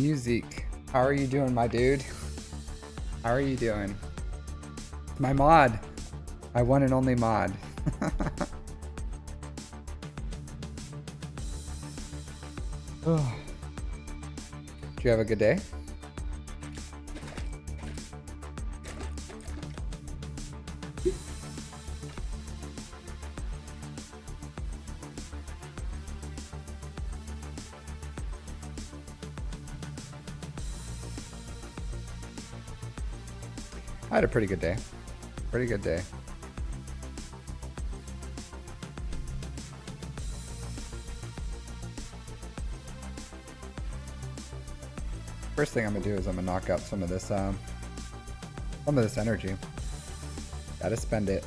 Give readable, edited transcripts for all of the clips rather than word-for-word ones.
Music. How are you doing, my dude? How are you doing? My mod. My one and only mod. Oh. Did you have a good day? I had a pretty good day. Pretty good day. First thing I'm gonna do is I'm gonna knock out some of this energy. Gotta spend it.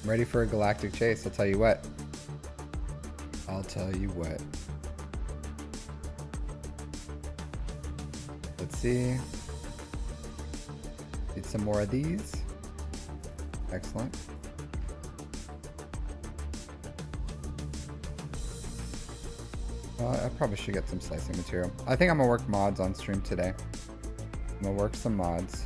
I'm ready for a galactic chase, I'll tell you what. I'll tell you what. Let's see. Need some more of these. Excellent. I probably should get some slicing material. I think I'm gonna work mods on stream today. I'm gonna work some mods.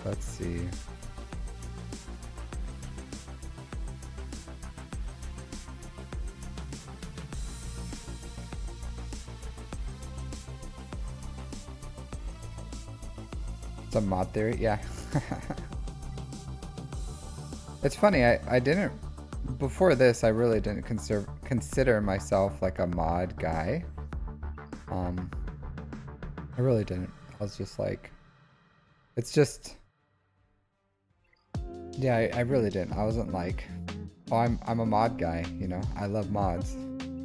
Let's see. Some mod theory, yeah. It's funny, I didn't, before this, I really didn't consider myself like a mod guy. I really didn't. I was just like, it's just, yeah, I really didn't. I wasn't like, oh, I'm a mod guy, you know. I love mods.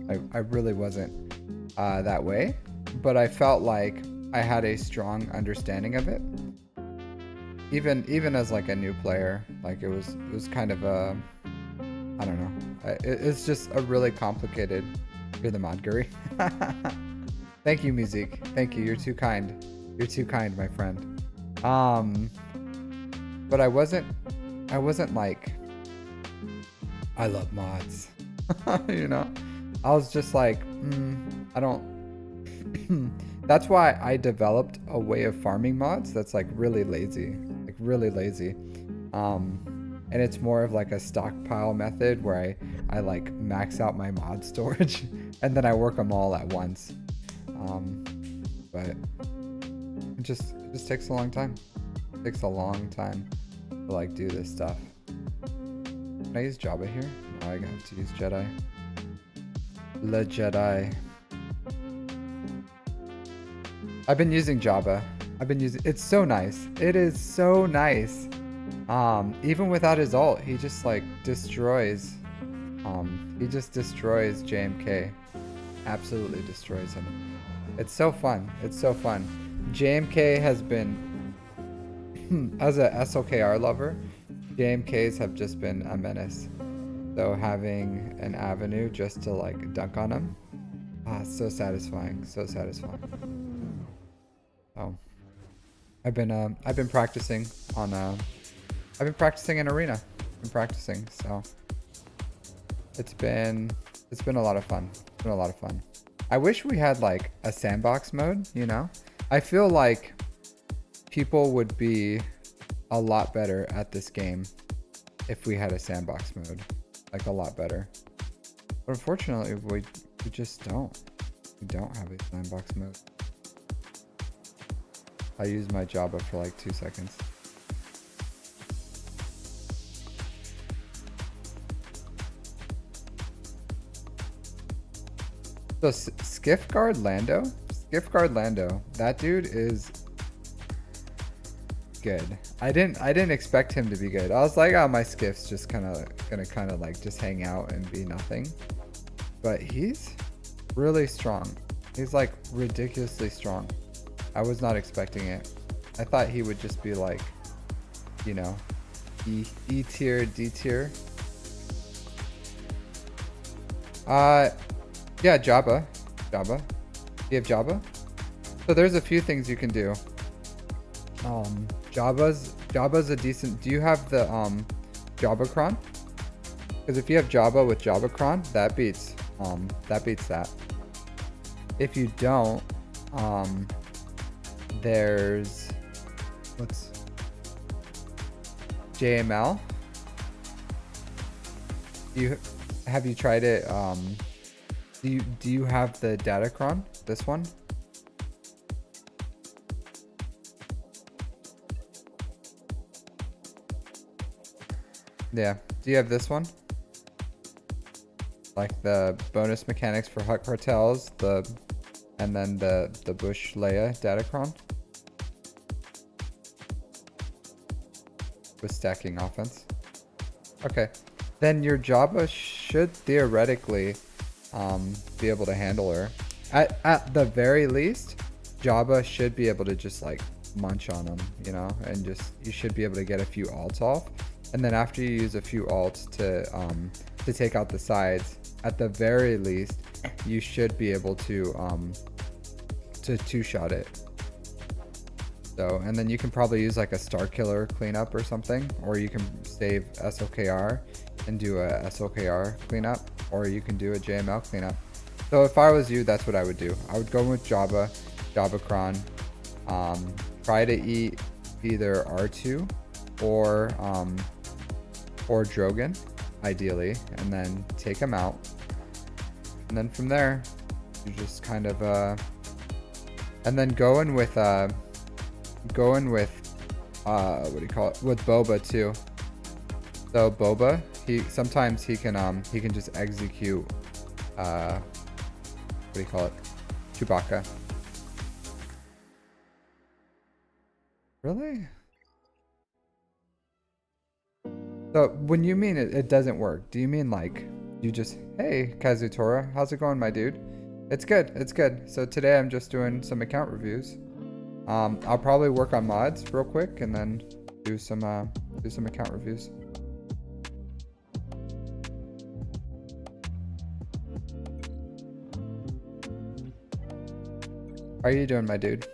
I really wasn't that way, but I felt like I had a strong understanding of it. Even as like a new player, like it was kind of a, I don't know. It's just a really complicated. You're the mod guru. Thank you, Music. Thank you. You're too kind. You're too kind, my friend. But I wasn't like, I love mods. You know, I was just like, I don't. That's why I developed a way of farming mods that's like really lazy, and it's more of like a stockpile method where I like max out my mod storage and then I work them all at once. But it just takes a long time. It takes a long time to like do this stuff. Can I use Jabba here? Oh, I have to use Jedi. Le Jedi. I've been using Jabba. It's so nice. It is so nice. Even without his ult, he just like destroys. He just destroys JMK. Absolutely destroys him. It's so fun. It's so fun. JMK has been, as a SLKR lover, JMKs have just been a menace. So having an avenue just to like dunk on him, so satisfying. So satisfying. Oh, I've been practicing on I've been practicing in arena. So it's been a lot of fun. It's been a lot of fun. I wish we had like a sandbox mode, you know? I feel like people would be a lot better at this game if we had a sandbox mode, like a lot better. But unfortunately, we just don't. We don't have a sandbox mode. I used my Jabba for like 2 seconds. So Skiffguard Lando, that dude is good. I didn't expect him to be good. I was like, oh, my Skiff's just gonna like just hang out and be nothing. But he's really strong. He's like ridiculously strong. I was not expecting it. I thought he would just be like, you know, E tier, D tier. Yeah, Jabba. Jabba. You have Jabba? So there's a few things you can do. Jabba's a decent. Do you have the Jabacron? Because if you have Jabba with Jabacron, that beats that. If you don't, there's what's JML. Have you tried it? Do you have the Datacron? This one? Yeah. Do you have this one? Like the bonus mechanics for Hut Cartels, and then the Bush Leia Datacron with stacking offense. Okay, then your Jabba should theoretically be able to handle her. At the very least, Jabba should be able to just like munch on him, you know, and just you should be able to get a few alts off, and then after you use a few alts to take out the sides, at the very least, you should be able to two-shot it. So, and then you can probably use like a Star Killer cleanup or something, or you can save SLKR and do a SLKR cleanup, or you can do a JML cleanup. So if I was you, that's what I would do. I would go with Jabacron, try to eat either R2 or Drogon, ideally, and then take him out. And then from there, you just kind of and then go in with what do you call it, with Boba too. So Boba, sometimes he can just execute what do you call it, Chewbacca. Really? So when you mean it doesn't work, do you mean like you just, hey Kazutora, how's it going, my dude? It's good, it's good. So today I'm just doing some account reviews. I'll probably work on mods real quick and then do some account reviews. How are you doing, my dude?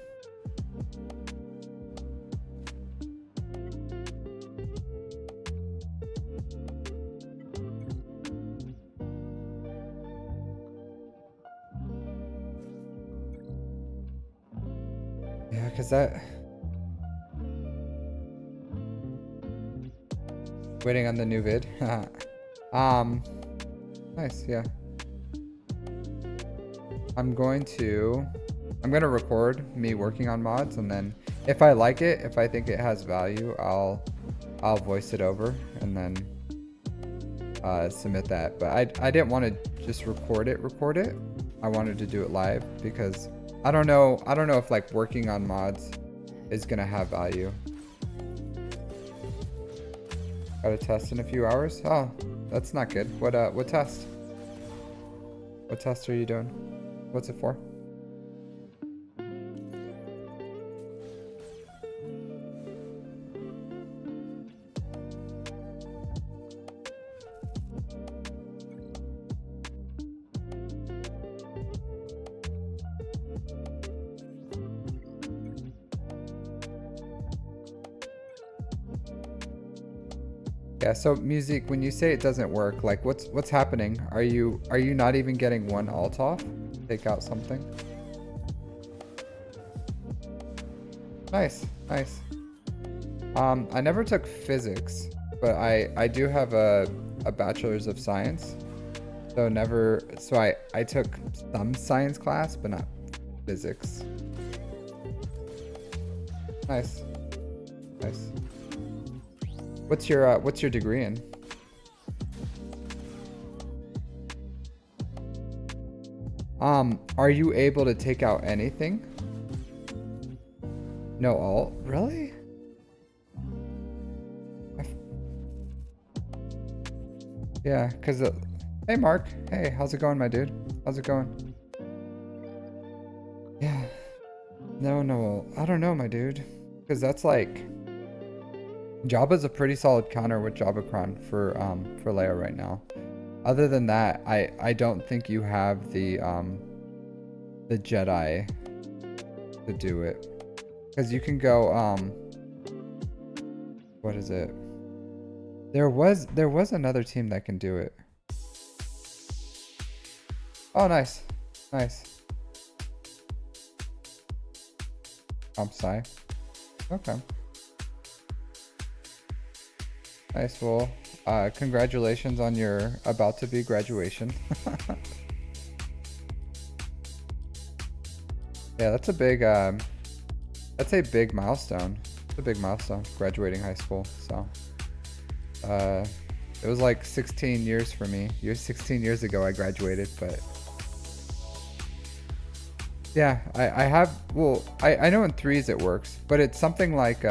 Yeah, cause waiting on the new vid. Nice, yeah. I'm gonna record me working on mods, and then if I like it, if I think it has value, I'll voice it over and then submit that. But I didn't want to just record it. I wanted to do it live because I don't know if like working on mods is gonna have value. Got a test in a few hours. Oh, that's not good. What test? What test are you doing? What's it for? Yeah, so music, when you say it doesn't work, like what's happening? Are you not even getting one alt off? Take out something. Nice, nice. I never took physics, but I do have a bachelor's of science. So I took some science class, but not physics. Nice. Nice. What's your degree in? Are you able to take out anything? No alt? Really? Yeah, cause hey Mark, hey, how's it going, my dude? How's it going? Yeah. No, I don't know, my dude. Because that's like Jabba's a pretty solid counter with Jabba for Leia right now. Other than that, I don't think you have the Jedi to do it. Because you can go what is it? There was another team that can do it. Oh, nice. Nice. I'm sorry. Okay. Nice. Well, congratulations on your about to be graduation. Yeah, that's a big milestone. It's a big milestone, graduating high school. So, uh, it was like 16 years for me. 16 years ago I graduated, but yeah, I have, well, I know in threes it works, but it's something like,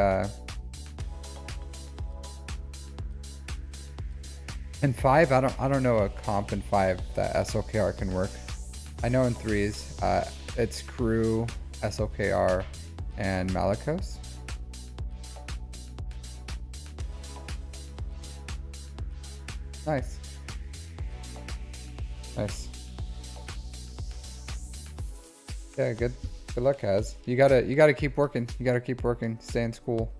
in five, I don't know a comp in five that SLKR can work. I know in threes, it's Crew, SLKR, and Malicos. Nice. Nice. Yeah, good luck, Kaz. You gotta keep working. You gotta keep working. Stay in school.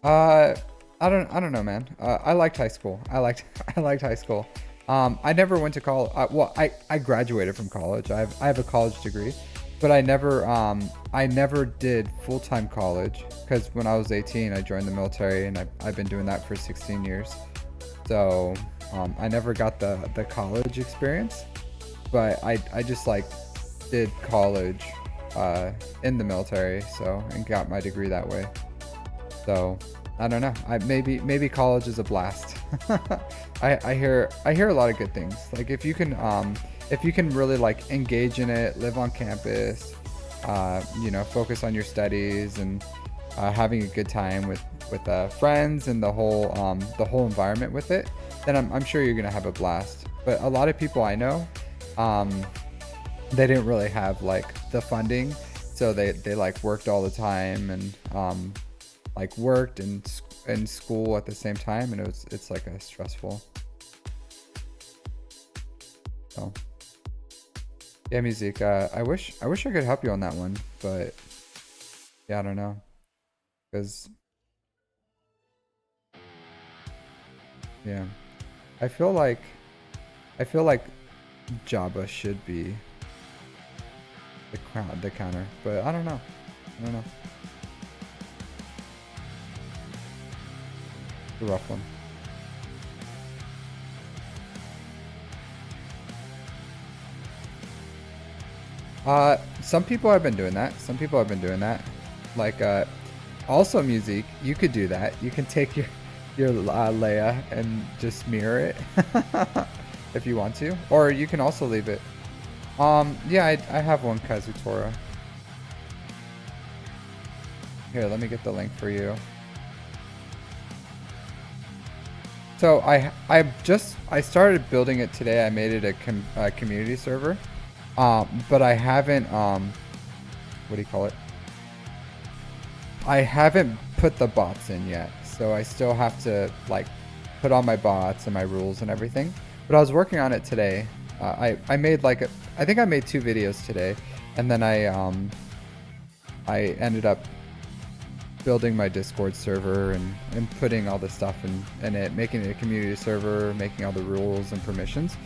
Uh, I don't know, man. I liked high school. I liked high school. I never went to college. Well, I graduated from college. I have a college degree, but I never did full-time college because when I was 18, I joined the military and I've been doing that for 16 years. So, I never got the college experience, but I just like did college, in the military, so, and got my degree that way. So I don't know. Maybe college is a blast. I hear a lot of good things. Like if you can really like engage in it, live on campus, focus on your studies and having a good time with friends and the whole environment with it, then I'm sure you're gonna have a blast. But a lot of people I know, they didn't really have like the funding, so they like worked all the time and like worked and in school at the same time, and it's like a stressful. So yeah, music. I wish I could help you on that one, but yeah, I don't know, because yeah, I feel like I feel like Jabba should be the counter, but I don't know. I don't know. It's a rough one. Some people have been doing that. Some people have been doing that. Like, also music, you could do that. You can take your Leia and just mirror it if you want to, or you can also leave it. Yeah, I have one Kazutora. Here, let me get the link for you. So I started building it today. I made it a community server, but I haven't what do you call it? I haven't put the bots in yet, so I still have to like put on my bots and my rules and everything. But I was working on it today. I made like I think I made 2 videos today, and then I ended up building my Discord server and putting all the stuff in it, making it a community server, making all the rules and permissions.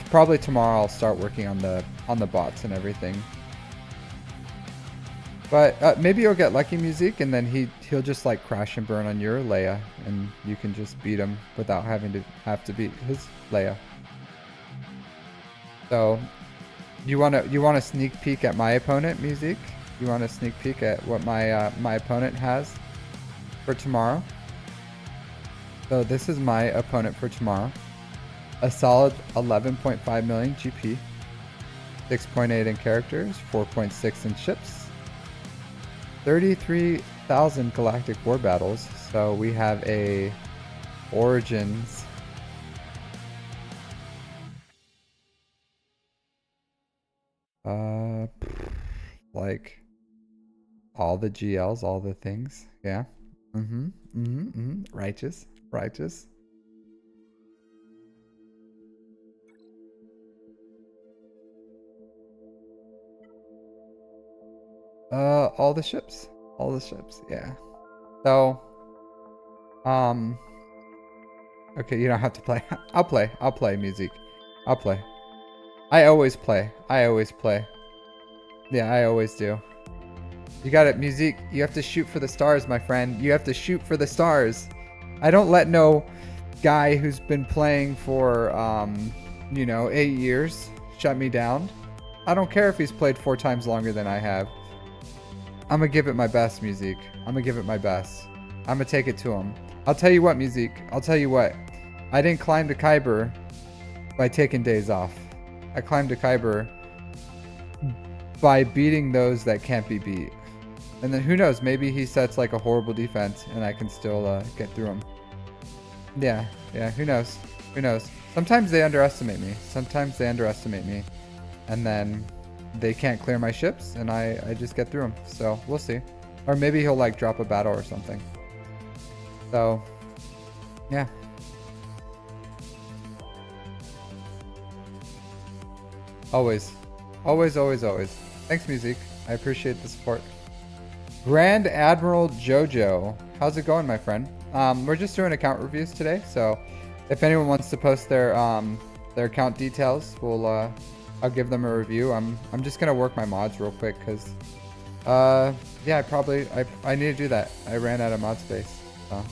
Probably tomorrow I'll start working on the bots and everything. But maybe you'll get lucky, music, and then he'll just like crash and burn on your Leia, and you can just beat him without having to beat his Leia. So you wanna sneak peek at my opponent, music? You want to sneak peek at what my opponent has for tomorrow? So this is my opponent for tomorrow. A solid 11.5 million GP, 6.8 in characters, 4.6 in ships, 33,000 galactic war battles. So we have a Origins Like all the GLs, all the things. Yeah. Righteous. Righteous. All the ships. All the ships, yeah. So, okay, you don't have to play. I'll play. I'll play music. I'll play. I always play. I always play. Yeah, I always do. You got it, music. You have to shoot for the stars, my friend. You have to shoot for the stars. I don't let no guy who's been playing for, you know, 8 years shut me down. I don't care if he's played 4 times longer than I have. I'm gonna give it my best, music. I'm gonna give it my best. I'm gonna take it to him. I'll tell you what, music. I'll tell you what. I didn't climb to Kyber by taking days off. I climbed to Kyber by beating those that can't be beat. And then who knows, maybe he sets like a horrible defense and I can still get through him. Yeah, who knows? Who knows? Sometimes they underestimate me. Sometimes they underestimate me. And then they can't clear my ships and I just get through them. So we'll see. Or maybe he'll like drop a battle or something. So, yeah. Always. Always, always, always. Thanks, music. I appreciate the support. Grand Admiral Jojo. How's it going, my friend? We're just doing account reviews today, so if anyone wants to post their account details, I'll give them a review. I'm just gonna work my mods real quick because yeah, I need to do that. I ran out of mod space. So.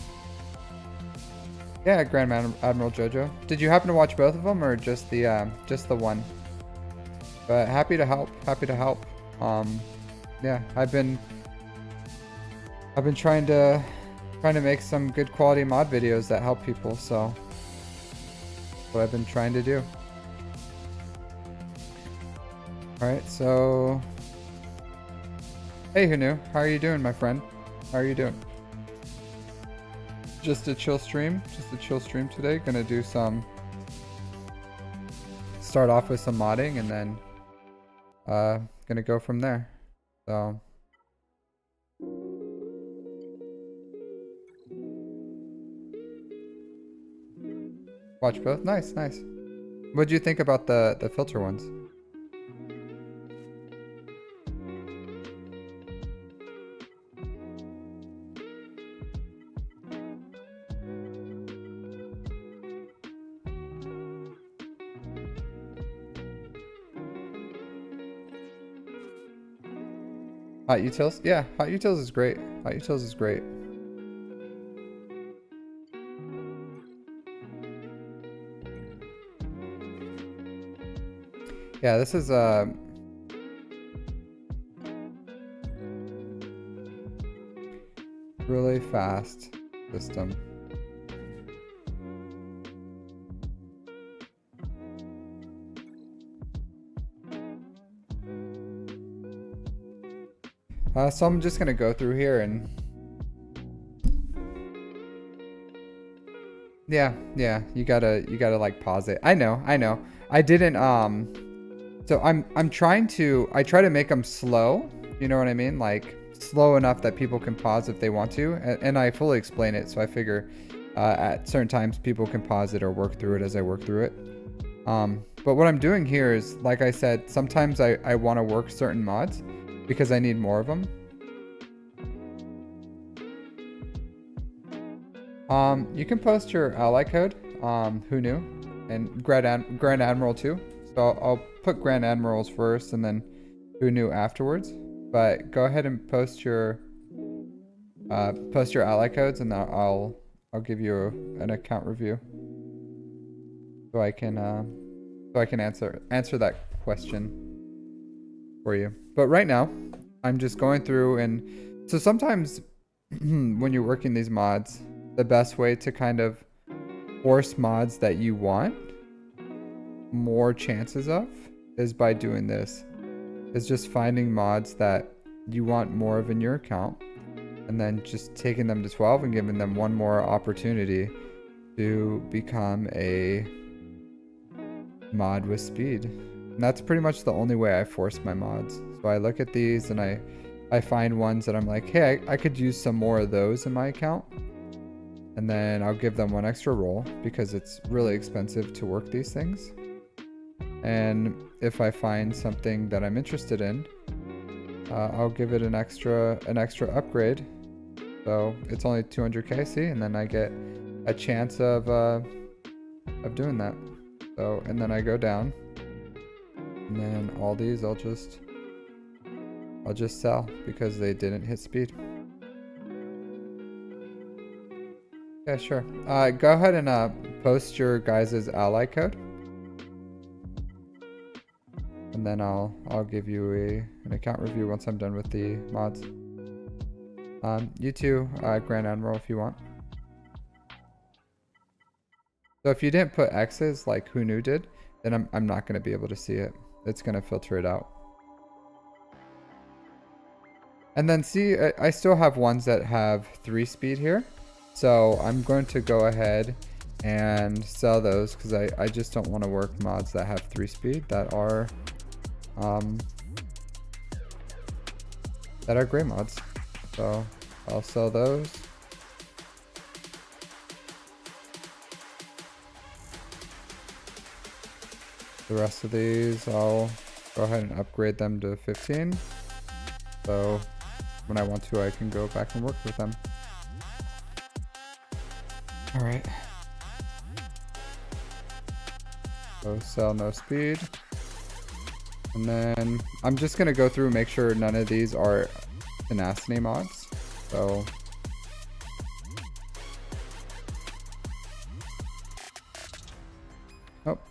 Yeah, Grand Admiral Jojo. Did you happen to watch both of them or just the one? But happy to help. Happy to help. Yeah, I've been trying to make some good quality mod videos that help people. So that's what I've been trying to do. All right, so hey, who knew? How are you doing, my friend? How are you doing? Just a chill stream. Just a chill stream today. Gonna do some. Start off with some modding and then gonna go from there. So watch both. Nice, nice. What'd you think about the filter ones? Hot Utils? Yeah, Hot Utils is great. Hot Utils is great. Yeah, this is really fast system. So I'm just gonna go through here and yeah, you gotta like pause it. I know. I didn't so I try to make them slow, you know what I mean? Like slow enough that people can pause if they want to, and I fully explain it, so I figure at certain times people can pause it or work through it as I work through it. But what I'm doing here is, like I said, sometimes I want to work certain mods because I need more of them. You can post your ally code, who knew, and Grand Admiral too. So I'll put Grand Admirals first and then who knew afterwards. But go ahead and post your ally codes, and I'll give you an account review so I can answer that question for you. But right now, I'm just going through, and so sometimes when you're working these mods, the best way to kind of force mods that you want more chances of is by doing this. Is just finding mods that you want more of in your account and then just taking them to 12 and giving them one more opportunity to become a mod with speed. And that's pretty much the only way I force my mods. So I look at these and I find ones that I'm like, hey, I could use some more of those in my account. And then I'll give them one extra role because it's really expensive to work these things. And if I find something that I'm interested in, I'll give it an extra upgrade. So it's only 200k, see, and then I get a chance of doing that. So, and then I go down, and then all these I'll just sell because they didn't hit speed. Yeah, sure. Go ahead and post your guys' ally code. And then I'll give you an account review once I'm done with the mods. You too, Grand Admiral, if you want. So if you didn't put X's like Who Knew did, then I'm not going to be able to see it. It's going to filter it out. And then see, I still have ones that have 3 speed here. So I'm going to go ahead and sell those because I just don't want to work mods that have 3 speed that are gray mods. So I'll sell those. The rest of these, I'll go ahead and upgrade them to 15. So when I want to, I can go back and work with them. All right. So sell no speed. And then I'm just going to go through and make sure none of these are tenacity mods. So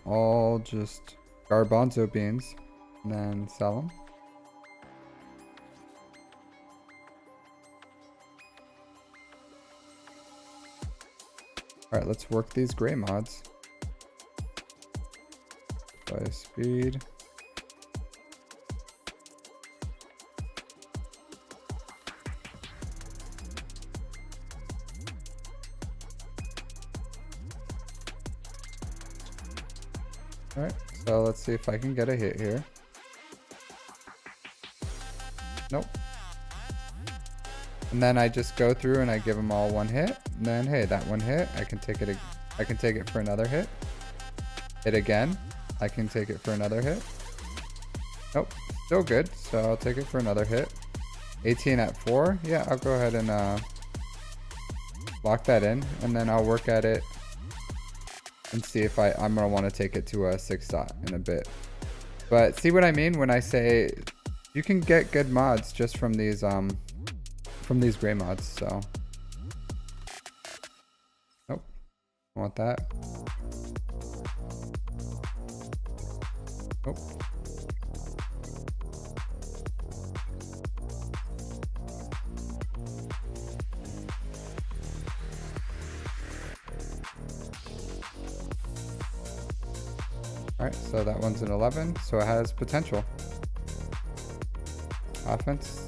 all just garbanzo beans and then sell them. All right, let's work these gray mods. By speed. All right, so let's see if I can get a hit here. Nope. And then I just go through and I give them all one hit. And then, hey, that one hit, I can take it for another hit. Hit again, I can take it for another hit. Nope, still good, so I'll take it for another hit. 18 at 4, yeah, I'll go ahead and lock that in, and then I'll work at it and see if I'm gonna want to take it to a 6 dot in a bit. But see what I mean when I say you can get good mods just from these gray mods. So nope, I want that. Nope. Alright, so that one's an 11, so it has potential. Offense,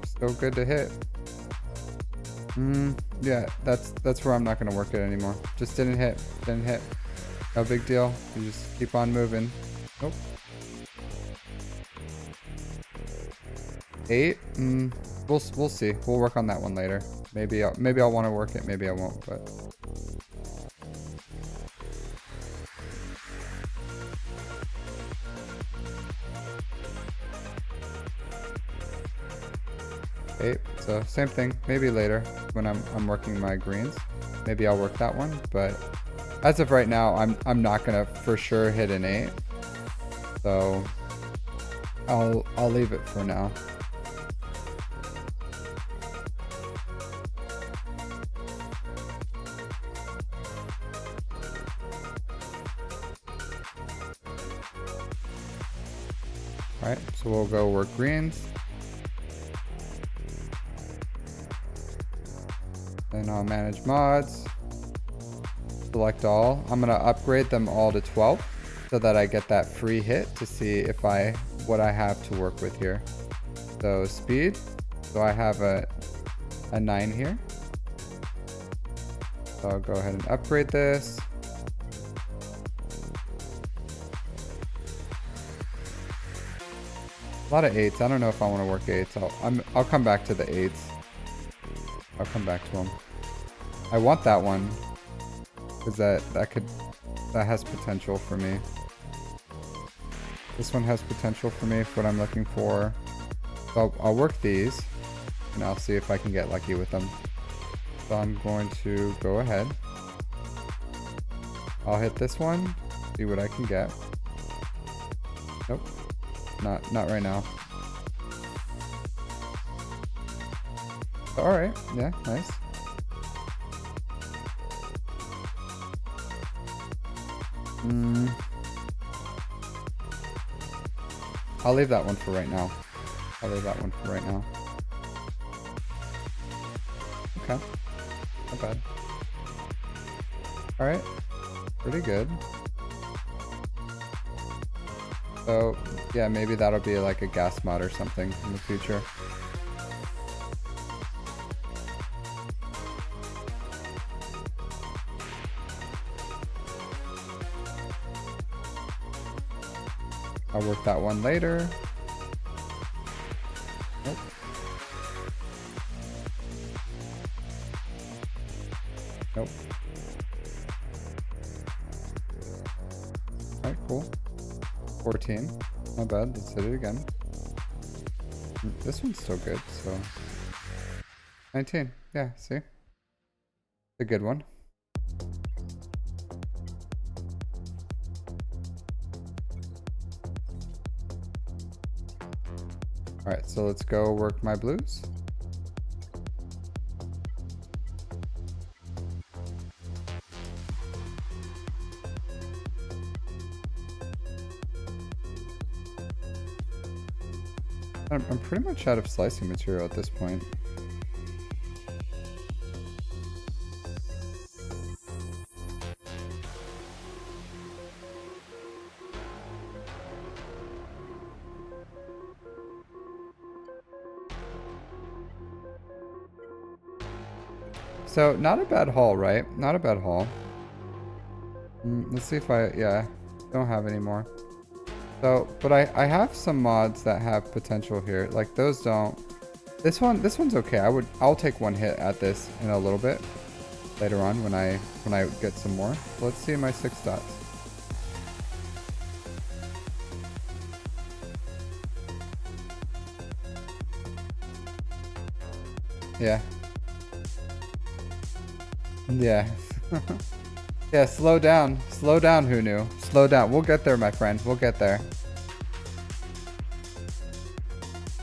still good to hit. Yeah, that's where I'm not gonna work it anymore. Just didn't hit. No big deal. You just keep on moving. Nope. 8. We'll see. We'll work on that one later. Maybe I'll want to work it. Maybe I won't. But so same thing. Maybe later when I'm working my greens. Maybe I'll work that one. But as of right now, I'm not gonna for sure hit an 8. So I'll leave it for now. All right, so we'll go work greens. Then I'll manage mods. Select all. I'm gonna upgrade them all to 12 so that I get that free hit to see if what I have to work with here. So speed. So I have a 9 here. So I'll go ahead and upgrade this. A lot of 8s. I don't know if I want to work 8s. I'll come back to the 8s. I'll come back to them. I want that one because that has potential for me. This one has potential for me for what I'm looking for. So I'll work these and I'll see if I can get lucky with them. So I'm going to go ahead. I'll hit this one, see what I can get. Nope, not right now. All right, yeah, nice. I'll leave that one for right now. Okay, not bad. All right, pretty good. So yeah, maybe that'll be like a gas mod or something in the future. I'll work that one later. Nope. Nope. Alright, cool. 14. Not bad. Let's hit it again. This one's still good, so 19. Yeah, see? A good one. Alright, so let's go work my blues. I'm pretty much out of slicing material at this point. So, not a bad haul, right? Not a bad haul. Let's see if yeah, don't have any more. So, but I have some mods that have potential here. Like those don't. This one's okay. I'll take one hit at this in a little bit later on when I get some more. So let's see my 6 dots. Yeah. Yeah. Yeah, slow down. Slow down, who knew? Slow down. We'll get there, my friend. We'll get there.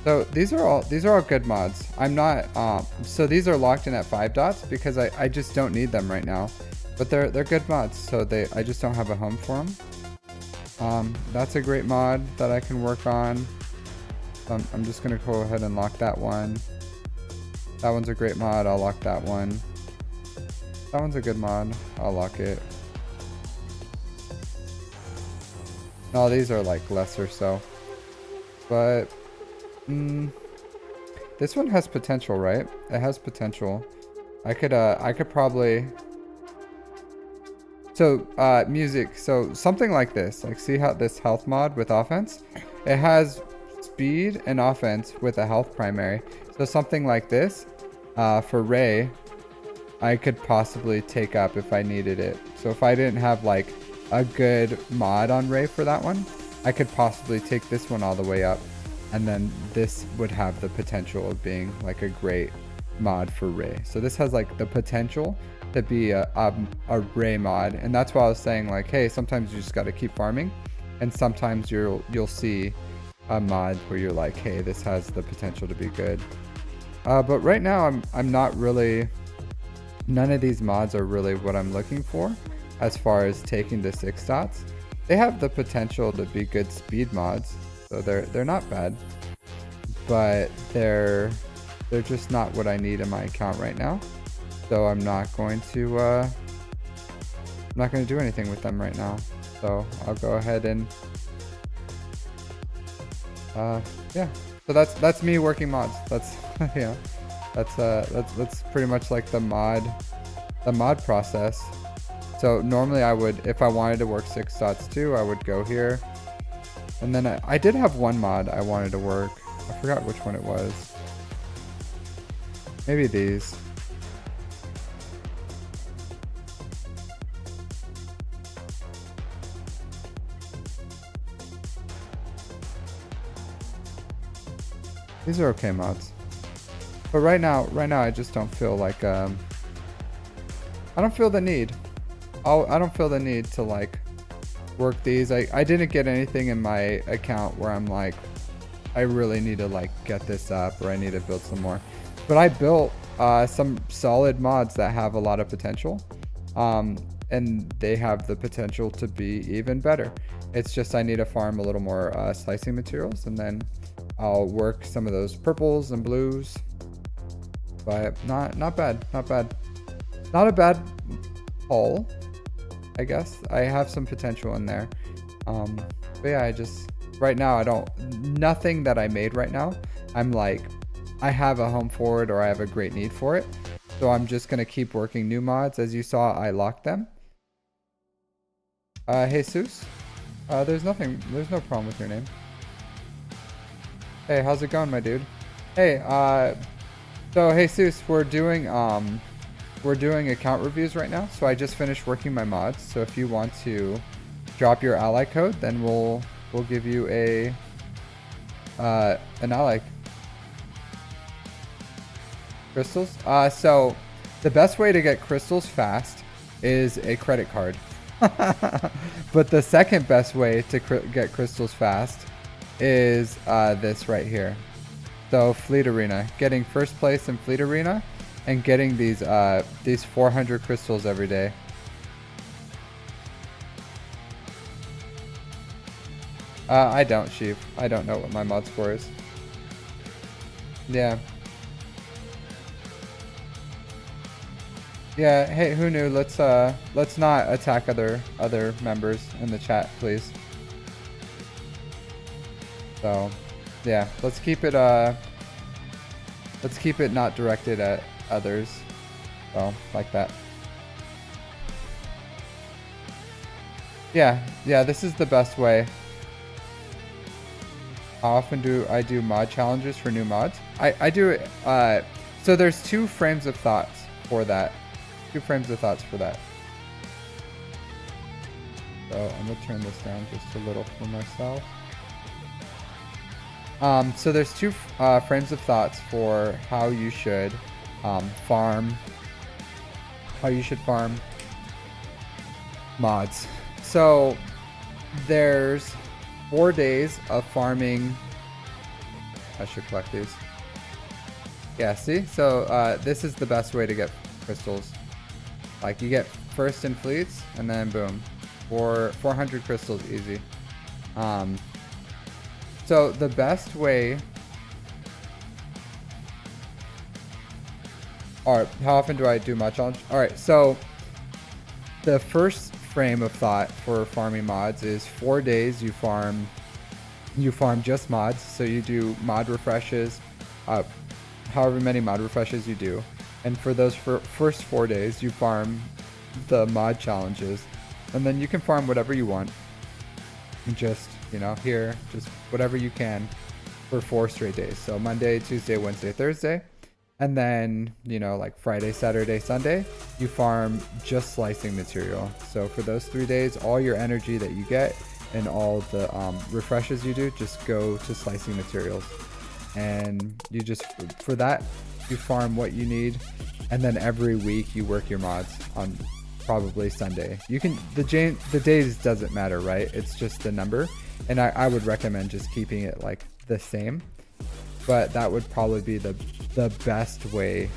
So these are all good mods. I'm not so these are locked in at 5 dots because I just don't need them right now. But they're good mods, so I just don't have a home for them. That's a great mod that I can work on. So I'm just gonna go ahead and lock that one. That one's a great mod. I'll lock that one. That one's a good mod. I'll lock it. No, these are like lesser so. But this one has potential, right? It has potential. I could probably. So music. So something like this. Like see how this health mod with offense. It has speed and offense with a health primary. So something like this for Ray. I could possibly take up if I needed it. So if I didn't have like a good mod on Ray for that one, I could possibly take this one all the way up, and then this would have the potential of being like a great mod for Ray. So this has like the potential to be a Ray mod, and that's why I was saying like, hey, sometimes you just got to keep farming, and sometimes you'll see a mod where you're like, hey, this has the potential to be good. But right now I'm not really. None of these mods are really what I'm looking for as far as taking the 6 dots. They have the potential to be good speed mods, so they're not bad, but they're just not what I need in my account right now. So I'm not going to do anything with them right now. So I'll go ahead and yeah. So that's me working mods. That's yeah. That's pretty much like the mod process. So normally I would, if I wanted to work 6 dots too, I would go here And then I did have one mod I wanted to work. I forgot which one it was. Maybe these. These are okay mods. But right now I just don't feel like I don't feel the need. I don't feel the need to like work these. I didn't get anything in my account where I'm like, I really need to like get this up or I need to build some more. But I built some solid mods that have a lot of potential. And they have the potential to be even better. It's just I need to farm a little more slicing materials, and then I'll work some of those purples and blues. But not bad, not bad. Not a bad haul, I guess. I have some potential in there. But yeah, I just, right now nothing that I made right now, I'm like, I have a home for it or I have a great need for it. So I'm just going to keep working new mods. As you saw, I locked them. Jesus, there's no problem with your name. Hey, how's it going, my dude? Hey, so Jesus, we're doing account reviews right now. So I just finished working my mods. So if you want to drop your ally code, then we'll give you an ally. Crystals. So the best way to get crystals fast is a credit card. But the second best way to get crystals fast is this right here. So Fleet Arena, getting first place in Fleet Arena and getting these 400 crystals every day. I don't, Sheep. I don't know what my mod score is. Yeah. Yeah, hey, who knew? Let's not attack other members in the chat, please. So, yeah, let's keep it not directed at others. So, like that. Yeah, this is the best way. How often do I do mod challenges for new mods? I do it, so there's 2 frames of thoughts for that. 2 frames of thoughts for that. So I'm gonna turn this down just a little for myself. So there's 2 frames of thoughts for how you should farm mods. So there's 4 days of farming. I should collect these. Yeah, see? So this is the best way to get crystals. Like, you get first in fleets, and then boom, 400 crystals easy. So the best way. Alright, how often do I do mod challenge? Alright, so the first frame of thought for farming mods is 4 days you farm just mods. So you do mod refreshes, however many mod refreshes you do. And for those first 4 days, you farm the mod challenges. And then you can farm whatever you want. And just, here, just whatever you can for 4 straight days. So Monday, Tuesday, Wednesday, Thursday. And then, like Friday, Saturday, Sunday, you farm just slicing material. So for those 3 days, all your energy that you get and all the refreshes you do just go to slicing materials. And you just, for that, you farm what you need, and then every week you work your mods on probably Sunday. You can, the days doesn't matter, right? It's just the number, and I would recommend just keeping it like the same. But that would probably be the best way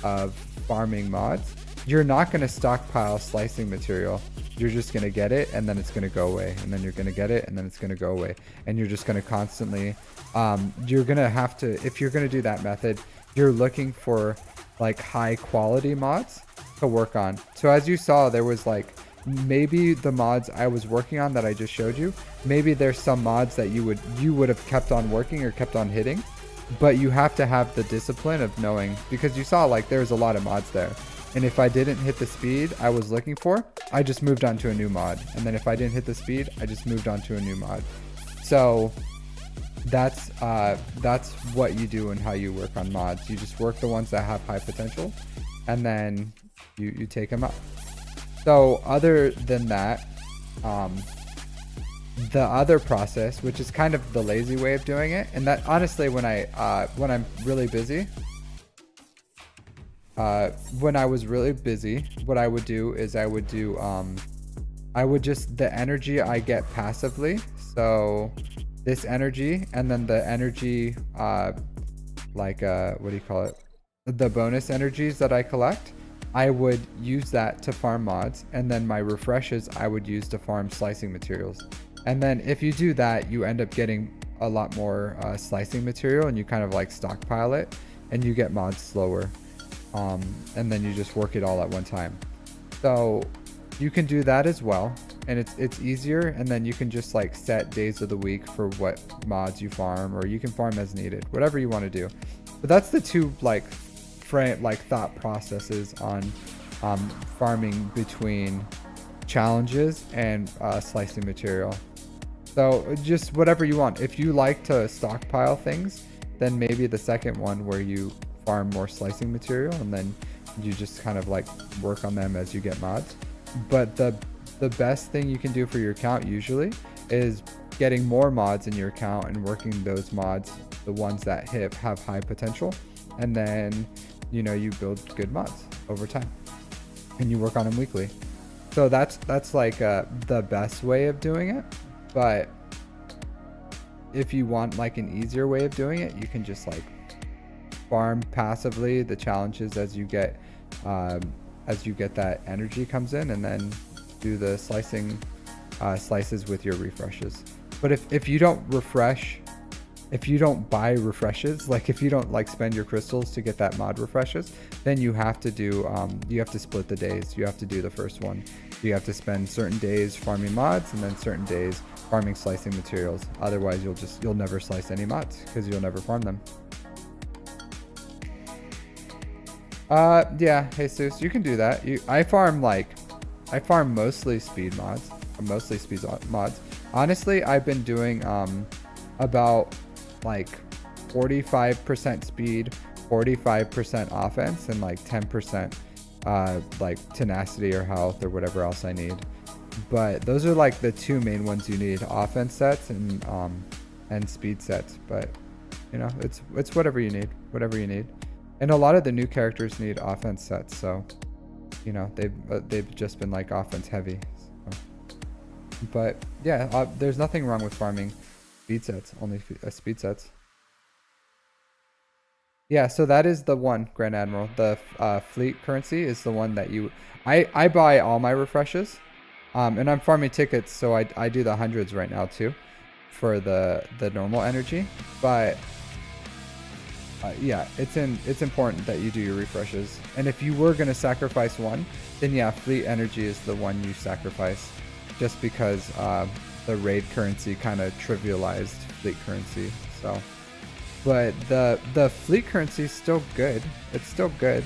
of farming mods. You're not going to stockpile slicing material. You're just going to get it, and then it's going to go away, and then you're going to get it, and then it's going to go away, and you're just going to constantly you're going to have to, if you're going to do that method, you're looking for like high quality mods to work on. So as you saw, there was like, maybe the mods I was working on that I just showed you, maybe there's some mods that you would have kept on working or kept on hitting, but you have to have the discipline of knowing, because you saw like there's a lot of mods there. And if I didn't hit the speed I was looking for, I just moved on to a new mod. And then if I didn't hit the speed, I just moved on to a new mod. So that's what you do and how you work on mods. You just work the ones that have high potential, and then you take them up. So other than that, the other process, which is kind of the lazy way of doing it, and that honestly, when I'm really busy, when I was really busy, what I would do is I would just, the energy I get passively, so this energy, and then the energy, what do you call it? The bonus energies that I collect, I would use that to farm mods, and then my refreshes I would use to farm slicing materials. And then if you do that, you end up getting a lot more slicing material, and you kind of like stockpile it, and you get mods slower. And then you just work it all at one time. So you can do that as well, and it's easier. And then you can just like set days of the week for what mods you farm, or you can farm as needed, whatever you want to do. But that's the two thought processes on farming between challenges and slicing material. So just whatever you want. If you like to stockpile things, then maybe the second one where you farm more slicing material, and then you just kind of like work on them as you get mods. But the best thing you can do for your account usually is getting more mods in your account and working those mods, the ones that have high potential, and then you build good mods over time, and you work on them weekly. So that's like the best way of doing it. But if you want like an easier way of doing it, you can just like farm passively the challenges as you get that energy comes in, and then do the slices with your refreshes. But if you don't refresh, if you don't buy refreshes, like if you don't like spend your crystals to get that mod refreshes, then you have to do you have to split the days. You have to do the first one. You have to spend certain days farming mods, and then certain days farming slicing materials. Otherwise you'll never slice any mods because you'll never farm them. Yeah, Jesus, you can do that. I farm mostly speed mods. Honestly, I've been doing about like 45% speed, 45% offense, and like 10% like tenacity or health or whatever else I need. But those are like the two main ones you need: offense sets and speed sets. But it's whatever you need. And a lot of the new characters need offense sets, so they've just been like offense heavy. So. But yeah, there's nothing wrong with farming speed sets, only speed sets. Yeah, so that is the one, Grand Admiral. The fleet currency is the one that I buy all my refreshes, and I'm farming tickets, so I do the hundreds right now too, for the normal energy, but. Yeah, it's important that you do your refreshes. And if you were going to sacrifice one, then yeah, fleet energy is the one you sacrifice, just because the raid currency kind of trivialized fleet currency. So, but the fleet currency is still good. It's still good,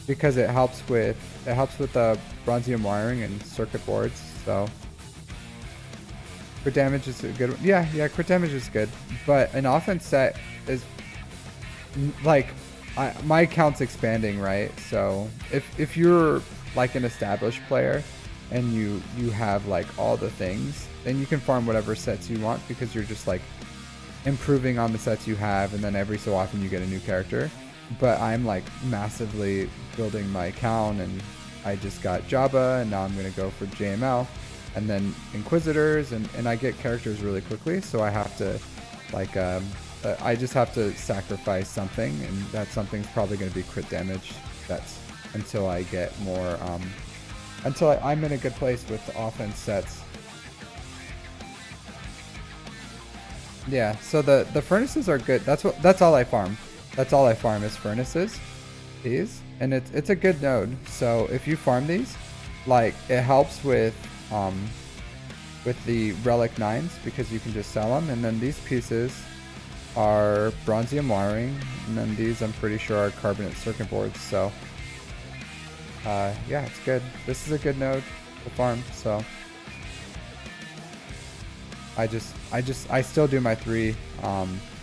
because it helps with the bronzium wiring and circuit boards. So. Crit damage is a good one. Yeah, crit damage is good. But an offense set is like, my account's expanding, right? So if you're like an established player and you have like all the things, then you can farm whatever sets you want, because you're just like improving on the sets you have, and then every so often you get a new character. But I'm like massively building my account, and I just got Jabba, and now I'm gonna go for JML. And then Inquisitors, and I get characters really quickly, so I have to, like, I just have to sacrifice something, and that something's probably going to be crit damage. That's until I get more, until I'm in a good place with the offense sets. Yeah, so the furnaces are good. That's all I farm. That's all I farm is furnaces, these, and it's a good node. So if you farm these, like, it helps with the relic 9s, because you can just sell them. And then these pieces are bronzium wiring, and then these I'm pretty sure are carbonate circuit boards. So yeah, it's good. This is a good node to farm. So I still do my three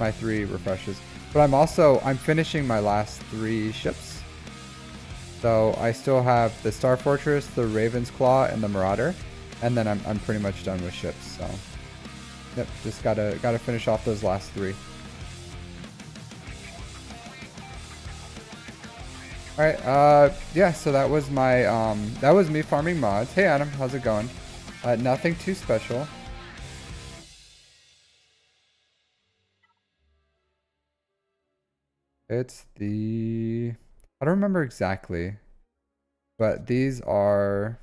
refreshes. But I'm finishing my last 3 ships. So I still have the Star Fortress, the Raven's Claw, and the Marauder. And then I'm pretty much done with ships, so. Yep, just gotta finish off those last 3. Alright, yeah, so that was my, that was me farming mods. Hey Adam, how's it going? Nothing too special. It's the, I don't remember exactly, but these are,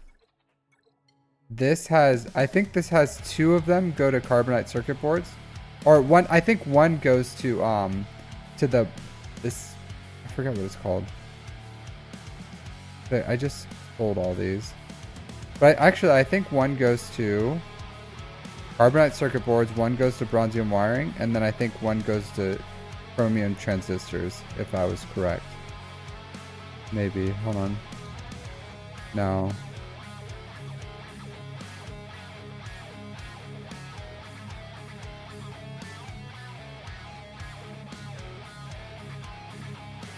I think this has 2 of them go to carbonite circuit boards, or one, I think one goes to this, I forget what it's called. But I just sold all these. But actually, I think one goes to carbonite circuit boards, one goes to bronzium wiring, and then I think one goes to chromium transistors, if I was correct. Maybe. Hold on. No.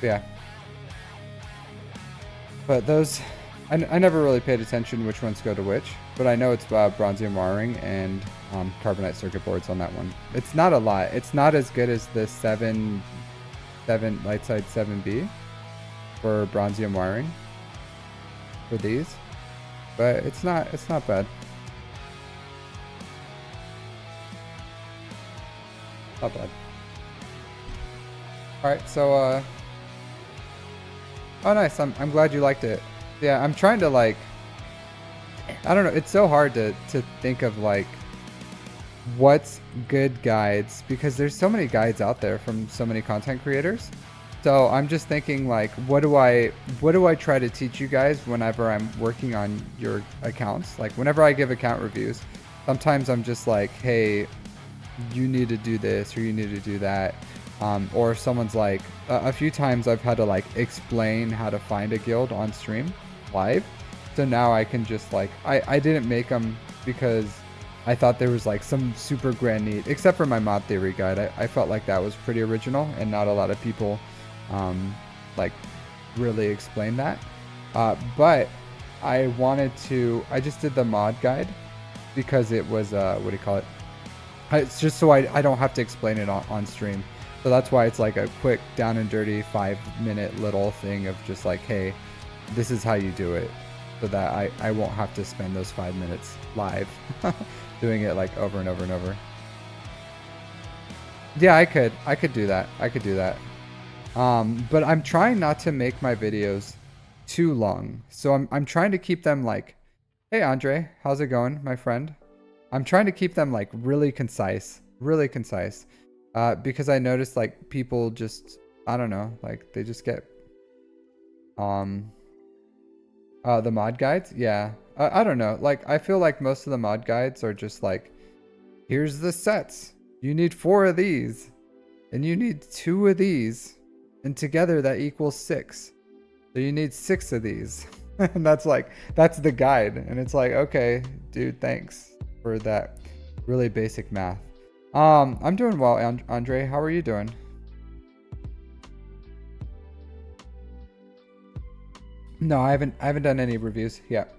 Yeah. But those, I never really paid attention which ones go to which, but I know it's bronzium wiring and carbonite circuit boards on that one. It's not a lot. It's not as good as the 7 Lightside 7B for bronzium wiring for these, but it's not bad. Not bad. All right, so oh, nice. I'm glad you liked it. Yeah, I'm trying to like, I don't know. It's so hard to think of like what's good guides because there's so many guides out there from so many content creators. So I'm just thinking like, what do I try to teach you guys whenever I'm working on your accounts? Like whenever I give account reviews, sometimes I'm just like, hey, you need to do this or you need to do that. Or if someone's like, a few times I've had to like explain how to find a guild on stream live. So now I can just like, I didn't make them because I thought there was like some super grand need, except for my mod theory guide. I felt like that was pretty original and not a lot of people like really explain that. But I just did the mod guide because it was, what do you call it? It's just so I don't have to explain it on stream. So that's why it's like a quick down and dirty 5-minute little thing of just like, hey, this is how you do it. So that I won't have to spend those 5 minutes live doing it like over and over and over. Yeah, I could do that. But I'm trying not to make my videos too long. So I'm trying to keep them like, hey Andre, how's it going, my friend? I'm trying to keep them like really concise. Because I noticed like people just, I don't know, like they just get the mod guides. Yeah. I don't know. Like I feel like most of the mod guides are just like, here's the sets. You need 4 of these and you need 2 of these and together that equals 6. So you need 6 of these. And that's the guide. And it's like, okay, dude, thanks for that really basic math. I'm doing well, Andre. How are you doing? No, I haven't done any reviews yet.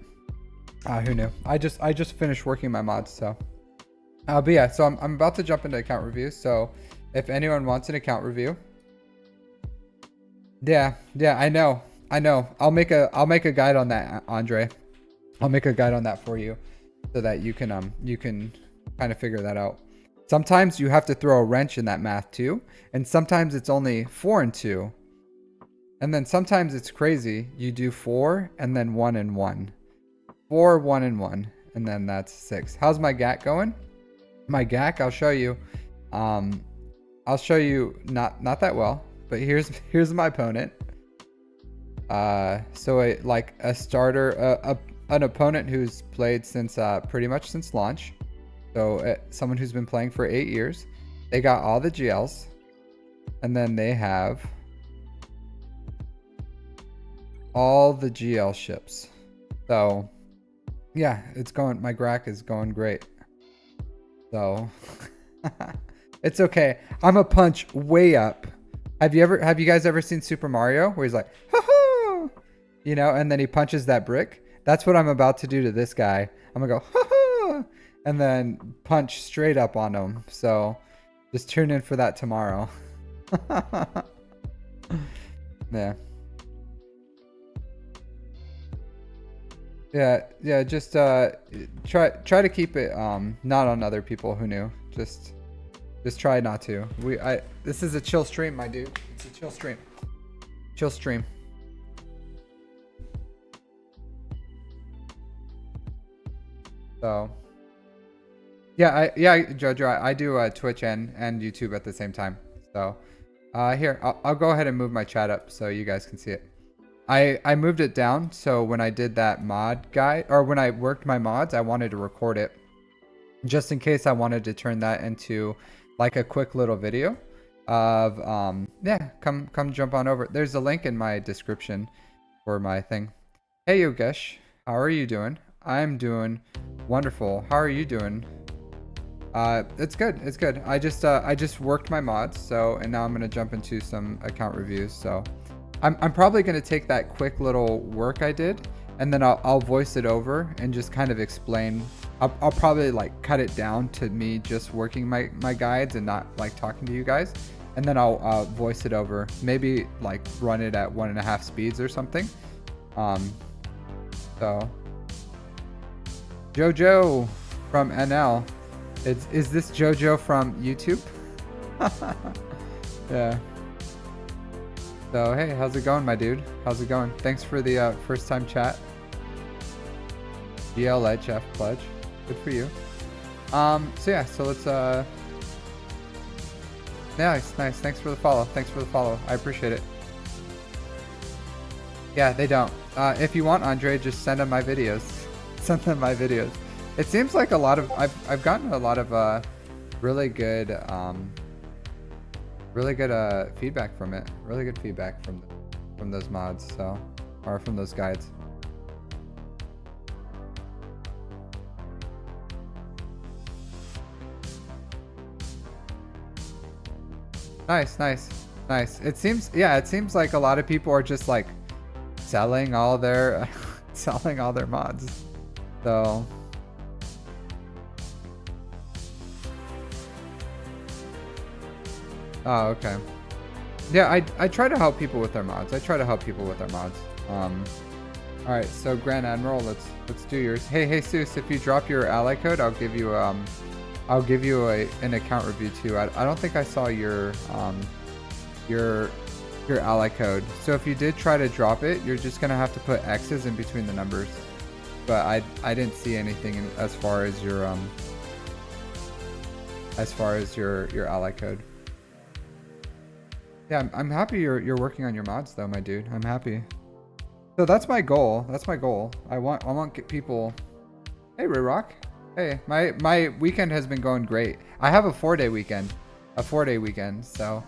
Who knew? I just finished working my mods, so. But yeah, so I'm about to jump into account reviews. So, if anyone wants an account review, yeah, I know. I'll make a guide on that, Andre. I'll make a guide on that for you, so that you can kind of figure that out. Sometimes you have to throw a wrench in that math too, and sometimes it's only 4 and 2. And then sometimes it's crazy. You do 4 and then 1 and 1. 4, 1 and 1, and then that's 6. How's my GAC going? My GAC, I'll show you. I'll show you not that well, but here's my opponent. So a starter, an opponent who's played since pretty much since launch. So someone who's been playing for 8 years. They got all the GLs, and then they have all the GL ships. So yeah, it's going. My GRAC is going great. So it's okay. I'm a punch way up. Have you guys ever seen Super Mario where he's like, ha ha, you know, and then he punches that brick? That's what I'm about to do to this guy. I'm gonna go, ha ha, and then punch straight up on him. So just tune in for that tomorrow. Yeah. Yeah, just try to keep it not on other people who knew. Just try not to. This is a chill stream, my dude. It's a chill stream. Chill stream. So yeah, Jojo, I do Twitch and YouTube at the same time. So here, I'll go ahead and move my chat up so you guys can see it. I moved it down so when I did that mod guide, or when I worked my mods, I wanted to record it just in case I wanted to turn that into like a quick little video of yeah, come jump on over. There's a link in my description for my thing. Hey Yogesh, how are you doing? I'm doing wonderful. How are you doing? It's good. It's good. I just worked my mods, so, and now I'm gonna jump into some account reviews. So I'm probably gonna take that quick little work I did, and then I'll voice it over and just kind of explain. I'll probably like cut it down to me just working my guides and not like talking to you guys, and then I'll voice it over. Maybe like run it at 1.5 speeds or something. So Jojo from NL. Is this Jojo from YouTube? Yeah. So hey, how's it going, my dude? How's it going? Thanks for the first time chat. GLHF pledge. Good for you. So yeah, so let's nice. Thanks for the follow. Thanks for the follow. I appreciate it. Yeah, they don't. If you want, Andre, just send them my videos. Send them my videos. It seems like a lot of I've gotten a lot of really good feedback from it. Really good feedback from those mods, so, or from those guides. Nice. It seems like a lot of people are just like selling all their mods. So oh, okay. Yeah, I try to help people with their mods. All right, so Grand Admiral, let's do yours. Hey Seuss, if you drop your ally code, I'll give you an account review too. I don't think I saw your ally code. So if you did try to drop it, you're just gonna have to put X's in between the numbers. But I didn't see anything as far as your ally code. Yeah, I'm happy you're working on your mods though, my dude. I'm happy. So that's my goal. I want people. Hey, Ray Rock. Hey, my weekend has been going great. I have a 4-day weekend. So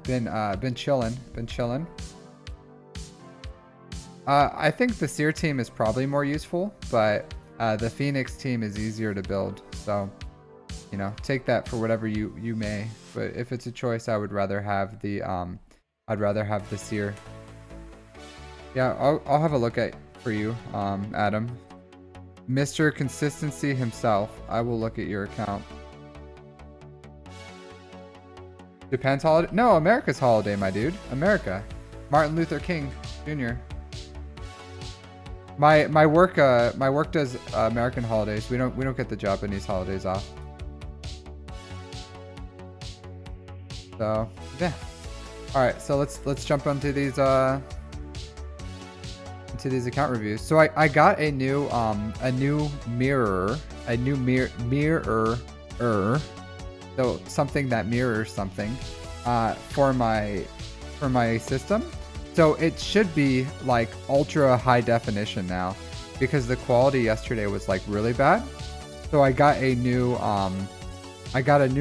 been chilling. I think the Seer team is probably more useful, but the Phoenix team is easier to build. So, you know, take that for whatever you may. But if it's a choice, I would rather have the Seer. Yeah, I'll have a look at for you, Adam. Mr. Consistency himself. I will look at your account. Japan's holiday? No, America's holiday, my dude. America. Martin Luther King Jr. My work does American holidays. We don't get the Japanese holidays off. So yeah. All right, so let's jump into these account reviews. So I got a new mirror. So something that mirrors something for my system. So it should be like ultra high definition now, because the quality yesterday was like really bad. So I got a new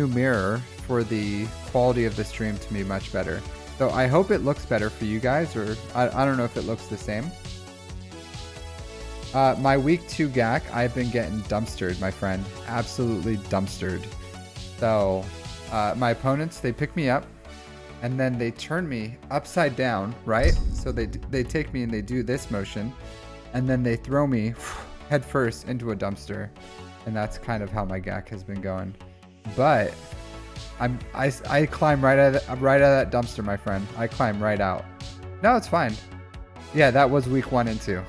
mirror for the quality of the stream to be much better. So I hope it looks better for you guys, or I don't know if it looks the same. My week 2 GAC, I've been getting dumpstered, my friend. Absolutely dumpstered. So, my opponents, they pick me up, and then they turn me upside down, right? So they take me and they do this motion, and then they throw me head first into a dumpster, and that's kind of how my GAC has been going. But I climb right out of that dumpster, my friend. I climb right out. No, it's fine. Yeah, that was week 1 and 2.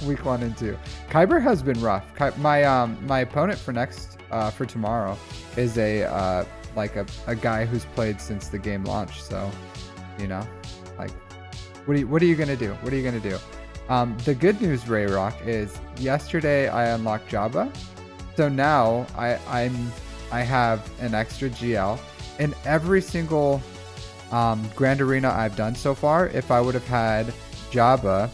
Week 1 and 2. Kyber has been rough. My opponent for tomorrow is a guy who's played since the game launched. So, you know, like, what are you gonna do? What are you gonna do? The good news, Ray Rock, is yesterday I unlocked Jabba, so now I have an extra GL in every single Grand Arena I've done so far. If I would have had Jabba,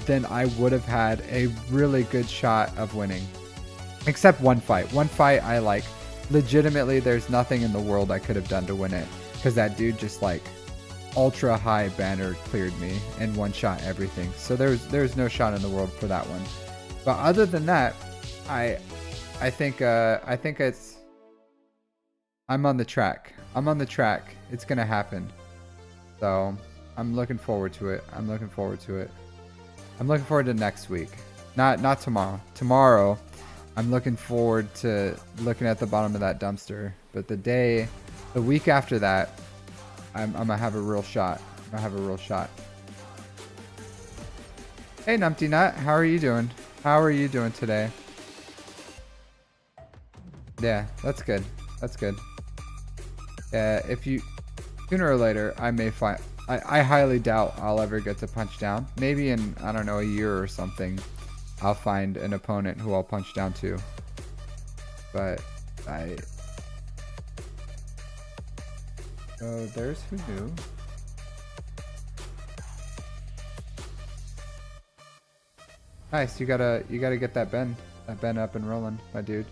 then I would have had a really good shot of winning. Except one fight. One fight I like. Legitimately, there's nothing in the world I could have done to win it. Because that dude just like ultra high banner cleared me and one shot everything. So there's no shot in the world for that one. But other than that, I think it's I'm on the track. I'm on the track. It's gonna happen. So I'm looking forward to it. I'm looking forward to it. I'm looking forward to next week. Not tomorrow. Tomorrow, I'm looking forward to looking at the bottom of that dumpster. But the week after that, I'm gonna have a real shot. I'm gonna have a real shot. Hey Numpty Nut, how are you doing? How are you doing today? Yeah, that's good. That's good. If you sooner or later, I may find. I highly doubt I'll ever get to punch down. Maybe in, I don't know, a year or something, I'll find an opponent who I'll punch down to. But oh, there's who knew. Nice, you gotta get that Ben up and rolling, my dude.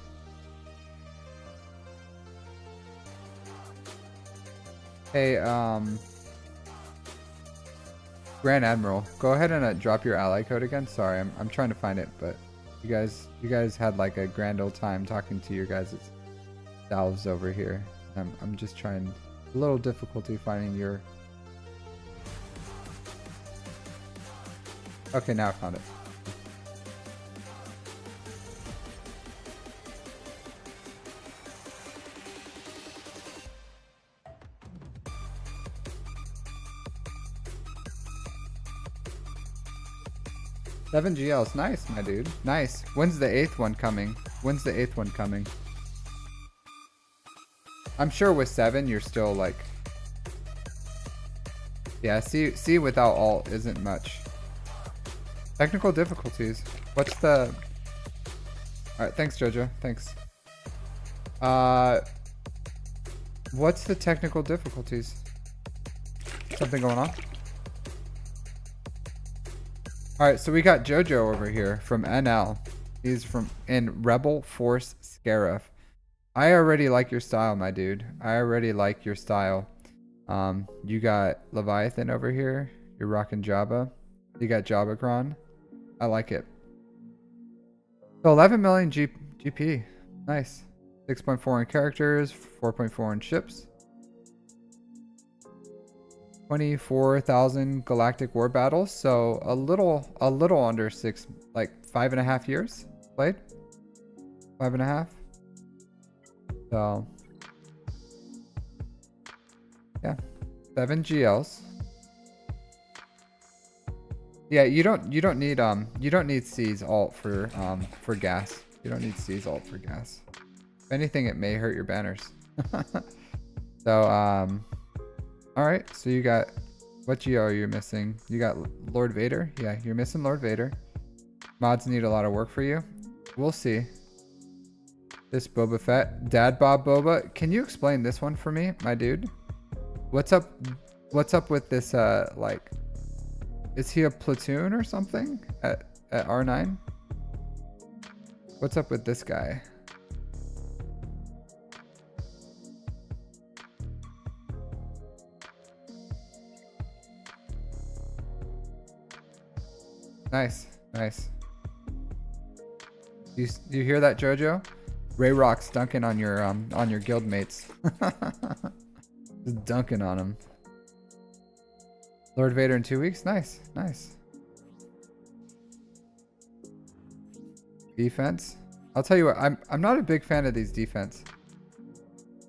Hey, Grand Admiral, go ahead and drop your ally code again. Sorry, I'm trying to find it, but you guys had like a grand old time talking to your guys' selves over here. I'm just trying, a little difficulty finding your. Okay, now I found it. Seven GLs, nice, my dude. Nice. When's the 8th one coming? When's the 8th one coming? I'm sure with 7, you're still like. Yeah, C without alt isn't much. Technical difficulties. What's the? All right, thanks, Jojo. Thanks. What's the technical difficulties? Something going on? Alright, so we got Jojo over here from NL. He's in Rebel Force Scarif. I already like your style, my dude. I already like your style. You got Leviathan over here. You're rocking Jabba. You got Jabacron. I like it. So 11 million GP. Nice. 6.4 in characters, 4.4 in ships. 24,000 galactic war battles, so a little under 6, like 5.5 years played. 5.5. So yeah, 7 GLs. Yeah, you don't need C's alt for gas. You don't need C's alt for gas. If anything, it may hurt your banners. So all right, so you got, what GL are you missing? You got Lord Vader? Yeah, you're missing Lord Vader. Mods need a lot of work for you. We'll see. This Boba Fett. Dad Bob Boba. Can you explain this one for me, my dude? What's up with this, like, is he a platoon or something at R9? What's up with this guy? Nice, nice. Do you hear that, Jojo? Ray Rock's dunking on your guild mates. Just dunking on them. Lord Vader in 2 weeks? Nice, nice. Defense? I'll tell you what, I'm not a big fan of these defense.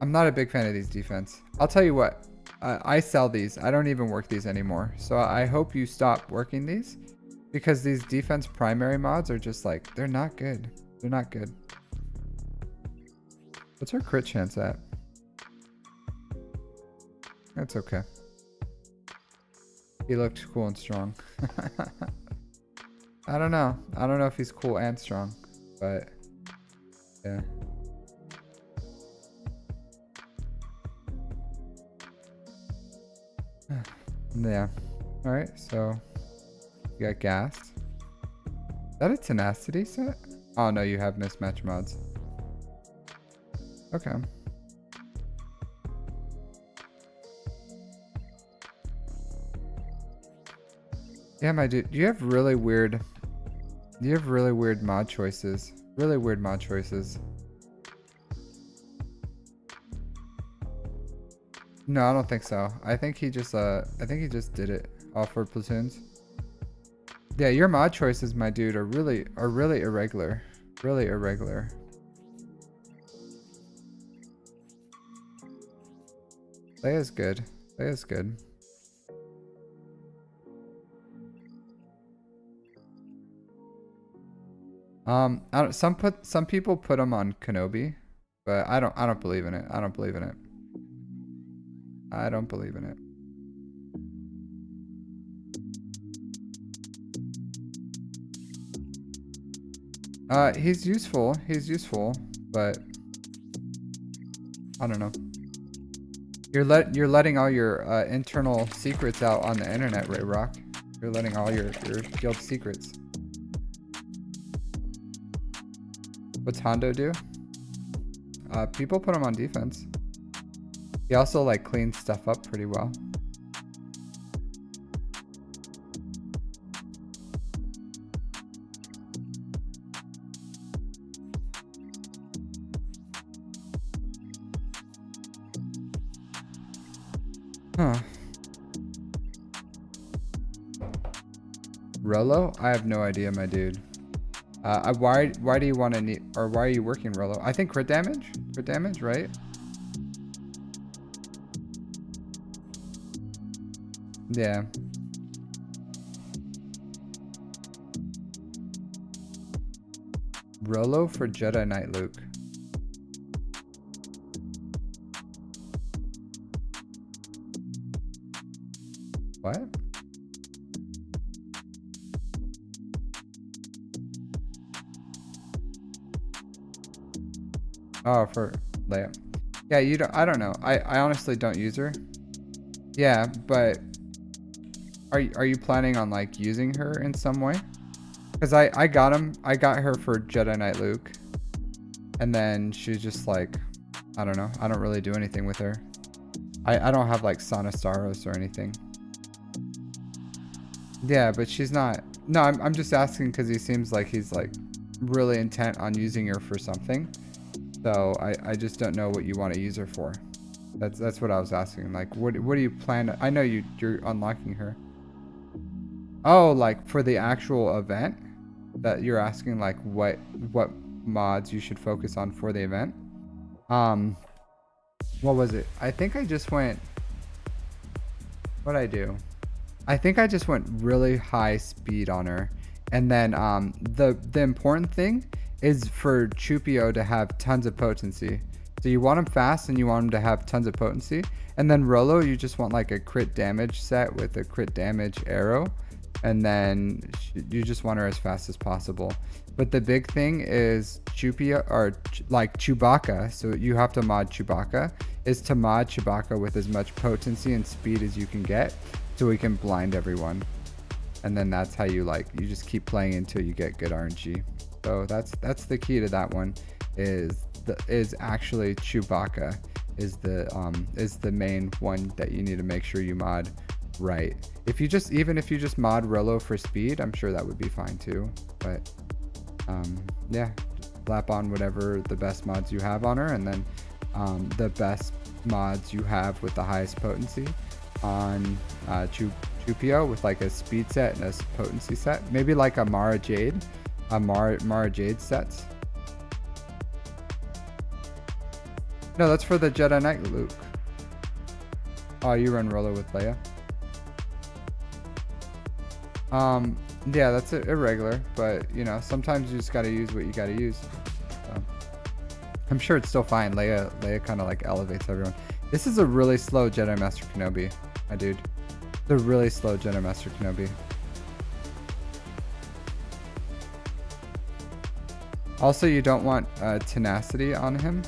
I'm not a big fan of these defense. I'll tell you what, I sell these. I don't even work these anymore. So I hope you stop working these, because these defense primary mods are just like, they're not good. They're not good. What's our crit chance at? That's okay. He looked cool and strong. I don't know. I don't know if he's cool and strong, but yeah. Yeah. All right. So you got gassed. Is that a tenacity set? Oh no, you have mismatch mods. Okay. Yeah, my dude, you have really weird mod choices. Really weird mod choices. No, I don't think so. I think he just did it all for platoons. Yeah, your mod choices, my dude, are really irregular. Really irregular. Leia's good. Leia's good. Some people put them on Kenobi, but I don't believe in it. I don't believe in it. I don't believe in it. He's useful. He's useful, but I don't know. You're letting all your internal secrets out on the internet, Ray Rock. You're letting all your guild secrets. What's Hondo do? People put him on defense. He also like cleans stuff up pretty well. Huh. Rolo? I have no idea, my dude. Why do you want to need, or why are you working Rolo? I think crit damage? Crit damage, right? Yeah. Rolo for Jedi Knight Luke. What? Oh, for Leia. Yeah, you don't. I don't know. I honestly don't use her. Yeah, but are you planning on like using her in some way? Because I got her for Jedi Knight Luke, and then she's just like, I don't know. I don't really do anything with her. I don't have like Sana Staros or anything. Yeah, but she's not. No, I'm just asking because he seems like he's like really intent on using her for something. So I just don't know what you want to use her for. That's what I was asking. Like, what do you plan? I know you're unlocking her. Oh, like for the actual event that you're asking, like what mods you should focus on for the event. What was it? I think I just went. What'd I do? I think I just went really high speed on her, and then the important thing is for Chupio to have tons of potency. So you want him fast and you want him to have tons of potency. And then Rolo, you just want like a crit damage set with a crit damage arrow. And then you just want her as fast as possible. But the big thing is Chupio, or like Chewbacca. So you have to mod Chewbacca, is to mod Chewbacca with as much potency and speed as you can get, so we can blind everyone. And then that's how you just keep playing until you get good RNG. So that's the key to that one, is actually Chewbacca is the main one that you need to make sure you mod right. Even if you just mod Rolo for speed, I'm sure that would be fine too. But yeah, slap on whatever the best mods you have on her, and then the best mods you have with the highest potency on Chupio with like a speed set and a potency set. Maybe like a Mara Jade, Mara Jade sets. No, that's for the Jedi Knight Luke. Oh, you run Rolo with Leia. Yeah, that's irregular, but you know, sometimes you just gotta use what you gotta use. So, I'm sure it's still fine. Leia kind of like elevates everyone. This is a really slow Jedi Master Kenobi, my dude. It's a really slow Jedi Master Kenobi. Also, you don't want tenacity on him.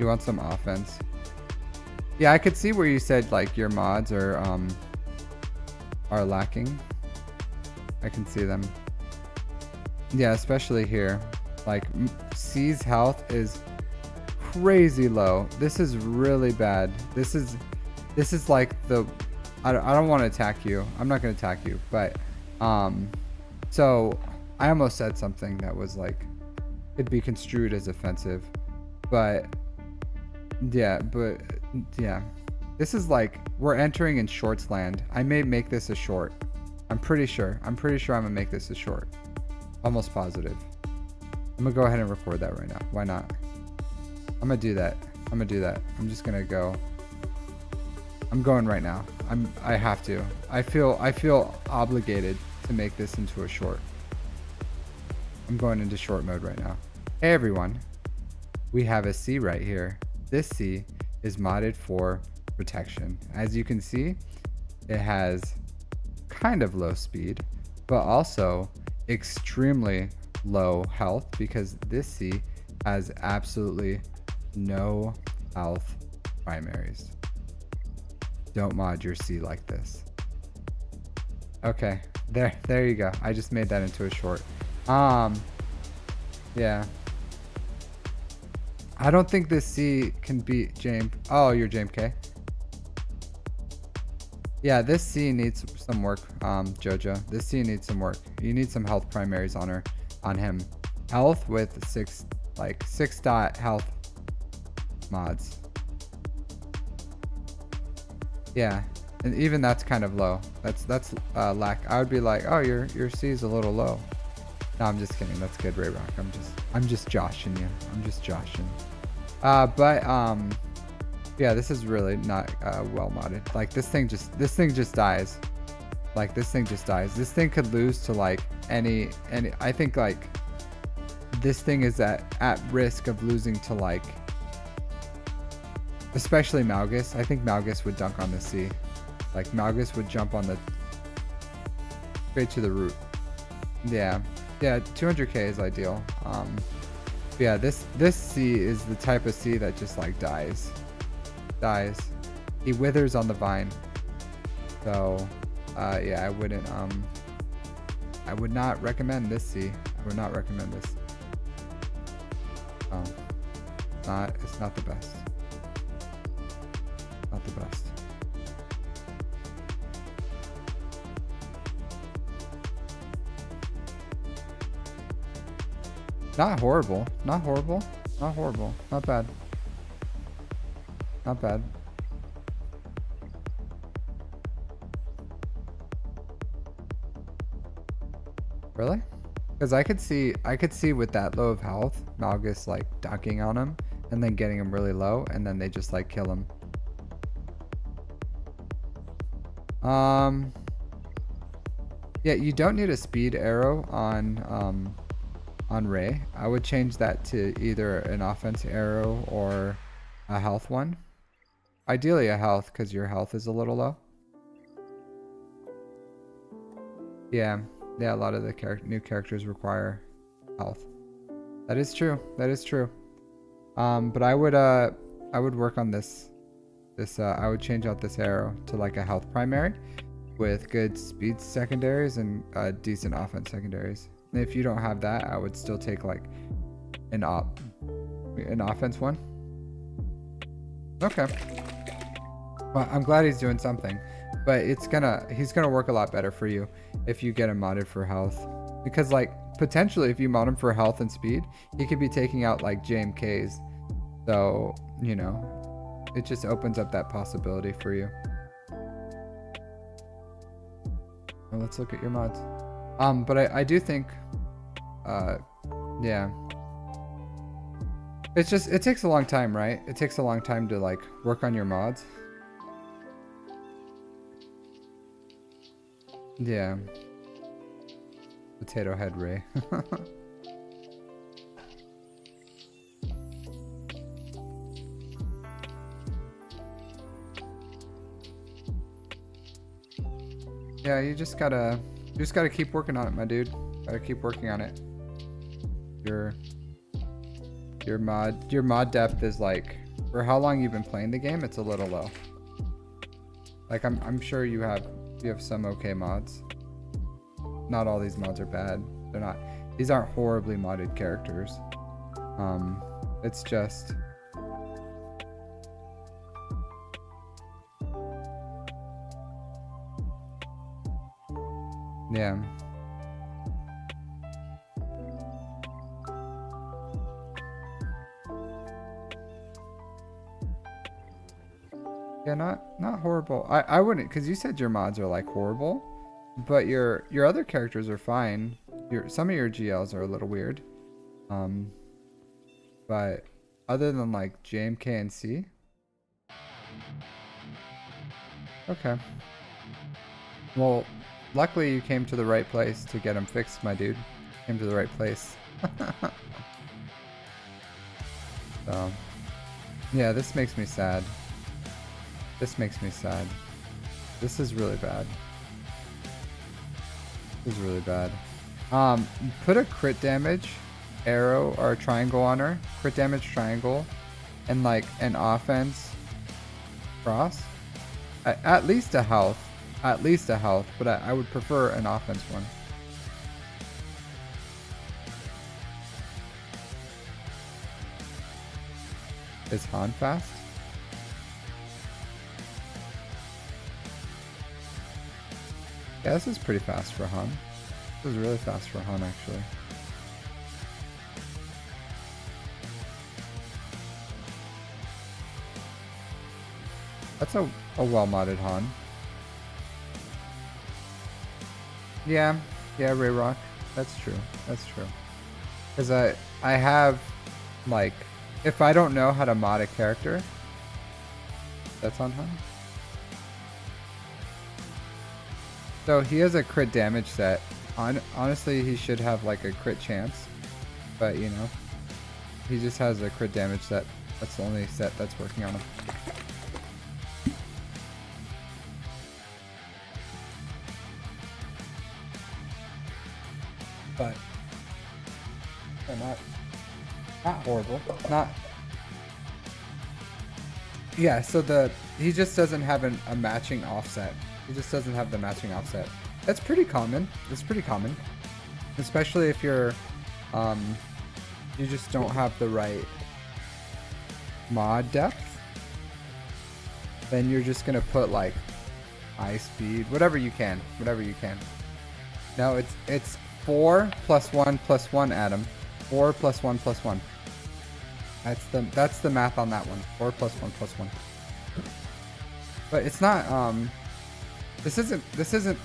You want some offense. Yeah, I could see where you said like your mods are lacking. I can see them. Yeah, especially here. Like C's health is crazy low. This is really bad. This is like the I don't want to attack you. I'm not going to attack you, but so I almost said something that was like could be construed as offensive, but yeah. This is like we're entering in shorts land. I may make this a short. I'm pretty sure I'm gonna make this a short. Almost positive. I'm gonna go ahead and record that right now. Why not? I'm gonna do that. I'm just gonna go. I'm going right now. I have to. I feel obligated to make this into a short. I'm going into short mode right now. Hey everyone. We have a C right here. This C is modded for protection. As you can see, it has kind of low speed, but also extremely low health because this C has absolutely no health primaries. Don't mod your C like this. Okay, there you go. I just made that into a short. Yeah. I don't think this C can beat James. Oh, you're James K. Yeah, this C needs some work, Jojo. This C needs some work. You need some health primaries on him. Health with 6 dot health mods. Yeah, and even that's kind of low. That's lack. I would be like, oh, your C is a little low. No, I'm just kidding. That's good, Ray Rock. I'm just joshing you. I'm just joshing. Yeah, this is really not well modded. Like this thing just dies. Like this thing just dies. This thing could lose to like any. I think like this thing is at risk of losing to like, especially Malgus. I think Malgus would dunk on the C. Like Malgus would jump on the straight to the root. Yeah, 200k is ideal. Yeah, this C is the type of C that just like dies. He withers on the vine. So yeah, I would not recommend this C. I would not recommend this. It's not the best. Not the best. Not horrible. Not horrible. Not horrible. Not bad. Not bad. Really? Because I could see with that low of health, Malgus like dunking on him and then getting him really low, and then they just like kill him. Yeah, you don't need a speed arrow on Rey. I would change that to either an offense arrow or a health one. Ideally a health, because your health is a little low. Yeah, a lot of the new characters require health. That is true. But I would work on this. I would change out this arrow to like a health primary with good speed secondaries and decent offense secondaries. And if you don't have that, I would still take like an offense one. Okay. Well, I'm glad he's doing something, but he's gonna work a lot better for you if you get him modded for health, because like potentially, if you mod him for health and speed, he could be taking out like JMKs. So, you know, it just opens up that possibility for you. Well, let's look at your mods. But I do think, yeah. It's just, it takes a long time, right? It takes a long time to like work on your mods. Yeah. Potato Head Ray. Yeah, you just gotta keep working on it, my dude. Gotta keep working on it. Your mod depth is like, for how long you've been playing the game, it's a little low. Like I'm sure you have some okay mods. Not all these mods are bad. They're not. These aren't horribly modded characters. It's just. Yeah. Yeah, not horrible. I wouldn't, because you said your mods are like horrible, but your other characters are fine. Some of your GLs are a little weird. But other than like JMK and C. Okay. Well, luckily you came to the right place to get them fixed, my dude. Came to the right place. So, yeah, this makes me sad. This makes me sad. This is really bad. This is really bad. Put a crit damage arrow or a triangle on her. Crit damage triangle. And like an offense cross. At least a health. At least a health. But I would prefer an offense one. Is Han fast? Yeah, this is pretty fast for Han. This is really fast for Han, actually. That's a well-modded Han. Yeah, Ray Rock. That's true. That's true. Because I have, like, if I don't know how to mod a character, that's on Han. So he has a crit damage set. Honestly, he should have like a crit chance, but you know, he just has a crit damage set. That's the only set that's working on him. But not horrible. Not. Yeah. So he just doesn't have a matching offset. He just doesn't have the matching offset. That's pretty common. It's pretty common. Especially if you're, you just don't have the right mod depth. Then you're just gonna put like high speed, whatever you can. No, it's 4 + 1 + 1, Adam. 4 + 1 + 1. That's the math on that one. 4 + 1 + 1. But it's not, This isn't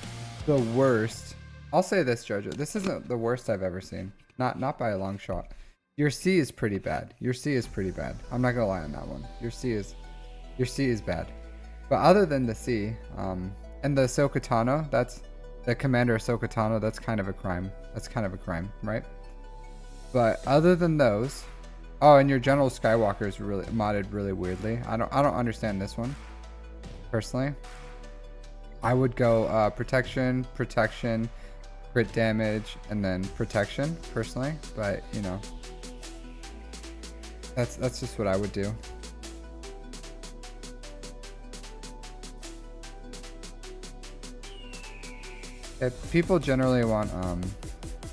the worst. I'll say this, Jojo. This isn't the worst I've ever seen. Not by a long shot. Your C is pretty bad. I'm not gonna lie on that one. Your C is bad. But other than the C, and the Ahsoka Tano, that's the Commander Ahsoka Tano, that's kind of a crime. Right? But other than those, oh, and your General Skywalker is really modded really weirdly. I don't understand this one personally. I would go protection, crit damage, and then protection personally. But you know, that's just what I would do. If people generally want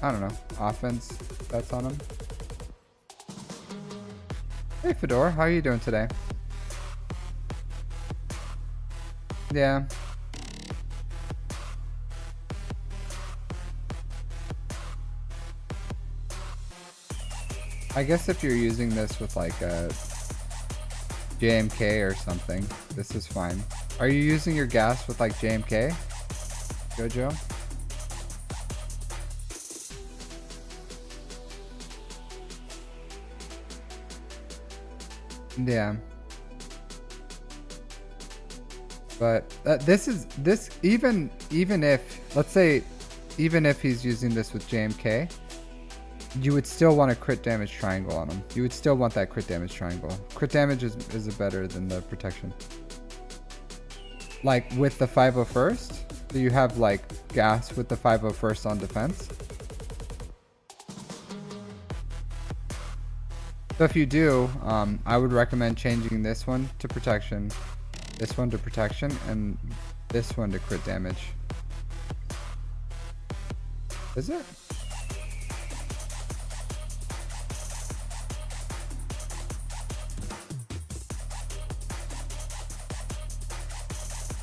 I don't know, offense that's on them. Hey Fedor, how are you doing today? Yeah. I guess if you're using this with like a JMK or something, this is fine. Are you using your gas with like JMK, Jojo? Yeah. But this even if, let's say, even if he's using this with JMK, you would still want a crit damage triangle on him. You would still want that crit damage triangle. Crit damage is better than the protection. Like with the 501st, so you have like gas with the 501st on defense. So if you do, I would recommend changing this one to protection, this one to protection, and this one to crit damage. Is it?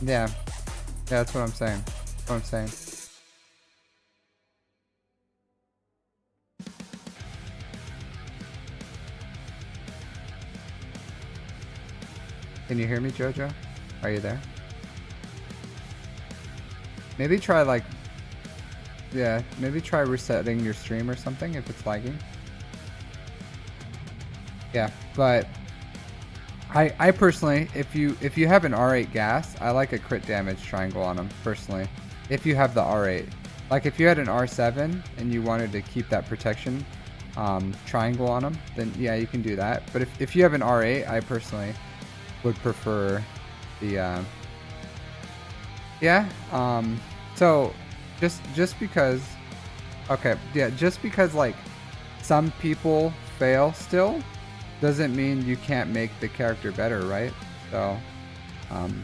Yeah. Yeah, that's what I'm saying. That's what I'm saying. Can you hear me, Jojo? Are you there? Maybe try like, yeah, maybe try resetting your stream or something if it's lagging. Yeah, but I personally, if you have an R8 gas, I like a crit damage triangle on them personally. If you have the R8, like if you had an R7 and you wanted to keep that protection triangle on them, then yeah, you can do that. But if you have an R8, I personally would prefer the yeah. So just because, okay, yeah, just because like some people fail still doesn't mean you can't make the character better, right? So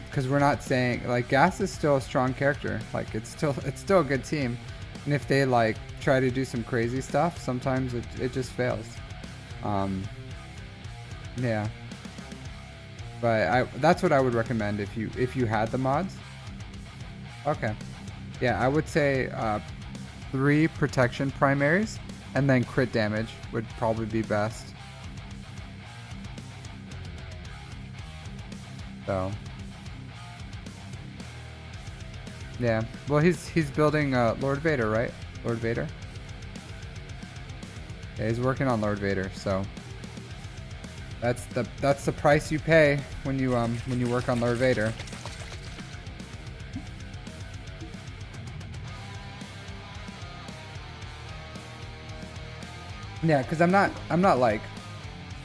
because we're not saying, like, Gas is still a strong character, like it's still a good team, and if they like try to do some crazy stuff, sometimes it just fails. Yeah, but that's what I would recommend if you had the mods. Okay, yeah, I would say 3 protection primaries and then crit damage would probably be best. So yeah, well he's building Lord Vader, right? Lord Vader. Yeah, he's working on Lord Vader, so that's the price you pay when you work on Lord Vader. Yeah, because I'm not like,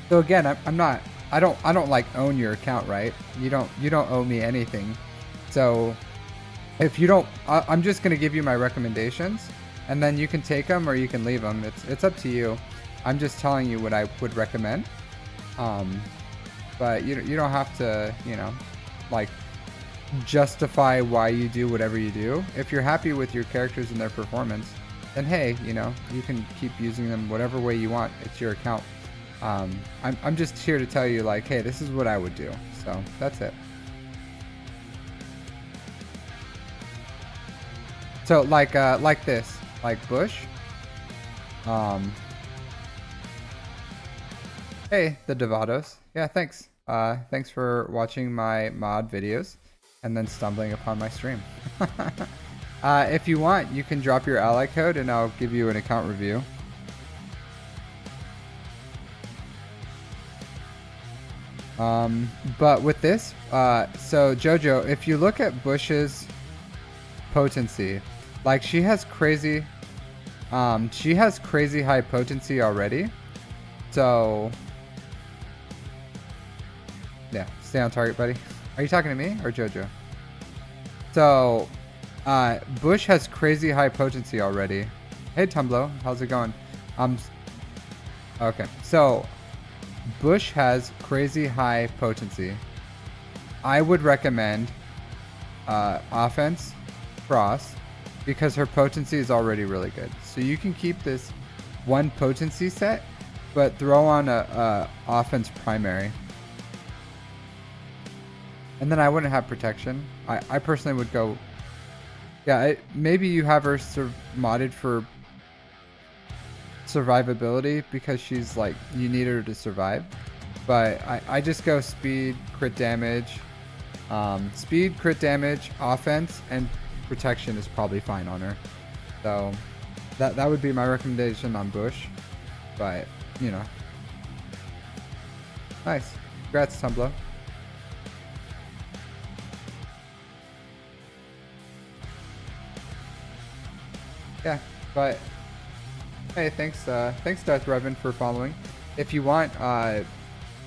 so again, I don't like own your account, right? You don't owe me anything. So if you don't, I'm just gonna give you my recommendations, and then you can take them or you can leave them. It's up to you. I'm just telling you what I would recommend. But you don't have to, like justify why you do whatever you do. If you're happy with your characters and their performance, then hey, you can keep using them whatever way you want. It's your account. I'm just here to tell you, like, hey, this is what I would do. So that's it. So like this, like Bush. Hey, the Devados. Yeah, thanks. Thanks for watching my mod videos and then stumbling upon my stream. If you want, you can drop your ally code and I'll give you an account review. But with this, so Jojo, if you look at Bush's potency, like she has crazy high potency already. So yeah, stay on target, buddy. Are you talking to me or Jojo? So Bush has crazy high potency already. Hey Tumblo, how's it going? Okay, so Bush has crazy high potency. I would recommend offense Frost because her potency is already really good. So you can keep this one potency set, but throw on a offense primary. And then I wouldn't have protection. I personally would go, yeah, maybe you have her modded for survivability because she's like, you need her to survive. But I just go speed, crit damage. Speed, crit damage, offense, and protection is probably fine on her. So that would be my recommendation on Bush. But, you know. Nice. Congrats, Tumblr. Yeah, but hey, thanks Death Revan for following. If you want, I'll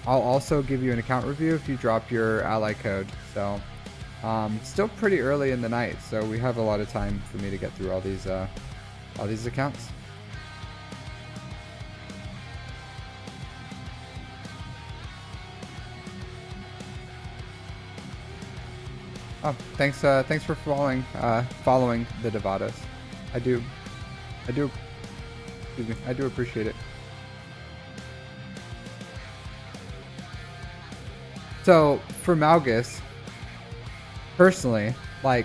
also give you an account review if you drop your ally code. So still pretty early in the night, so we have a lot of time for me to get through all these accounts. Oh, thanks for following the Devadas. I do appreciate it. So for Malgus, personally, like,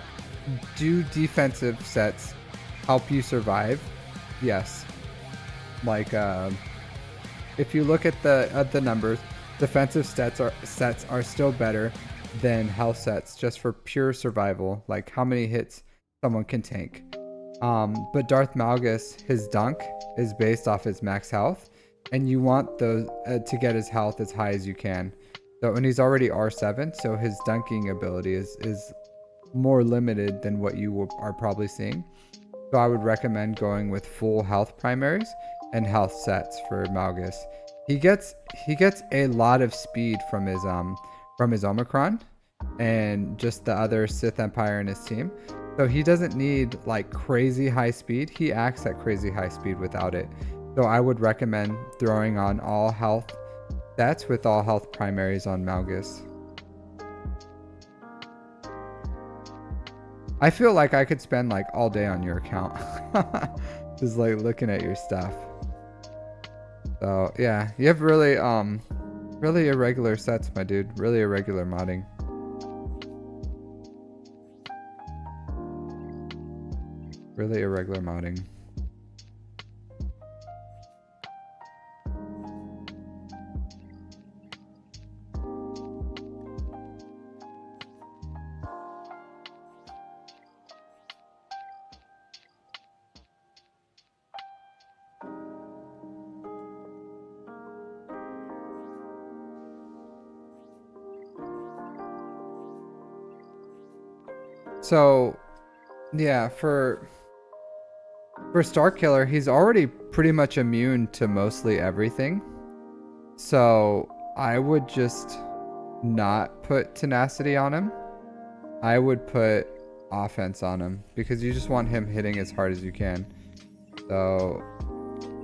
do defensive sets help you survive? Yes. Like, if you look at the numbers, defensive sets are still better than health sets just for pure survival, like how many hits someone can tank. But Darth Malgus, his dunk is based off his max health, and you want those to get his health as high as you can. So, and he's already R7, so his dunking ability is more limited than what you are probably seeing. So I would recommend going with full health primaries and health sets for Malgus. He gets a lot of speed from his Omicron and just the other Sith Empire in his team. So he doesn't need like crazy high speed. He acts at crazy high speed without it. So I would recommend throwing on all health sets with all health primaries on Malgus. I feel like I could spend like all day on your account. Just like looking at your stuff. So yeah, you have really irregular sets, my dude. Really irregular modding. Really irregular modding. So yeah, for Starkiller, he's already pretty much immune to mostly everything. So I would just not put tenacity on him. I would put offense on him because you just want him hitting as hard as you can. So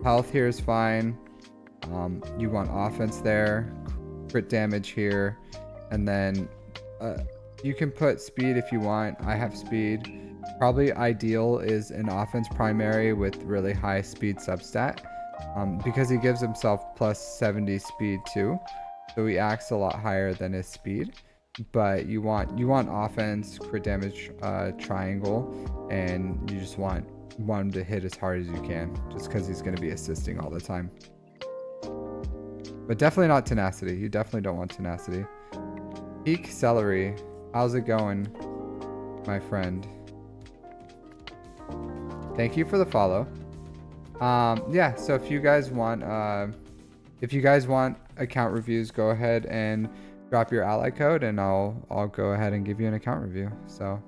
health here is fine. You want offense there, crit damage here, and then you can put speed if you want. I have speed. Probably ideal is an offense primary with really high speed substat, because he gives himself plus 70 speed too, so he acts a lot higher than his speed. But you want offense, crit damage, triangle, and you just want him to hit as hard as you can, just because he's going to be assisting all the time. But definitely not tenacity. You definitely don't want tenacity. Peak Celery, how's it going, my friend? Thank you for the follow. Yeah, so if you guys want account reviews, go ahead and drop your ally code and I'll go ahead and give you an account review. So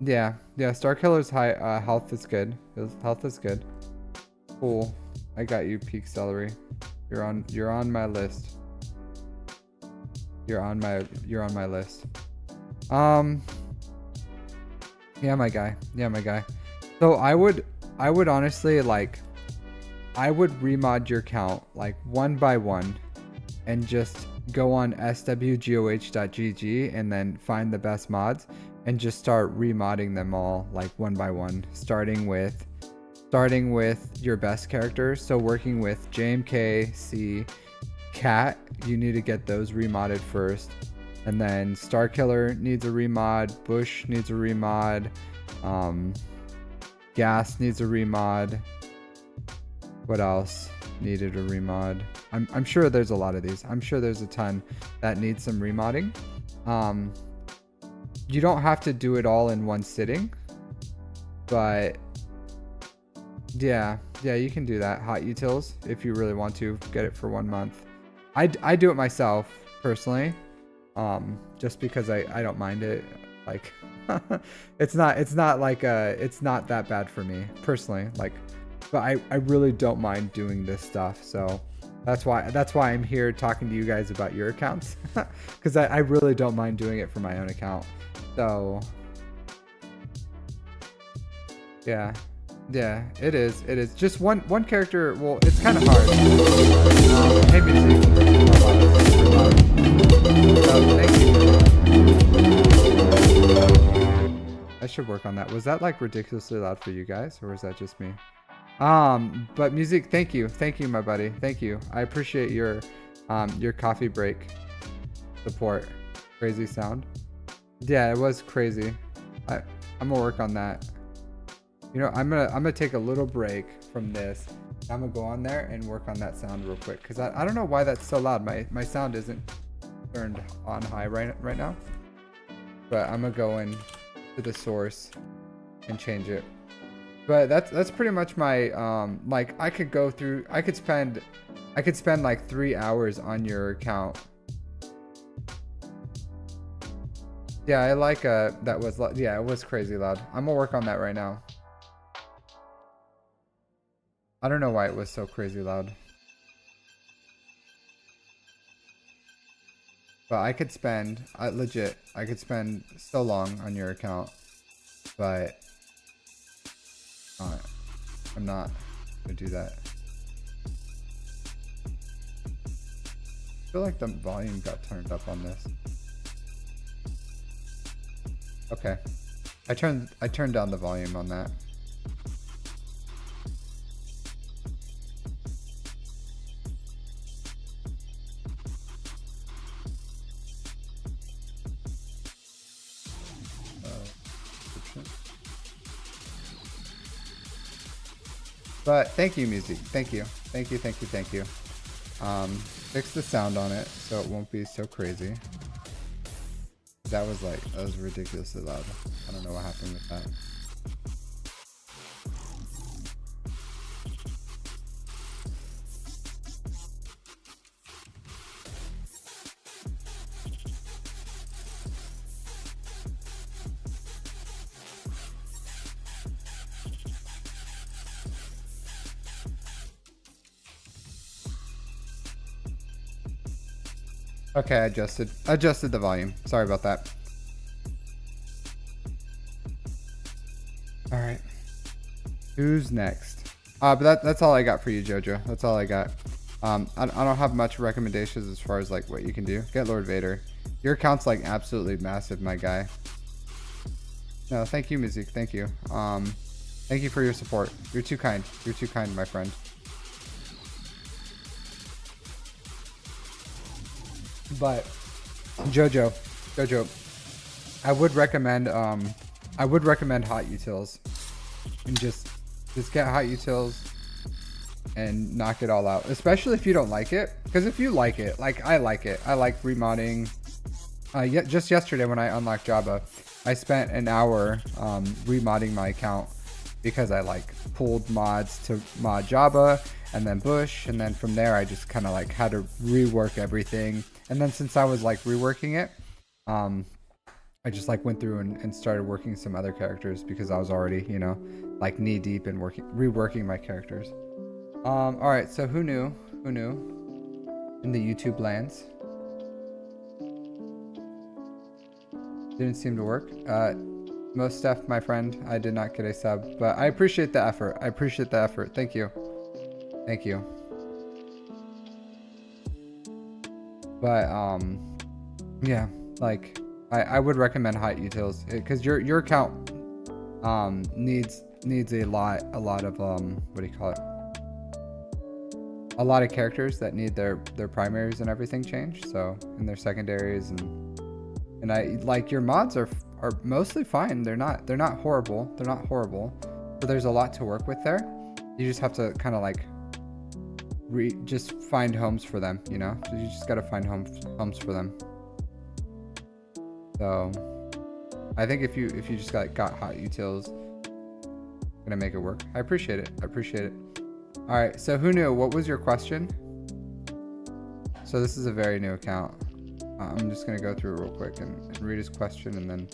yeah, Starkiller's high health is good. His health is good. Cool. I got you, Peak Celery. You're on my list. You're on my list. Yeah, my guy. So I would honestly, like, I would remod your count like one by one and just go on SWGOH.gg and then find the best mods and just start remodding them all like one by one, starting with your best characters. So working with JMK, C, Cat, you need to get those remodded first. And then Starkiller needs a remod, Bush needs a remod, Gas needs a remod. What else needed a remod? I'm sure there's a lot of these. I'm sure there's a ton that need some remodding. You don't have to do it all in one sitting, but yeah, you can do that. Hot utils, if you really want to get it for 1 month. I do it myself personally, just because I don't mind it. Like, it's not like it's not that bad for me personally. Like, but I really don't mind doing this stuff. So that's why I'm here talking to you guys about your accounts, because I really don't mind doing it for my own account. So yeah, it is just one character. Well, it's kind of hard. Hey, music. So, thank you. I should work on that. Was that like ridiculously loud for you guys, or was that just me? But music, thank you, my buddy. Thank you. I appreciate your coffee break support. Crazy sound. Yeah, it was crazy. I'm gonna work on that. You know, I'm gonna take a little break from this. I'm gonna go on there and work on that sound real quick, because I don't know why that's so loud. My sound isn't turned on high right now. But I'm gonna go in to the source and change it. But that's pretty much my like I could spend like 3 hours on your account. Yeah, I like that was yeah, it was crazy loud. I'm gonna work on that right now. I don't know why it was so crazy loud. But I could spend legit I could spend so long on your account, but I'm not gonna do that. I feel like the volume got turned up on this. Okay, I turned down the volume on that. But thank you, music. Thank you. Fix the sound on it so it won't be so crazy. That was ridiculously loud. I don't know what happened with that. Okay, I adjusted the volume. Sorry about that. All right, who's next? But that's all I got for you, Jojo. That's all I got. I don't have much recommendations as far as like what you can do. Get Lord Vader. Your account's like absolutely massive, my guy. No, thank you, music. Thank you. Thank you for your support. You're too kind. You're too kind, my friend. But Jojo, I would recommend hot utils, and just get hot utils and knock it all out. Especially if you don't like it, because if you like it, like I like remodding. Just yesterday when I unlocked Java, I spent an hour remodding my account because I like pulled mods to mod Java and then Bush, and then from there I just kind of like had to rework everything. And then since I was like reworking it, I just like went through and started working some other characters because I was already, you know, like knee deep in reworking my characters. All right, so who knew in the YouTube lands? Didn't seem to work. Most stuff, my friend, I did not get a sub, but I appreciate the effort. Thank you. But yeah, like I would recommend hot utils because your account needs a lot of what do you call it? A lot of characters that need their primaries and everything changed, so, and their secondaries, and I like your mods are mostly fine. They're not horrible. So there's a lot to work with there. You just have to kind of like just find homes for them, you know? So you just got to find homes for them. So I think if you just got hot utils, gonna make it work. I appreciate it. I appreciate it. All right. So who knew? What was your question? So this is a very new account. I'm just gonna go through it real quick and read his question and then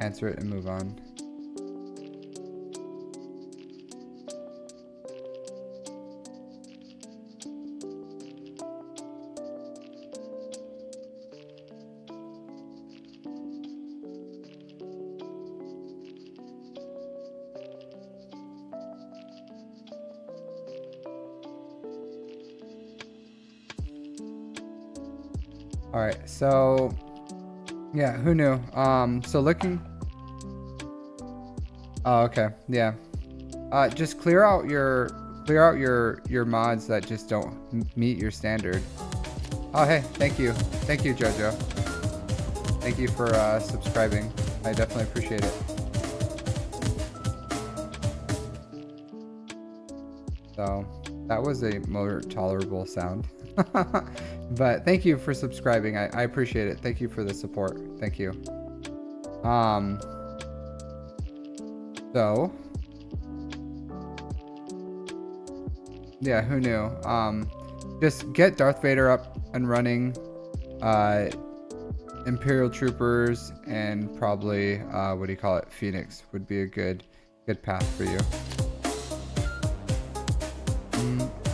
answer it and move on. All right, so yeah, who knew? So looking. Oh, okay, yeah. Just clear out your mods that just don't meet your standard. Oh, hey, thank you, Jojo. Thank you for subscribing. I definitely appreciate it. So that was a more tolerable sound. But thank you for subscribing. I appreciate it. Thank you for the support. Thank you. So yeah, who knew? Just get Darth Vader up and running. Imperial Troopers and probably what do you call it? Phoenix would be a good path for you.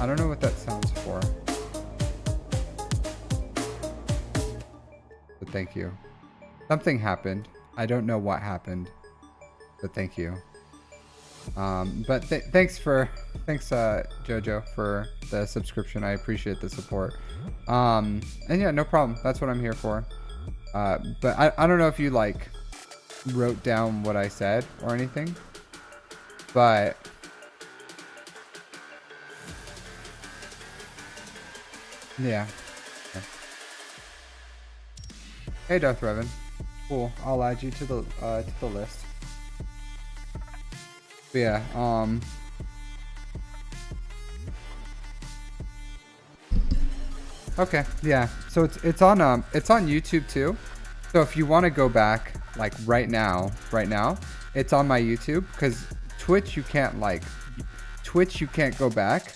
I don't know what that sounds for. But thank you. Something happened. I don't know what happened. But thank you. But thanks Jojo for the subscription. I appreciate the support. And yeah, no problem. That's what I'm here for. But I don't know if you like wrote down what I said or anything. But yeah. Hey Darth Revan. Cool. I'll add you to the list. But yeah, okay, yeah. So it's on YouTube too. So if you want to go back like right now, it's on my YouTube, because Twitch you can't go back.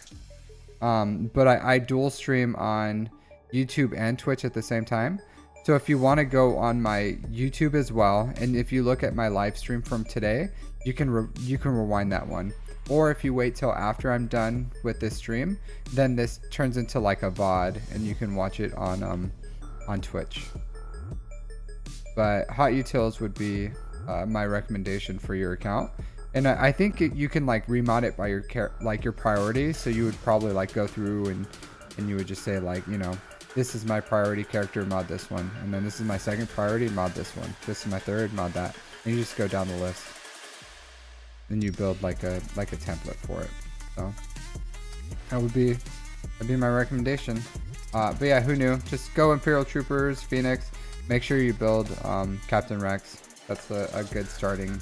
But I dual stream on YouTube and Twitch at the same time. So if you want to go on my YouTube as well, and if you look at my live stream from today, you can rewind that one. Or if you wait till after I'm done with this stream, then this turns into like a VOD, and you can watch it on Twitch. But hot utils would be my recommendation for your account. And I think you can like remod it by your priorities. So you would probably like go through and you would just say like, you know, this is my priority character, mod this one. And then this is my second priority, mod this one. This is my third, mod that. And you just go down the list. Then you build like a template for it. So that'd be my recommendation. But yeah, who knew? Just go Imperial Troopers, Phoenix. Make sure you build Captain Rex. That's a good starting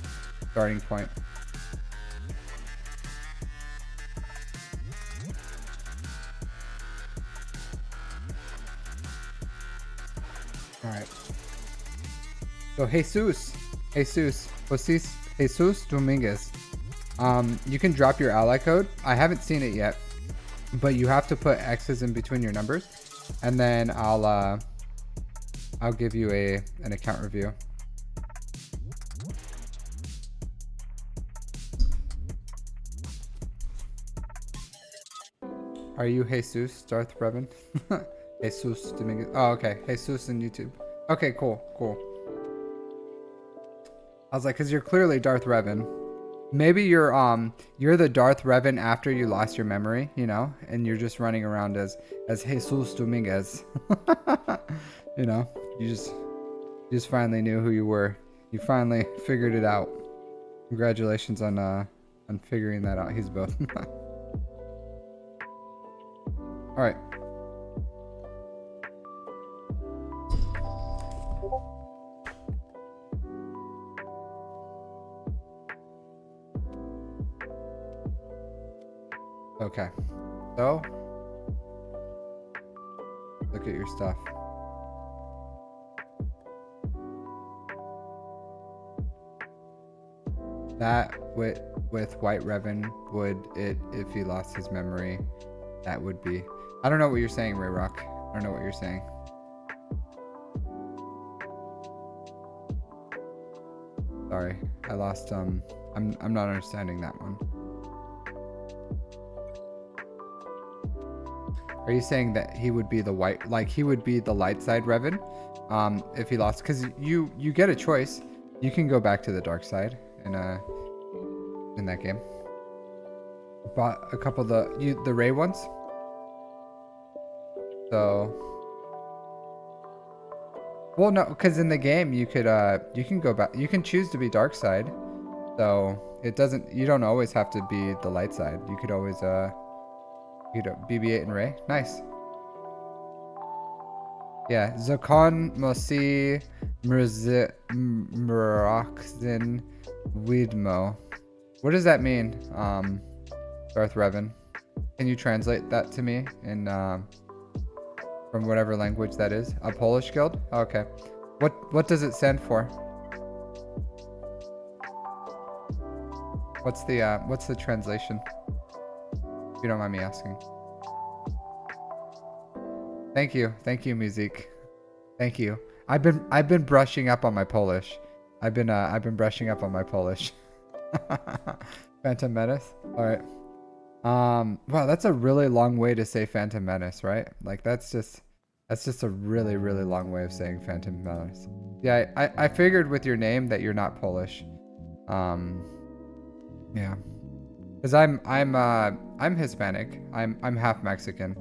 point. All right. So Jesus Dominguez. You can drop your ally code. I haven't seen it yet, but you have to put X's in between your numbers, and then I'll give you an account review. Are you Jesus Darth Revan? Jesus Dominguez. Oh, okay. Jesus in YouTube. Okay, cool. I was like, cause you're clearly Darth Revan. Maybe you're the Darth Revan after you lost your memory, you know, and you're just running around as Jesus Dominguez. You know, you just finally knew who you were. You finally figured it out. Congratulations on figuring that out. He's both. All right. Okay. So, look at your stuff. That with White Revan would it if he lost his memory, that would be. I don't know what you're saying, Ray Rock. I don't know what you're saying. Sorry, I lost I'm not understanding that one. Are you saying that he would be the white, like he would be the light side Revan, if he lost? Because you get a choice. You can go back to the dark side in that game. Bought a couple of the Ray ones. So, well, no, because in the game you can go back. You can choose to be dark side. So it doesn't. You don't always have to be the light side. You could always BB-8 and Ray. Nice. Yeah, Zakon Mosi Mroxin Widmo. What does that mean? Darth Revan. Can you translate that to me in from whatever language that is? A Polish guild? Okay. What does it stand for? What's the translation? If you don't mind me asking. Thank you, Musique. Thank you. I've been brushing up on my Polish. I've been brushing up on my Polish. Phantom Menace. All right. Wow, that's a really long way to say Phantom Menace, right? Like that's just a really long way of saying Phantom Menace. Yeah, I figured with your name that you're not Polish. Yeah. Because I'm Hispanic. I'm half Mexican.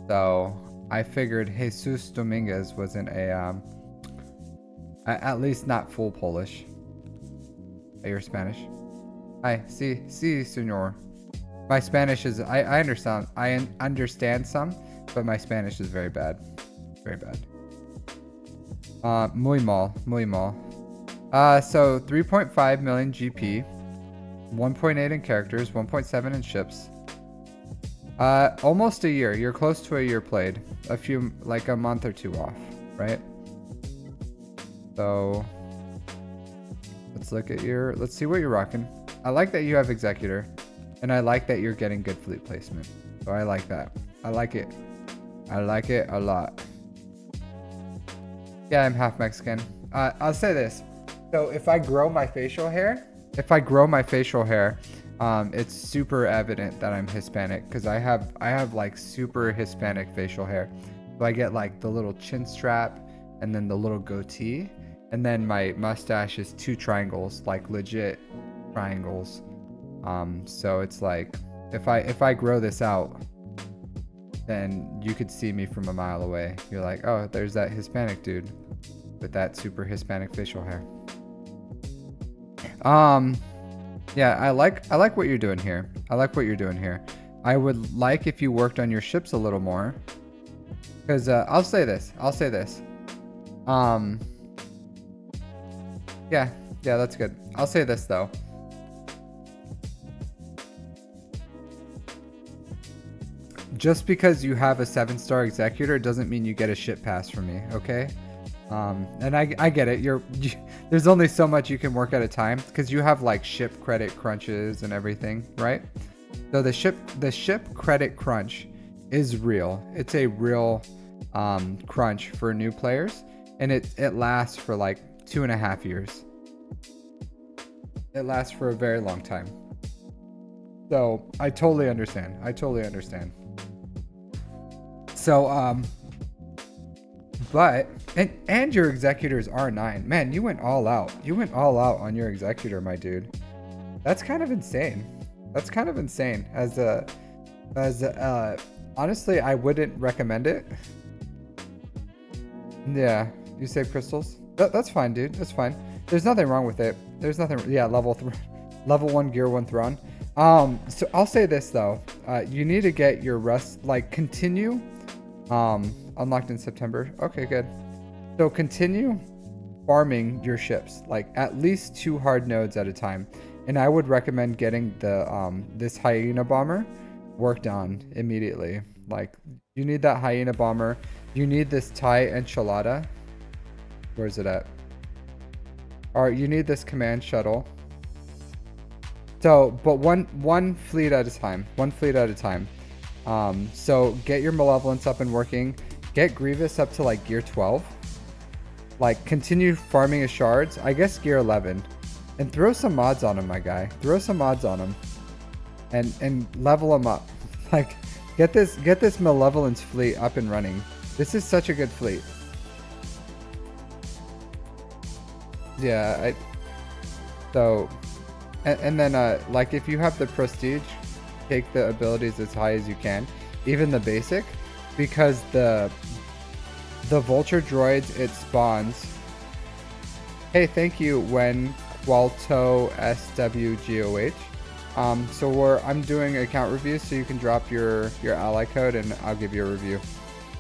So I figured Jesus Dominguez wasn't at least not full Polish. Hey, you're Spanish. Hi, sí, señor. My Spanish is I understand some, but my Spanish is very bad. Very bad. Muy mal. So 3.5 million GP, 1.8 in characters, 1.7 in ships. Almost a year. You're close to a year played. Like a month or two off, right? So let's see what you're rocking. I like that you have Executor, and I like that you're getting good fleet placement. So I like that. I like it. I like it a lot. Yeah, I'm half Mexican. I'll say this. So if I grow my facial hair, it's super evident that I'm Hispanic because I have like super Hispanic facial hair. So I get like the little chin strap and then the little goatee, and then my mustache is 2 triangles, like legit triangles. So it's like if I grow this out, then you could see me from a mile away. You're like, oh, there's that Hispanic dude with that super Hispanic facial hair. Yeah, I like what you're doing here. I would like if you worked on your ships a little more. Because I'll say this. Yeah, that's good. I'll say this though. Just because you have a 7-star executor doesn't mean you get a ship pass from me, okay? And I get it. There's only so much you can work at a time because you have like ship credit crunches and everything, right? So the ship credit crunch is real. It's a real crunch for new players, and it lasts for like 2.5 years. It lasts for a very long time. So I totally understand. So but and your executor's R9. Man, you went all out. On your executor, my dude. That's kind of insane. Honestly, I wouldn't recommend it. Yeah, you save crystals. That's fine, dude. That's fine. There's nothing wrong with it. Yeah, level 1 gear 1 Thrawn. So I'll say this though. You need to get your rust, like continue. Unlocked in September. Okay, good. So continue farming your ships, like at least 2 hard nodes at a time. And I would recommend getting the this hyena bomber worked on immediately. Like, you need that hyena bomber. You need this Thai enchilada. Where's it at? Or you need this command shuttle. So, but one fleet at a time. One fleet at a time. So get your malevolence up and working. Get Grievous up to like gear 12. Like, continue farming his shards. I guess gear 11. And throw some mods on him, my guy. Throw some mods on him. And level him up. Like, get this malevolence fleet up and running. This is such a good fleet. Yeah, and then like, if you have the prestige, take the abilities as high as you can, even the basic, because the vulture droids, it spawns. Hey, thank you, when Qualto SWGOH. So I'm doing account reviews, so you can drop your ally code and I'll give you a review.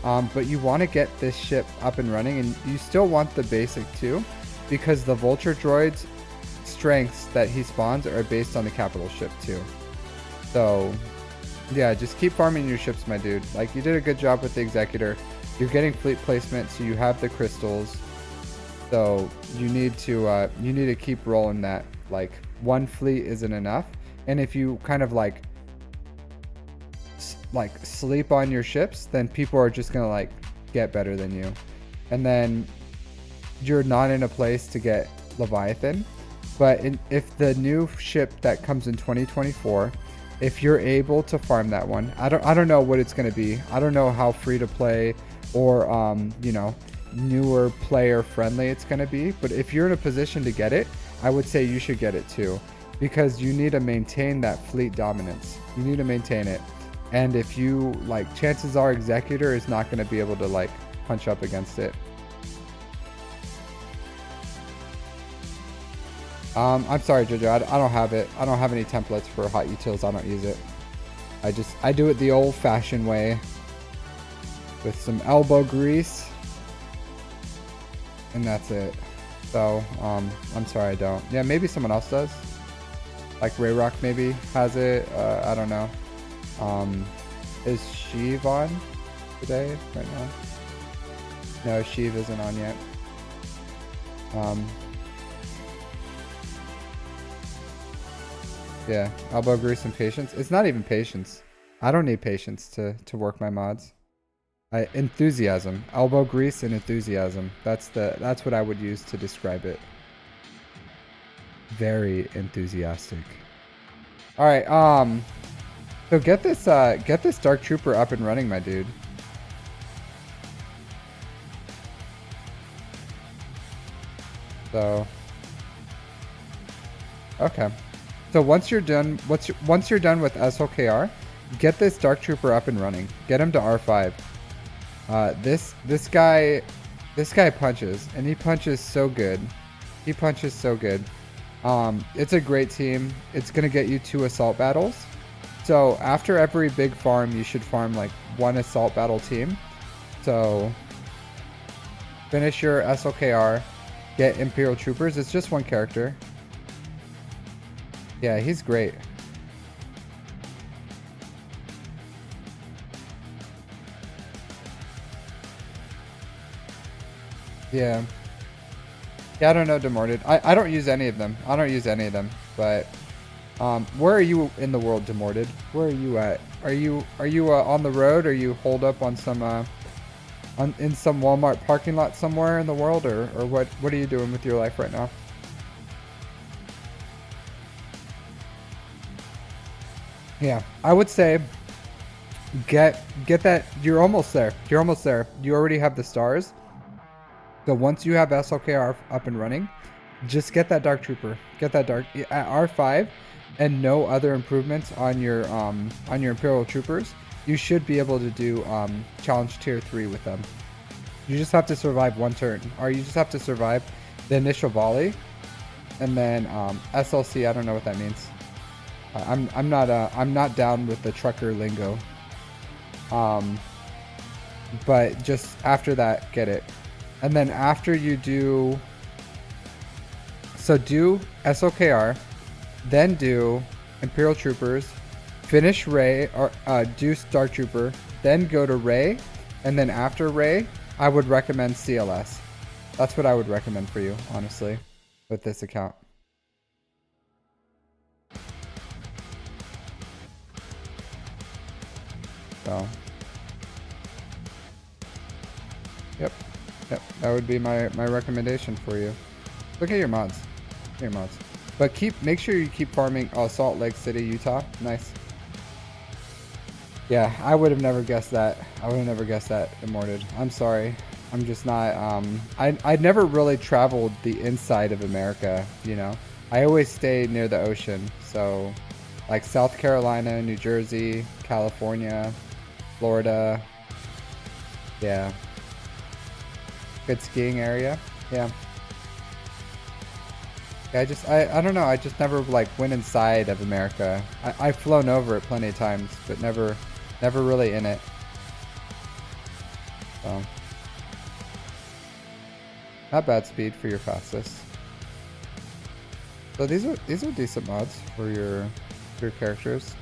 But you want to get this ship up and running, and you still want the basic too, because the vulture droids strengths that he spawns are based on the capital ship too. So yeah, just keep farming your ships, my dude. Like, you did a good job with the executor. You're getting fleet placement, so you have the crystals. So you need to keep rolling that. Like, one fleet isn't enough, and if you kind of like sleep on your ships, then people are just gonna like get better than you, and then you're not in a place to get Leviathan. But if the new ship that comes in 2024, if you're able to farm that one, I don't know what it's going to be. I don't know how free to play or you know, newer player friendly it's going to be. But if you're in a position to get it, I would say you should get it too, because you need to maintain that fleet dominance. You need to maintain it. And if you like, chances are Executor is not going to be able to like punch up against it. I'm sorry, Jojo. I don't have it. I don't have any templates for hot utils. I don't use it. I do it the old-fashioned way with some elbow grease, and that's it. So, I'm sorry, I don't. Yeah, maybe someone else does. Like Rayrock maybe has it. I don't know. Is Sheev on today? Right now? No, Sheev isn't on yet. Yeah, elbow grease and patience. It's not even patience. I don't need patience to work my mods. Enthusiasm. Elbow grease and enthusiasm. That's what I would use to describe it. Very enthusiastic. All right, so get this Dark Trooper up and running, my dude. So okay. So once you're done with SLKR, get this Dark Trooper up and running. Get him to R5. This guy punches, and he punches so good. He punches so good. It's a great team. It's gonna get you 2 assault battles. So after every big farm, you should farm like 1 assault battle team. So finish your SLKR, get Imperial Troopers. It's just 1 character. Yeah, he's great. Yeah. Yeah, I don't know, Demorted. I don't use any of them. I don't use any of them. But where are you in the world, Demorted? Where are you at? Are you on the road? Or you holed up on some in some Walmart parking lot somewhere in the world, or what are you doing with your life right now? Yeah, I would say get that. You're almost there. You're almost there. You already have the stars. So once you have SLKR up and running, just get that Dark Trooper. Get that Dark at R5, and no other improvements on your Imperial Troopers. You should be able to do Challenge Tier 3 with them. You just have to survive 1 turn, or you just have to survive the initial volley, and then SLC. I don't know what that means. I'm not down with the trucker lingo. But just after that, get it. And then after you do, so do SLKR, then do Imperial Troopers, finish Ray or do Star Trooper, then go to Ray, and then after Ray, I would recommend CLS. That's what I would recommend for you, honestly, with this account. So, yep, that would be my recommendation for you. Look at your mods, but make sure you keep farming. Oh, Salt Lake City, Utah, nice. Yeah, I would have never guessed that. I would have never guessed that, Immorted. I'm sorry. I'm just not, I'd never really traveled the inside of America, you know? I always stay near the ocean. So, like South Carolina, New Jersey, California, Florida. Yeah. Good skiing area. Yeah. I don't know. I just never like went inside of America. I've flown over it plenty of times, but never really in it. So, not bad speed for your fastest. So these are decent mods for your characters.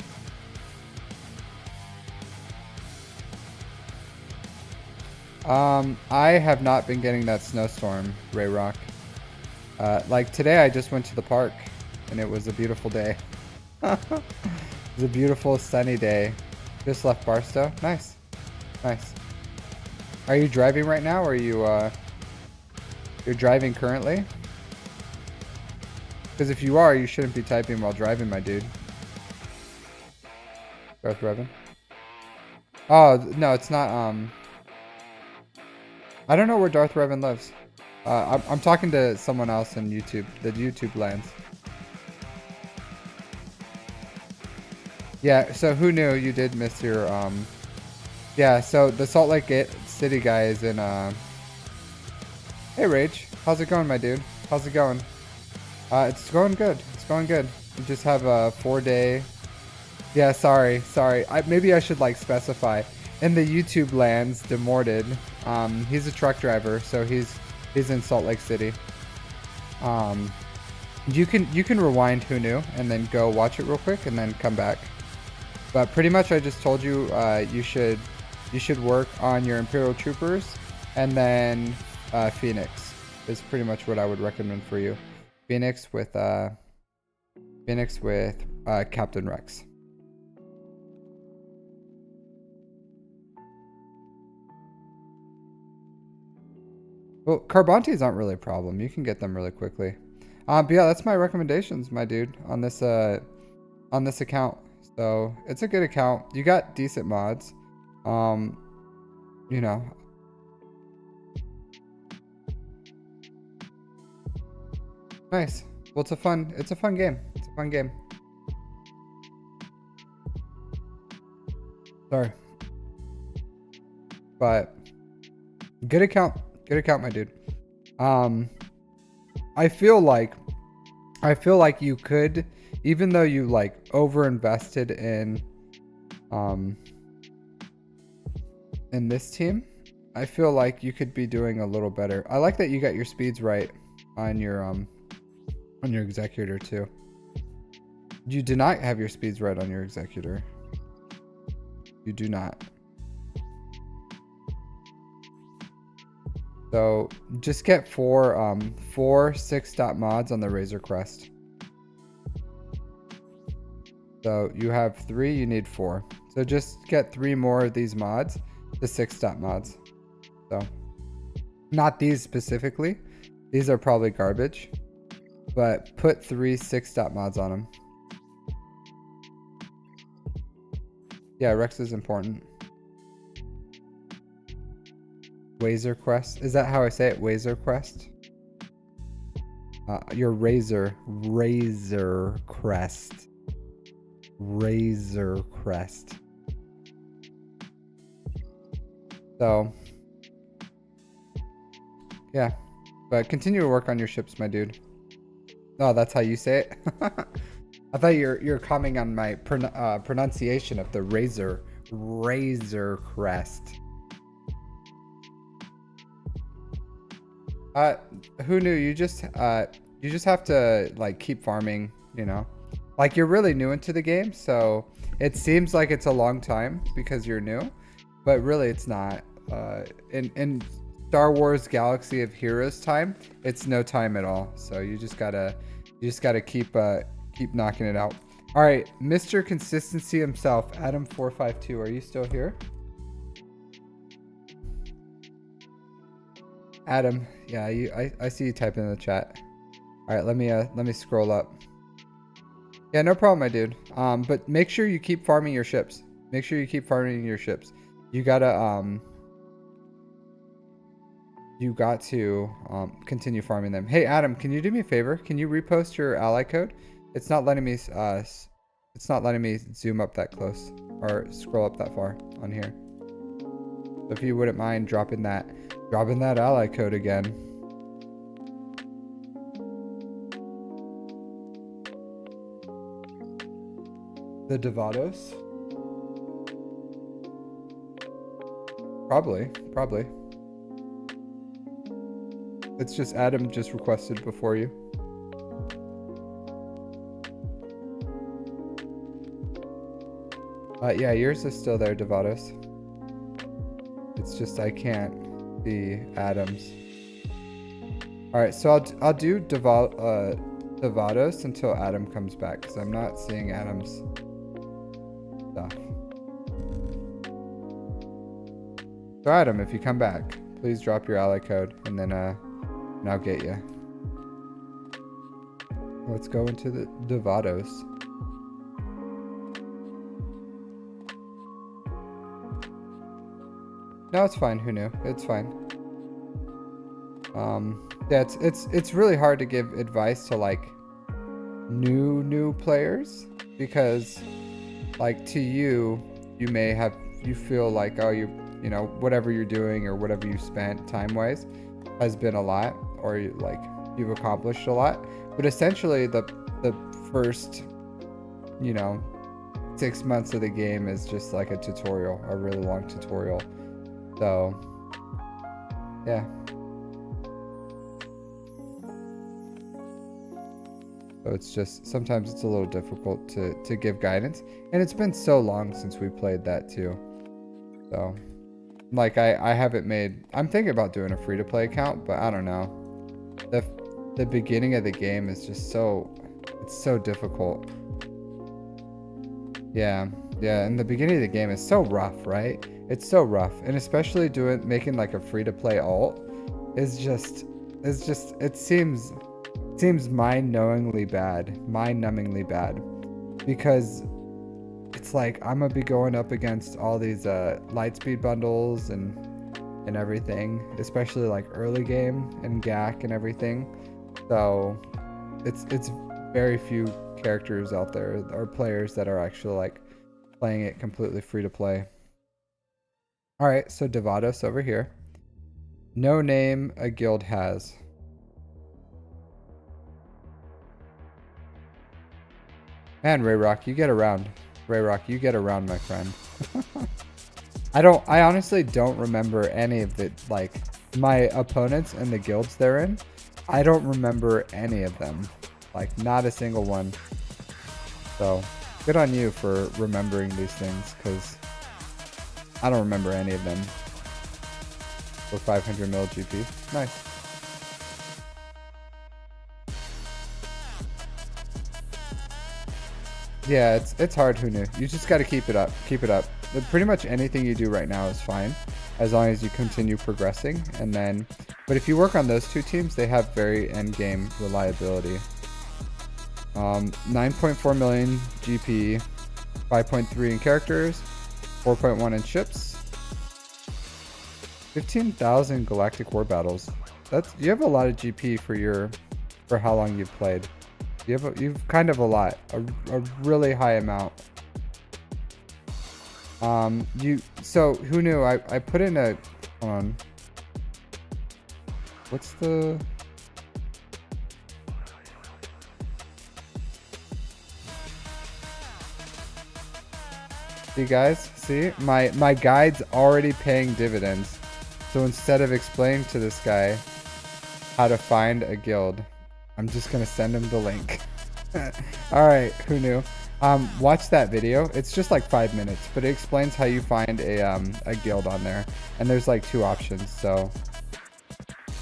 I have not been getting that snowstorm, Ray Rock. Like today I just went to the park and it was a beautiful day. It was a beautiful sunny day. Just left Barstow. Nice. Nice. Are you driving right now, or are you you're driving currently? Because if you are, you shouldn't be typing while driving, my dude. Darth Revan. Oh, no, it's not I don't know where Darth Revan lives. I'm talking to someone else in YouTube, the YouTube lands. Yeah, so who knew you did miss your, yeah, so the Salt Lake City guy is in, hey Rage, how's it going, my dude? How's it going? It's going good, it's going good. You just have a 4-day, yeah, sorry, maybe I should, like, specify. In the YouTube lands, Demorted, he's a truck driver, so he's in Salt Lake City. You can rewind who knew, and then go watch it real quick, and then come back. But pretty much I just told you you should work on your Imperial Troopers, and then Phoenix is pretty much what I would recommend for you. Phoenix with Captain Rex. Well, Carbontes aren't really a problem. You can get them really quickly. But yeah, that's my recommendations, my dude, on this account. So it's a good account. You got decent mods. You know. Nice. Well, it's a fun game. It's a fun game. Sorry. But good account. Good account, my dude. I feel like you could, even though you like over invested in this team, I feel like you could be doing a little better. I like that you got your speeds right on your executor too. You do not have your speeds right on your executor. You do not. So just get four 6-dot mods on the Razor Crest. So you have 3, you need 4. So just get 3 more of these mods, the 6-dot mods. So not these specifically. These are probably garbage. But put 3 6-dot mods on them. Yeah, Rex is important. Razor Crest. Is that how I say it? Razor Crest? Your Razor Crest. Razor Crest. So, yeah. But continue to work on your ships, my dude. Oh, that's how you say it? I thought you're commenting on my pronunciation of the Razor Crest. Who knew? You just have to like keep farming, you know. Like you're really new into the game, so It seems like it's a long time because you're new, but really it's not. In Star Wars Galaxy of Heroes time, it's no time at all. So you just gotta keep knocking it out. All right, Mr. Consistency himself, Adam452, are you still here? Adam, yeah, I see you typing in the chat. All right, let me scroll up. Yeah, no problem, my dude. But make sure you keep farming your ships. Make sure you keep farming your ships. You gotta continue farming them. Hey, Adam, can you do me a favor? Can you repost your ally code? It's not letting me zoom up that close or scroll up that far on here. So if you wouldn't mind dropping that ally code again. The Devados? Probably. It's just Adam just requested before you. Yeah, yours is still there, Devados. It's just I can't see Adam's. All right, so I'll do Devados until Adam comes back because I'm not seeing Adam's stuff. So Adam, if you come back, please drop your ally code and then and I'll get you. Let's go into the Devados. No, it's fine. Who knew? It's fine. Yeah, it's really hard to give advice to like new players because like to you feel like, oh, you know, whatever you're doing or whatever you spent time-wise has been a lot, or you've accomplished a lot. But essentially the first, 6 months of the game is just like a tutorial, a really long tutorial. So, yeah. So it's just, sometimes it's a little difficult to give guidance. And it's been so long since we played that too. So, like I haven't made, I'm thinking about doing a free-to-play account, but I don't know. The beginning of the game is just it's so difficult. Yeah, and the beginning of the game is so rough, right? It's so rough, and especially making like a free-to-play alt is just it seems mind-numbingly bad, because it's like I'm gonna be going up against all these lightspeed bundles and everything, especially like early game and GAC and everything. So it's very few characters out there or players that are actually like playing it completely free to play. All right, so Devados over here. No name a guild has. Man, Rayrock, you get around. Rayrock, you get around, my friend. I honestly don't remember any of the, like, my opponents and the guilds they're in. I don't remember any of them. Like, not a single one. So, good on you for remembering these things, because I don't remember any of them. For 500 mil GP. Nice. Yeah, it's hard, who knew? You just gotta keep it up. Keep it up. Pretty much anything you do right now is fine, as long as you continue progressing. And then, but if you work on those two teams, they have very end game reliability. 9.4 million GP, 5.3 in characters, 4.1 in ships, 15,000 galactic war battles. You have a lot of GP for how long you've played. You've kind of a lot, a really high amount. So who knew? I put in a, hold on. What's the? See guys, see my guide's already paying dividends. So instead of explaining to this guy how to find a guild, I'm just gonna send him the link. All right, who knew? Watch that video. It's just like 5 minutes, but it explains how you find a guild on there. And there's like 2 options, so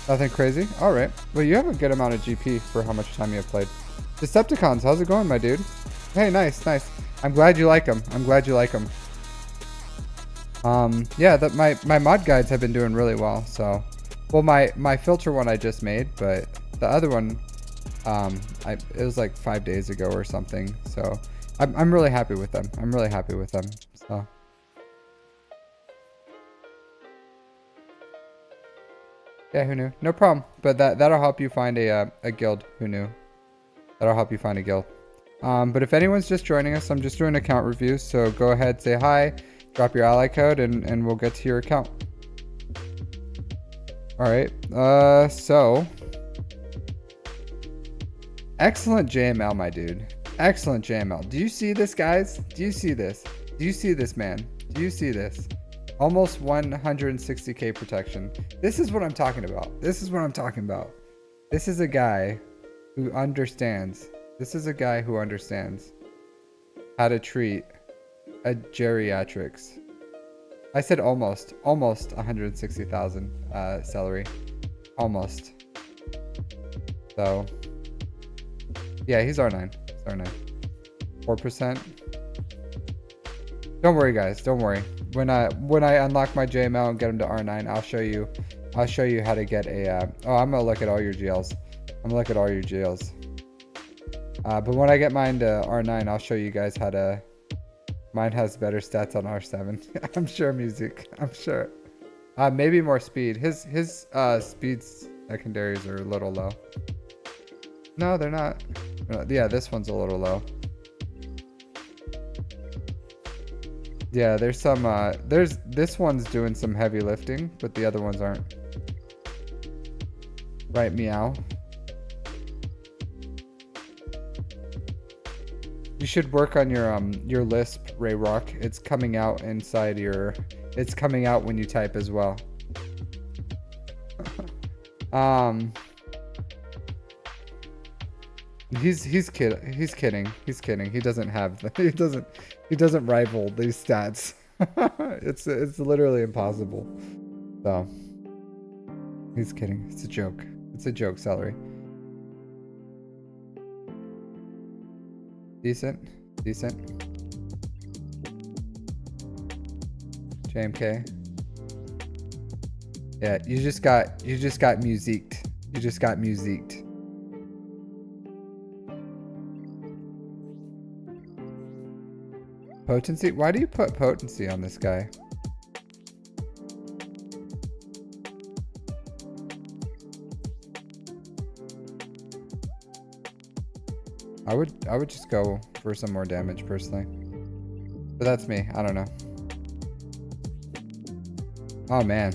nothing crazy. All right. Well, you have a good amount of GP for how much time you have played. Decepticons, how's it going, my dude? Hey, nice, nice. I'm glad you like them. I'm glad you like them. Yeah, my mod guides have been doing really well. So, well, my filter one I just made, but the other one, it was like 5 days ago or something. So, I'm really happy with them. I'm really happy with them. So. Yeah, who knew? No problem. But that'll help you find a guild. Who knew? That'll help you find a guild. But if anyone's just joining us, I'm just doing account reviews. So go ahead, say hi, drop your ally code, and we'll get to your account. All right. So excellent JML, my dude. Excellent JML. Do you see this, guys? Do you see this? Do you see this, man? Do you see this? Almost 160k protection. This is what I'm talking about. This is what I'm talking about. This is a guy who understands. This is a guy who understands how to treat a geriatrics. I said almost 160,000 celery. Almost. So yeah, he's R9. He's R9. 4%. Don't worry, guys. Don't worry. When I unlock my JML and get him to R9, I'll show you how to get a oh, I'm gonna look at all your GLs. I'm gonna look at all your GLs. But when I get mine to R9, I'll show you guys how to. Mine has better stats on R7. I'm sure, music. I'm sure. Maybe more speed. His speed secondaries are a little low. No, they're not. Yeah, this one's a little low. Yeah, there's some, this one's doing some heavy lifting, but the other ones aren't. Right, meow. You should work on your Lisp, Rayrock. It's coming out inside your, it's coming out when you type as well. He's kidding. He doesn't have he doesn't rival these stats. it's literally impossible. So he's kidding. It's a joke. It's a joke, celery. Decent. JMK. Yeah, you just got musiqued. You just got musiqued. Potency? Why do you put potency on this guy? I would just go for some more damage personally. But that's me. I don't know. Oh man.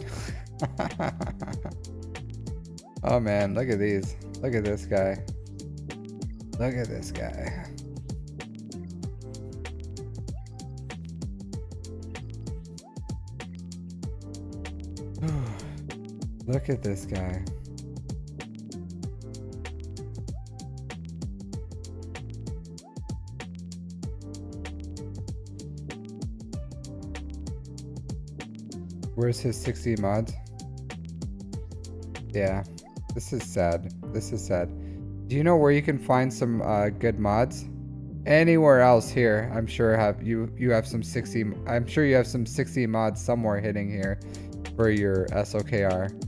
Oh man, look at these. Look at this guy. Look at this guy. Look at this guy. Where's his 60 mods? Yeah, this is sad. This is sad. Do you know where you can find some good mods? Anywhere else here, I'm sure you have some 60. I'm sure you have some 60 mods somewhere hitting here for your SWGOH.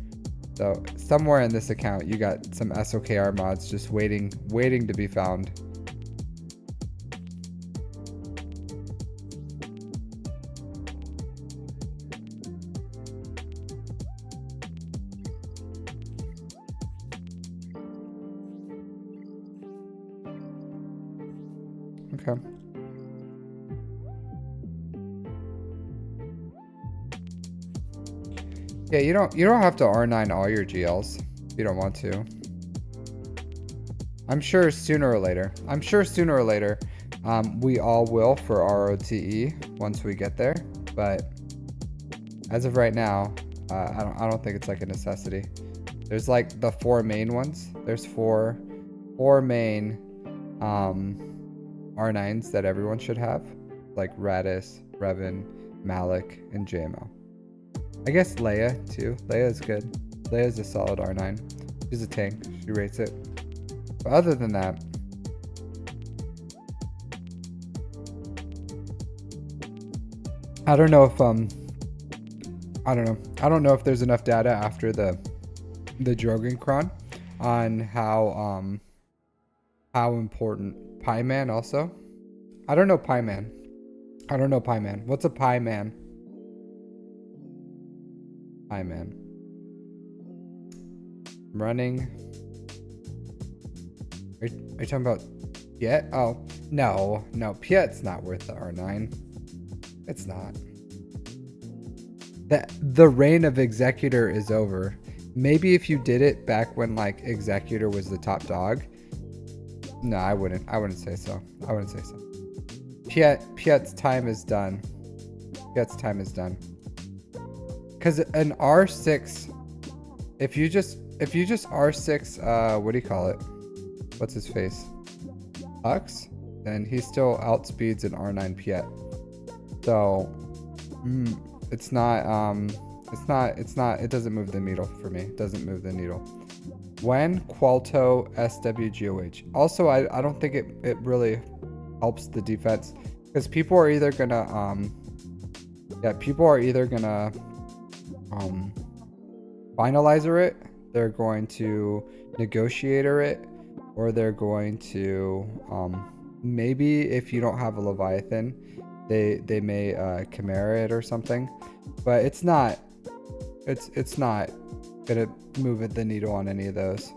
So somewhere in this account, you got some SWGOH mods just waiting to be found. Okay. Yeah, you don't have to R9 all your GLs if you don't want to. I'm sure sooner or later. We all will for ROTE once we get there. But as of right now, I don't think it's like a necessity. There's like the 4 main ones. There's four main R9s that everyone should have, like Radis, Revan, Malik, and JML. I guess Leia too. Leia is good. Leia is a solid R9. She's a tank. She rates it. But other than that, I don't know if I don't know if there's enough data after the Drogenkron on how important Pieman also. I don't know Pieman. What's a Pieman? Pieman. Running. Are you talking about Piet? Oh, no. Piet's not worth the R9. It's not. The reign of Executor is over. Maybe if you did it back when like Executor was the top dog. No, I wouldn't say so. Piet's time is done. Cause an R6, if you just R6, what do you call it? What's his face? Hux? Then he still outspeeds an R9 Piet. So it doesn't move the needle for me. It doesn't move the needle. When Qualto SWGOH. Also, I don't think it really helps the defense, because people are either gonna finalizer it, they're going to negotiator it, or they're going to maybe if you don't have a Leviathan, they may Chimera it or something, but it's not gonna move the needle on any of those.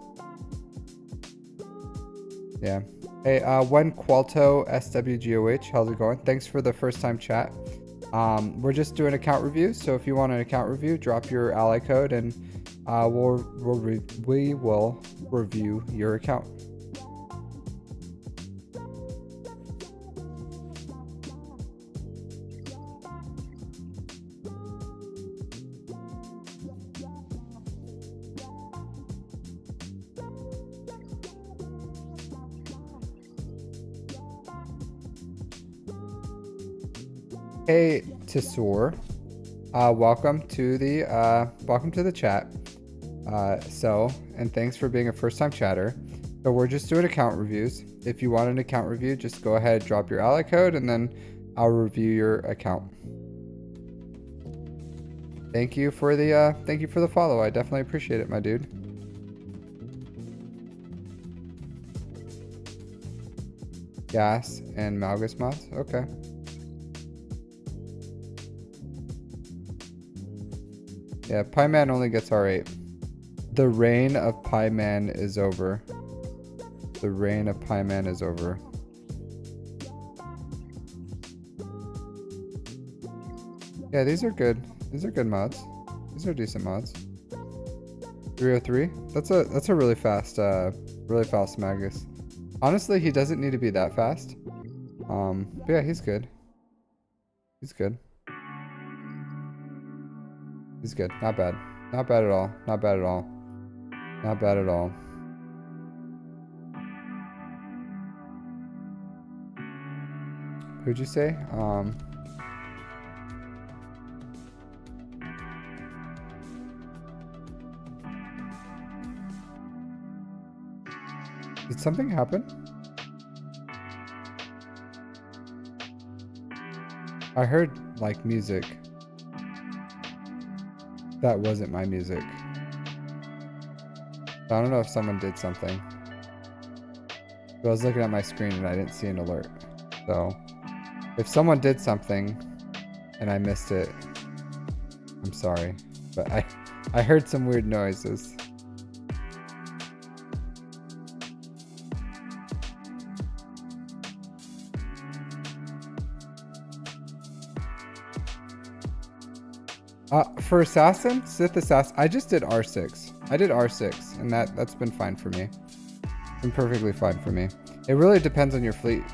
Yeah. Hey, when Qualto SWGOH, how's it going? Thanks for the first time chat. We're just doing account reviews, so if you want an account review, drop your ally code and we will review your account. Hey Tesor, welcome to the chat. And thanks for being a first-time chatter. So we're just doing account reviews. If you want an account review, just go ahead, drop your ally code, and then I'll review your account. Thank you for the follow. I definitely appreciate it, my dude. Gas and Malgus mods. Okay. Yeah, Pieman only gets R8. The reign of Pieman is over. The reign of Pieman is over. Yeah, these are good. These are good mods. These are decent mods. 303. That's a really fast Magus. Honestly, he doesn't need to be that fast. But yeah, he's good. He's good. He's good. Not bad. Not bad at all. Not bad at all. Not bad at all. Who'd you say? Did something happen? I heard like music. That wasn't my music. I don't know if someone did something. But I was looking at my screen and I didn't see an alert. So if someone did something and I missed it, I'm sorry. But I heard some weird noises. For Assassin, Sith Assassin, I just did R6. I did R6, and that's been fine for me. Been perfectly fine for me. It really depends on your fleet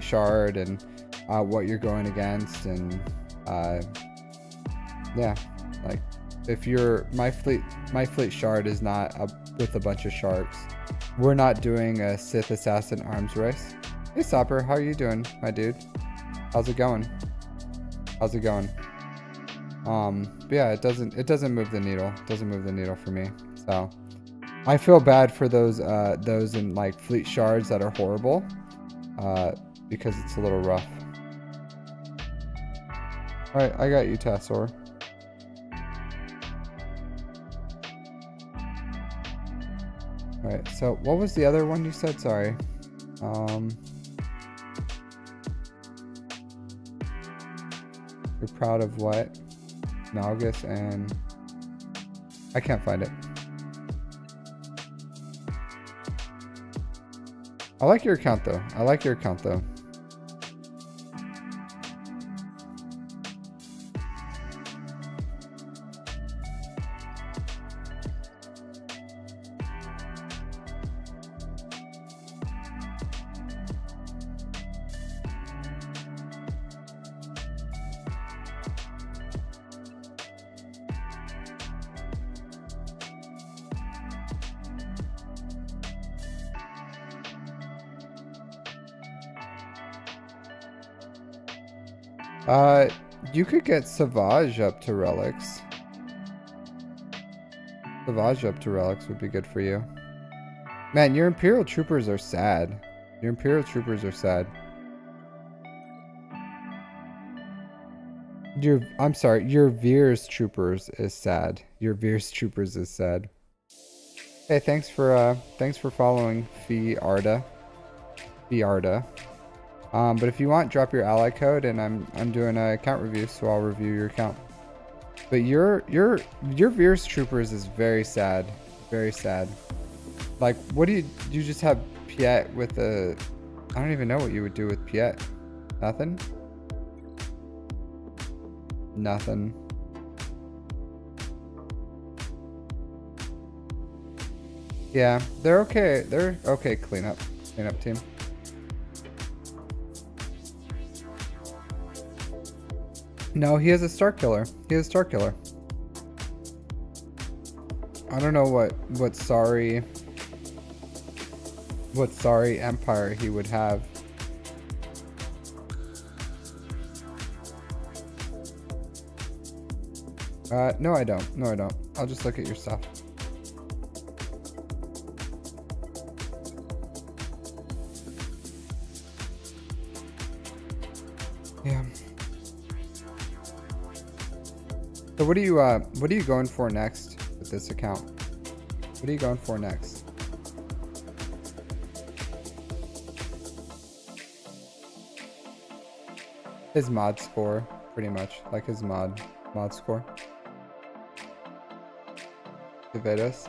shard and what you're going against, and yeah, like if my fleet shard is not with a bunch of sharks. We're not doing a Sith Assassin arms race. Hey Stopper, how are you doing, my dude? How's it going? How's it going? But yeah, it doesn't move the needle. It doesn't move the needle for me. So I feel bad for those in like fleet shards that are horrible. Because it's a little rough. Alright, I got you, Tassor. Alright, so what was the other one you said? Sorry. You're proud of what? Malgus and... I can't find it. I like your account though. I like your account though. You could get SWGOH up to relics. SWGOH up to relics would be good for you. Man, your Imperial Troopers are sad. Your Imperial Troopers are sad. I'm sorry, your Veers Troopers is sad. Your Veers Troopers is sad. Hey, thanks for following Fee Arda. But if you want, drop your ally code, and I'm doing an account review, so I'll review your account. But your Veers Troopers is very sad, very sad. Like, what do you just have Piet with a? I don't even know what you would do with Piet. Nothing. Nothing. Yeah, they're okay. They're okay. Cleanup team. No, he has a Star Killer. He has a Star Killer. I don't know what sorry empire he would have. No I don't. No I don't. I'll just look at your stuff. Yeah. So what are you going for next with this account? What are you going for next? His mod score, pretty much, like his mod score. Devedas.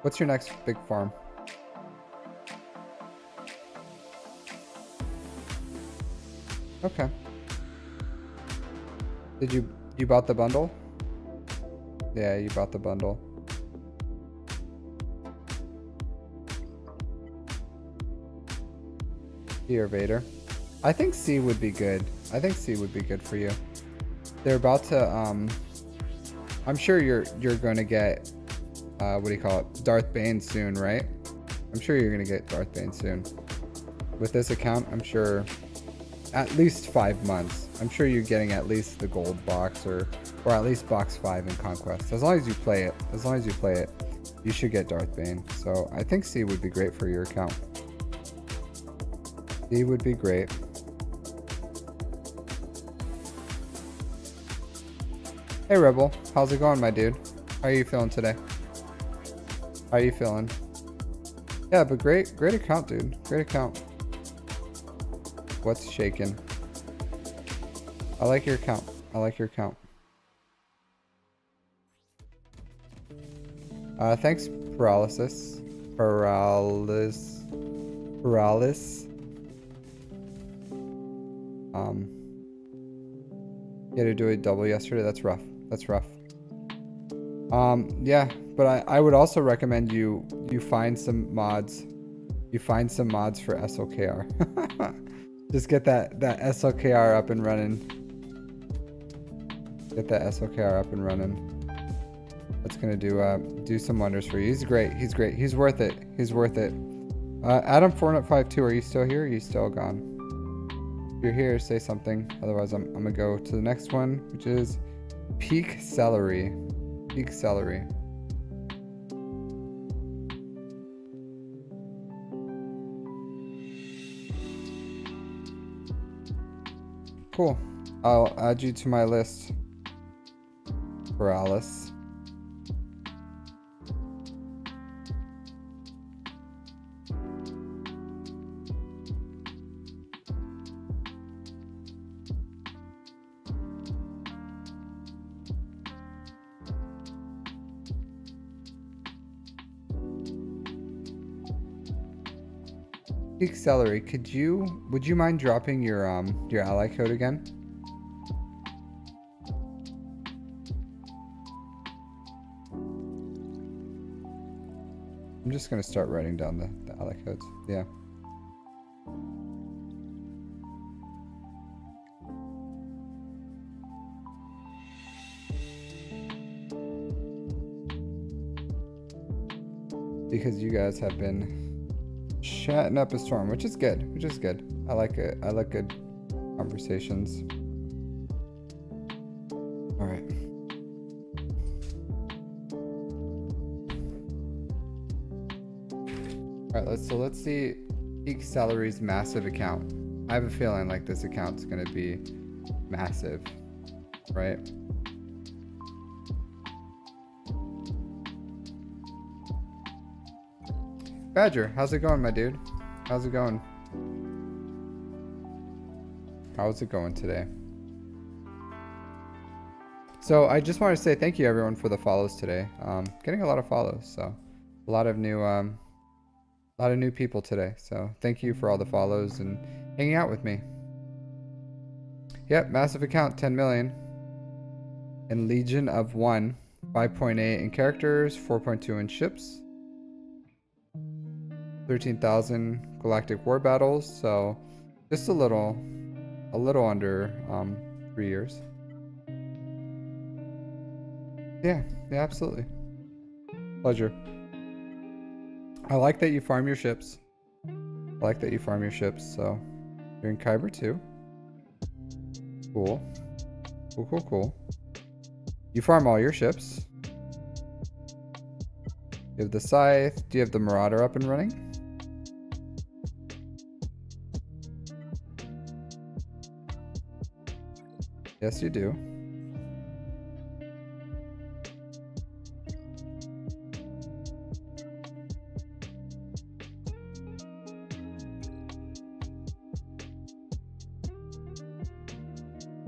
What's your next big farm? Okay. Did you bought the bundle? Yeah, you bought the bundle. Here, Vader. I think C would be good. I think C would be good for you. They're about to I'm sure you're going to get what do you call it? Darth Bane soon, right? I'm sure you're going to get Darth Bane soon. With this account, I'm sure at least 5 months. I'm sure you're getting at least the gold box or at least box 5 in Conquest. As long as you play it, you should get Darth Bane. So I think C would be great for your account. C would be great. Hey Rebel, how's it going, my dude? How are you feeling today? How are you feeling? Yeah, but great account, dude. Great account. What's shaking? I like your account. I like your account. Thanks, Paralysis. You had to do a double yesterday. That's rough. That's rough. Yeah, but I would also recommend you find some mods. You find some mods for SLKR. Just get that SLKR up and running. Get that SLKR up and running. That's gonna do some wonders for you. He's great. He's great. He's worth it. He's worth it. Adam 4952, are you still here? Or are you still gone? If you're here, say something. Otherwise, I'm gonna go to the next one, which is peak celery. Peak celery. Cool. I'll add you to my list for Alice. Peak celery, would you mind dropping your ally code again? I'm just gonna start writing down the ally codes. Yeah. Because you guys have been chatting up a storm, which is good. I like it. I like good conversations. All right. All right, let's see peak celery's massive account. I have a feeling like this account's gonna be massive, right? Badger, how's it going, my dude? How's it going? How's it going today? So I just want to say thank you everyone for the follows today. Getting a lot of follows, so a lot of new people today. So thank you for all the follows and hanging out with me. Yep, massive account, 10 million. And Legion of 1, 5.8 in characters, 4.2 in ships. 13,000 galactic war battles, so just a little under 3 years. Yeah, absolutely. Pleasure. I like that you farm your ships. So you're in Kyber too. Cool. You farm all your ships. You have the Scythe. Do you have the Marauder up and running? Yes, you do.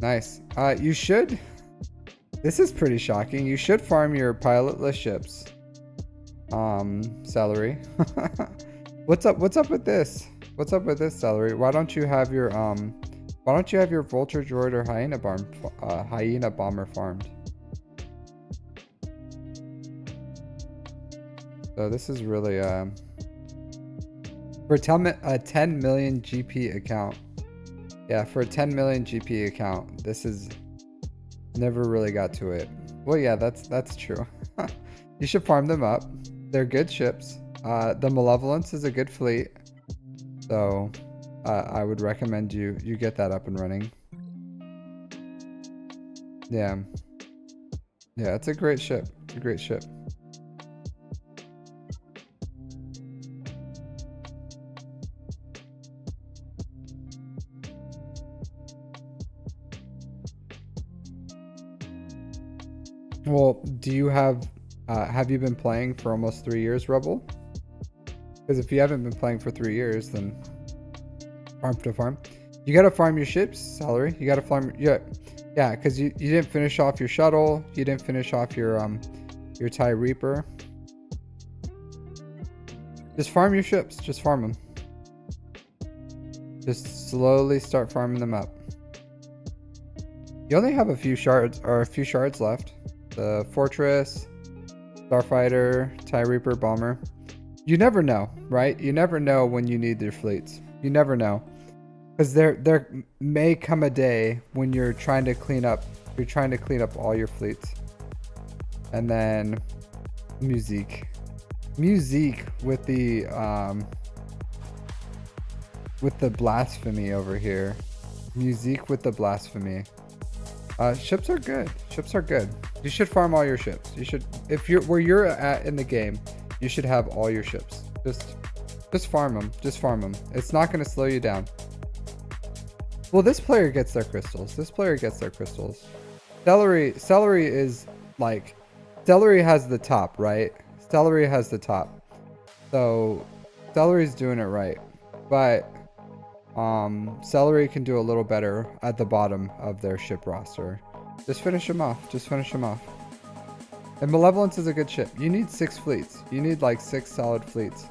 Nice. You should. This is pretty shocking. You should farm your pilotless ships. Celery. What's up with this? What's up with this, Celery? Why don't you have your Vulture Droid or Hyena Bomber farmed? So this is really for a 10 million GP account. Yeah, for a 10 million GP account, this is never really got to it. Well, yeah, that's true. You should farm them up. They're good ships. The Malevolence is a good fleet, so I would recommend you get that up and running. Yeah, it's a great ship. Well, do you have you been playing for almost 3 years, Rebel? Because if you haven't been playing for 3 years, then farm to farm. You gotta farm your ships, Celery. You gotta farm. Yeah, because you didn't finish off your shuttle. You didn't finish off your TIE Reaper. Just farm your ships. Just farm them. Just slowly start farming them up. You only have a few shards left. The Fortress, Starfighter, TIE Reaper, Bomber. You never know, right? You never know when you need your fleets. You never know. Because there may come a day when you're trying to clean up all your fleets. And then Musique with the with the blasphemy over here. Musique with the blasphemy. Ships are good. Ships are good. You should farm all your ships. You should, if you're where you're at in the game, you should have all your ships. Just farm them. Just farm them. It's not going to slow you down. Well, this player gets their crystals. This player gets their crystals. Celery is like, Celery has the top, right? Celery has the top. So Celery's doing it right. But Celery can do a little better at the bottom of their ship roster. Just finish them off. Just finish them off. And Malevolence is a good ship. You need 6 fleets. You need like 6 solid fleets.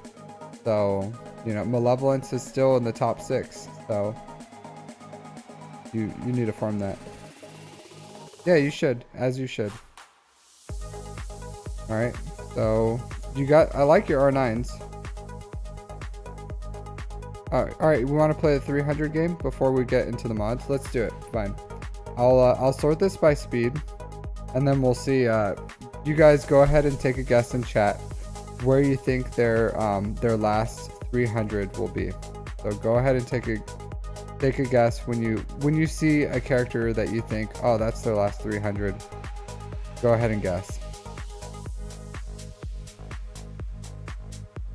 So, you know, Malevolence is still in the top 6. So you need to farm that. Yeah, you should. As you should. Alright. So you got, I like your R9s. Alright, we want to play the 300 game before we get into the mods. Let's do it. Fine. I'll sort this by speed, and then we'll see. You guys go ahead and take a guess in chat where you think their last 300 will be. So go ahead and take a guess when you see a character that you think, oh, that's their last 300. Go ahead and guess.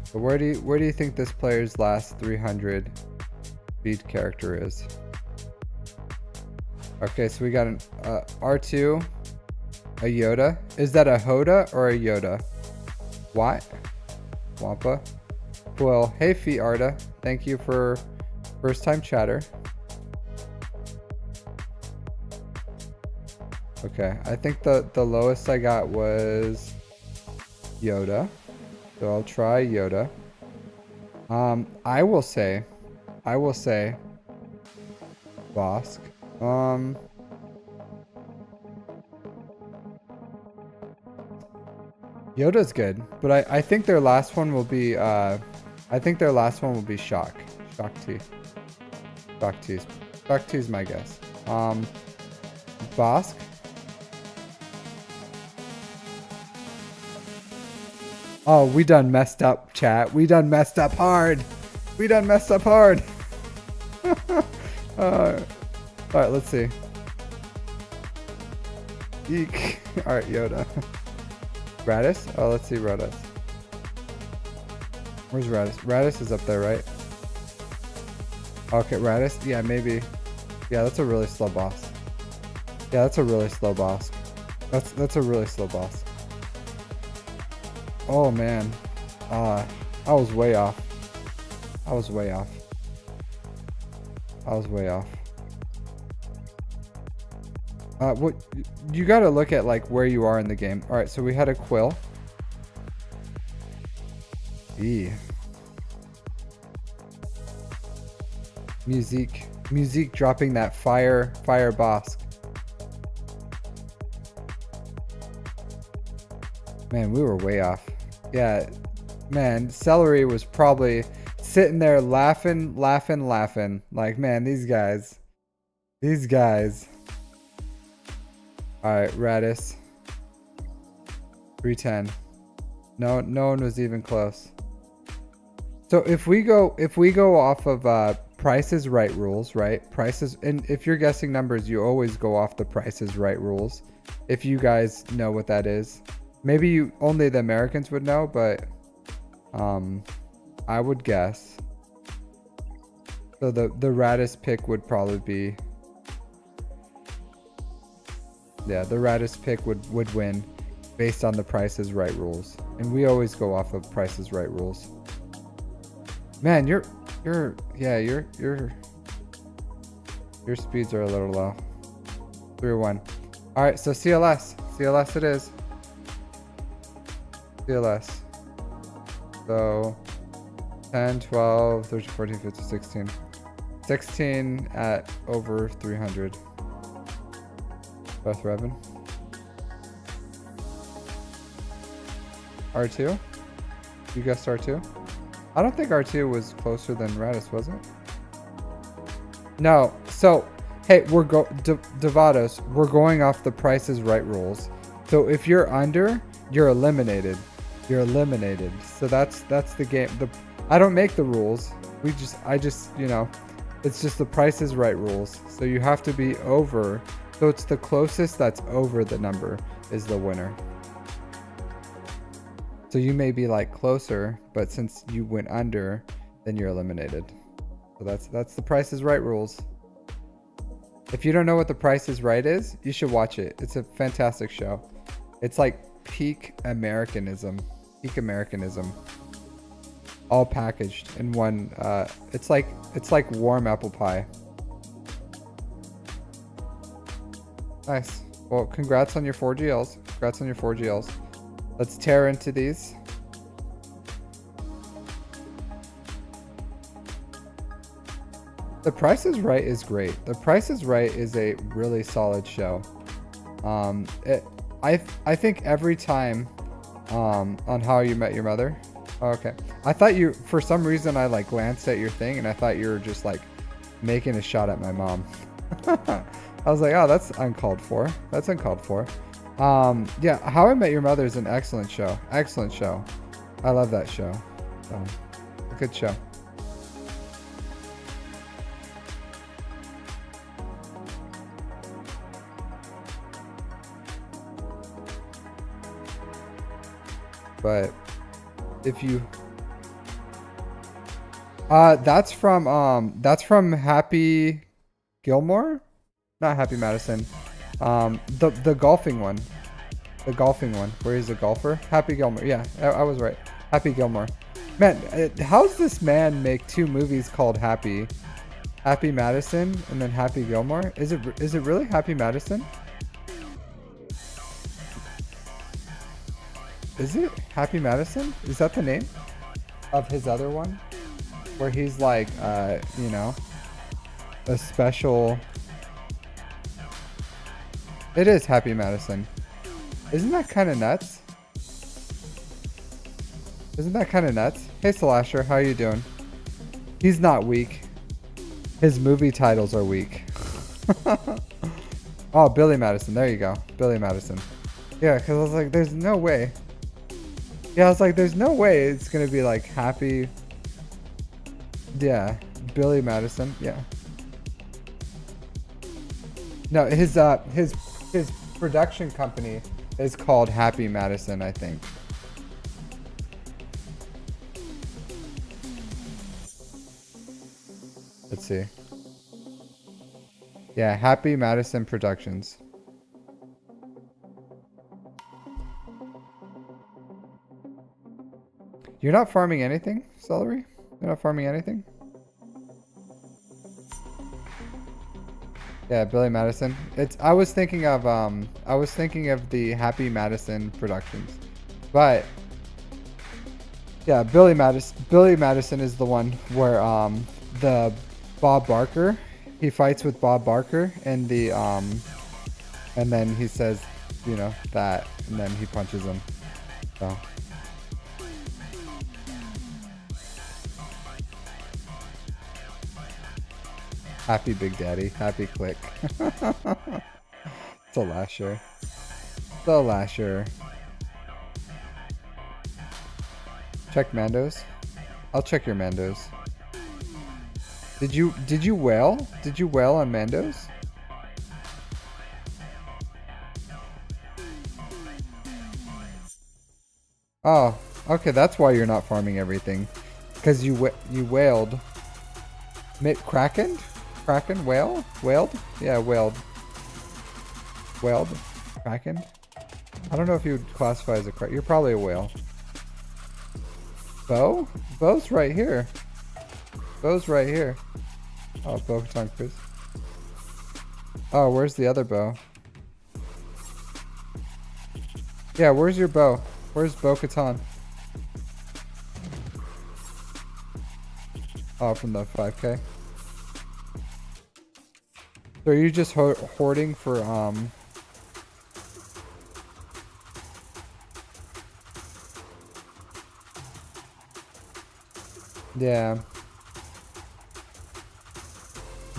So where do you think this player's last 300 speed character is? Okay, so we got an R2, a Yoda. Is that a Hoda or a Yoda? What? Wampa. Well, hey Feet Arda. Thank you for first time chatter. Okay, I think the lowest I got was Yoda. So I'll try Yoda. I will say Bosk. Yoda's good, but I think their last one will be Shock T. Shock T's my guess. Bosk. Oh, we done messed up, chat. We done messed up hard. We done messed up hard. Alright, let's see. Eek. Alright, Yoda. Radis? Oh, let's see Radis. Where's Radis? Radis is up there, right? Okay, Radis. Yeah, maybe. Yeah, that's a really slow boss. Yeah, that's a really slow boss. That's a really slow boss. Oh man, I was way off. I was way off. What you got to look at, like where you are in the game. All right, so we had a Quill. Musique dropping that fire boss. Man, we were way off. Yeah, man, Celery was probably sitting there laughing. Like, man, these guys. All right, Radis. 310. No one was even close. So if we go off of Price is Right rules, right? And if you're guessing numbers, you always go off the Price is Right rules. If you guys know what that is. Maybe only the Americans would know, but I would guess. So the Radis pick would probably be, yeah, the Radis pick would win based on the Price is Right rules, and we always go off of Price is Right rules. Man, your speeds are a little low. 301. All right, so CLS it is. CLS. So 10, 12, 13, 14, 15, 16. 16 at over 300. Beth Revan. R2? You guessed R2? I don't think R2 was closer than Radis, was it? No. So, hey, Devados, we're going off the Price is Right rules. So if you're under, you're eliminated. So that's the game. I don't make the rules. I just, you know, it's just the Price is Right rules. So you have to be over. So it's the closest that's over the number is the winner. So you may be like closer, but since you went under, then you're eliminated. So that's the Price is Right rules. If you don't know what the Price is Right is, you should watch it. It's a fantastic show. It's like peak Americanism. Peak Americanism. All packaged in one. It's like warm apple pie. Nice. Well, congrats on your 4GLs. Congrats on your 4GLs. Let's tear into these. The Price is Right is great. The Price is Right is a really solid show. I think every time on How You Met Your Mother. Oh, okay. I thought you, for some reason, I like glanced at your thing and I thought you were just like making a shot at my mom. I was like, oh, that's uncalled for. That's uncalled for. Yeah, How I Met Your Mother is an excellent show. Excellent show. I love that show. So, a good show. But if you that's from Happy Gilmore? Not Happy Madison. The golfing one. The golfing one where he's a golfer. Happy Gilmore. Yeah, I was right. Happy Gilmore. Man, how's this man make two movies called Happy? Happy Madison and then Happy Gilmore? Is it really Happy Madison? Is it Happy Madison? Is that the name of his other one? Where he's like, you know, a special... It is Happy Madison. Isn't that kind of nuts? Isn't that kind of nuts? Hey, Slasher, how you doing? He's not weak. His movie titles are weak. Oh, Billy Madison. There you go. Billy Madison. Yeah, because I was like, there's no way. Yeah, I was like, there's no way it's going to be like Happy... Yeah, Billy Madison. Yeah. No, his production company is called Happy Madison, I think. Let's see. Yeah, Happy Madison Productions. You're not farming anything, Celery? You're not farming anything? Yeah, Billy Madison. I was thinking of the Happy Madison Productions. But yeah, Billy Madison is the one where the Bob Barker, he fights with Bob Barker and the and then he says, you know, that, and then he punches him. So Happy Big Daddy. Happy Click. It's a Lasher. The Lasher. Check Mandos. I'll check your Mandos. Did you whale? Did you whale on Mandos? Oh, okay, that's why you're not farming everything. Because you whaled. Kraken? Kraken? Whale? Whaled? Yeah, whaled. Whaled? Kraken? I don't know if you would classify as a kraken. You're probably a whale. Bow? Bow's right here. Bow's right here. Oh, Bo-Katan Cruz. Oh, where's the other bow? Yeah, where's your bow? Where's Bo-Katan? Oh, from the 5K. So are you just hoarding for Yeah.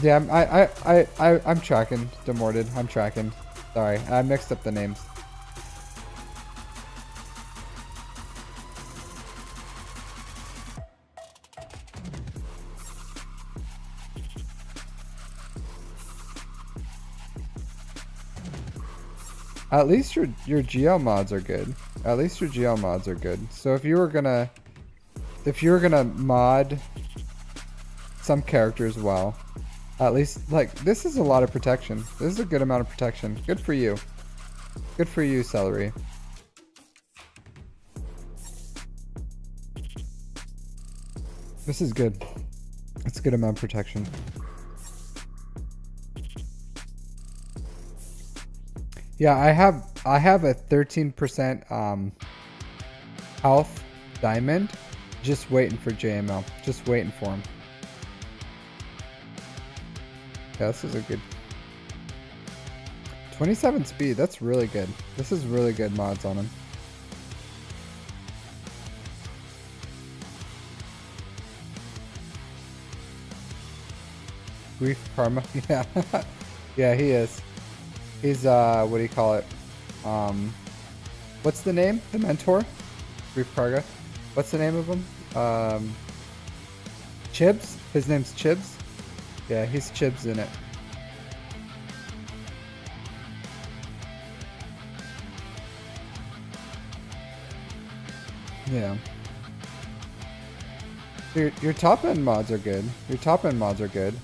Yeah, I'm tracking, Demorted. I'm tracking. Sorry, I mixed up the names. At least your GL mods are good. At least your GL mods are good. So if you were gonna mod some characters well, at least like this is a lot of protection. This is a good amount of protection. Good for you. Good for you, Celery. This is good. It's a good amount of protection. Yeah, I have a 13% health diamond, just waiting for JML. Just waiting for him. Yeah, this is a good 27 speed. That's really good. This is really good mods on him. Grief Karma. Yeah. Yeah, he is. He's what do you call it? What's the name? The mentor? Grief Karga. What's the name of him? Chibs? His name's Chibs? Yeah, he's Chibs in it. Yeah. Your top end mods are good. Your top end mods are good.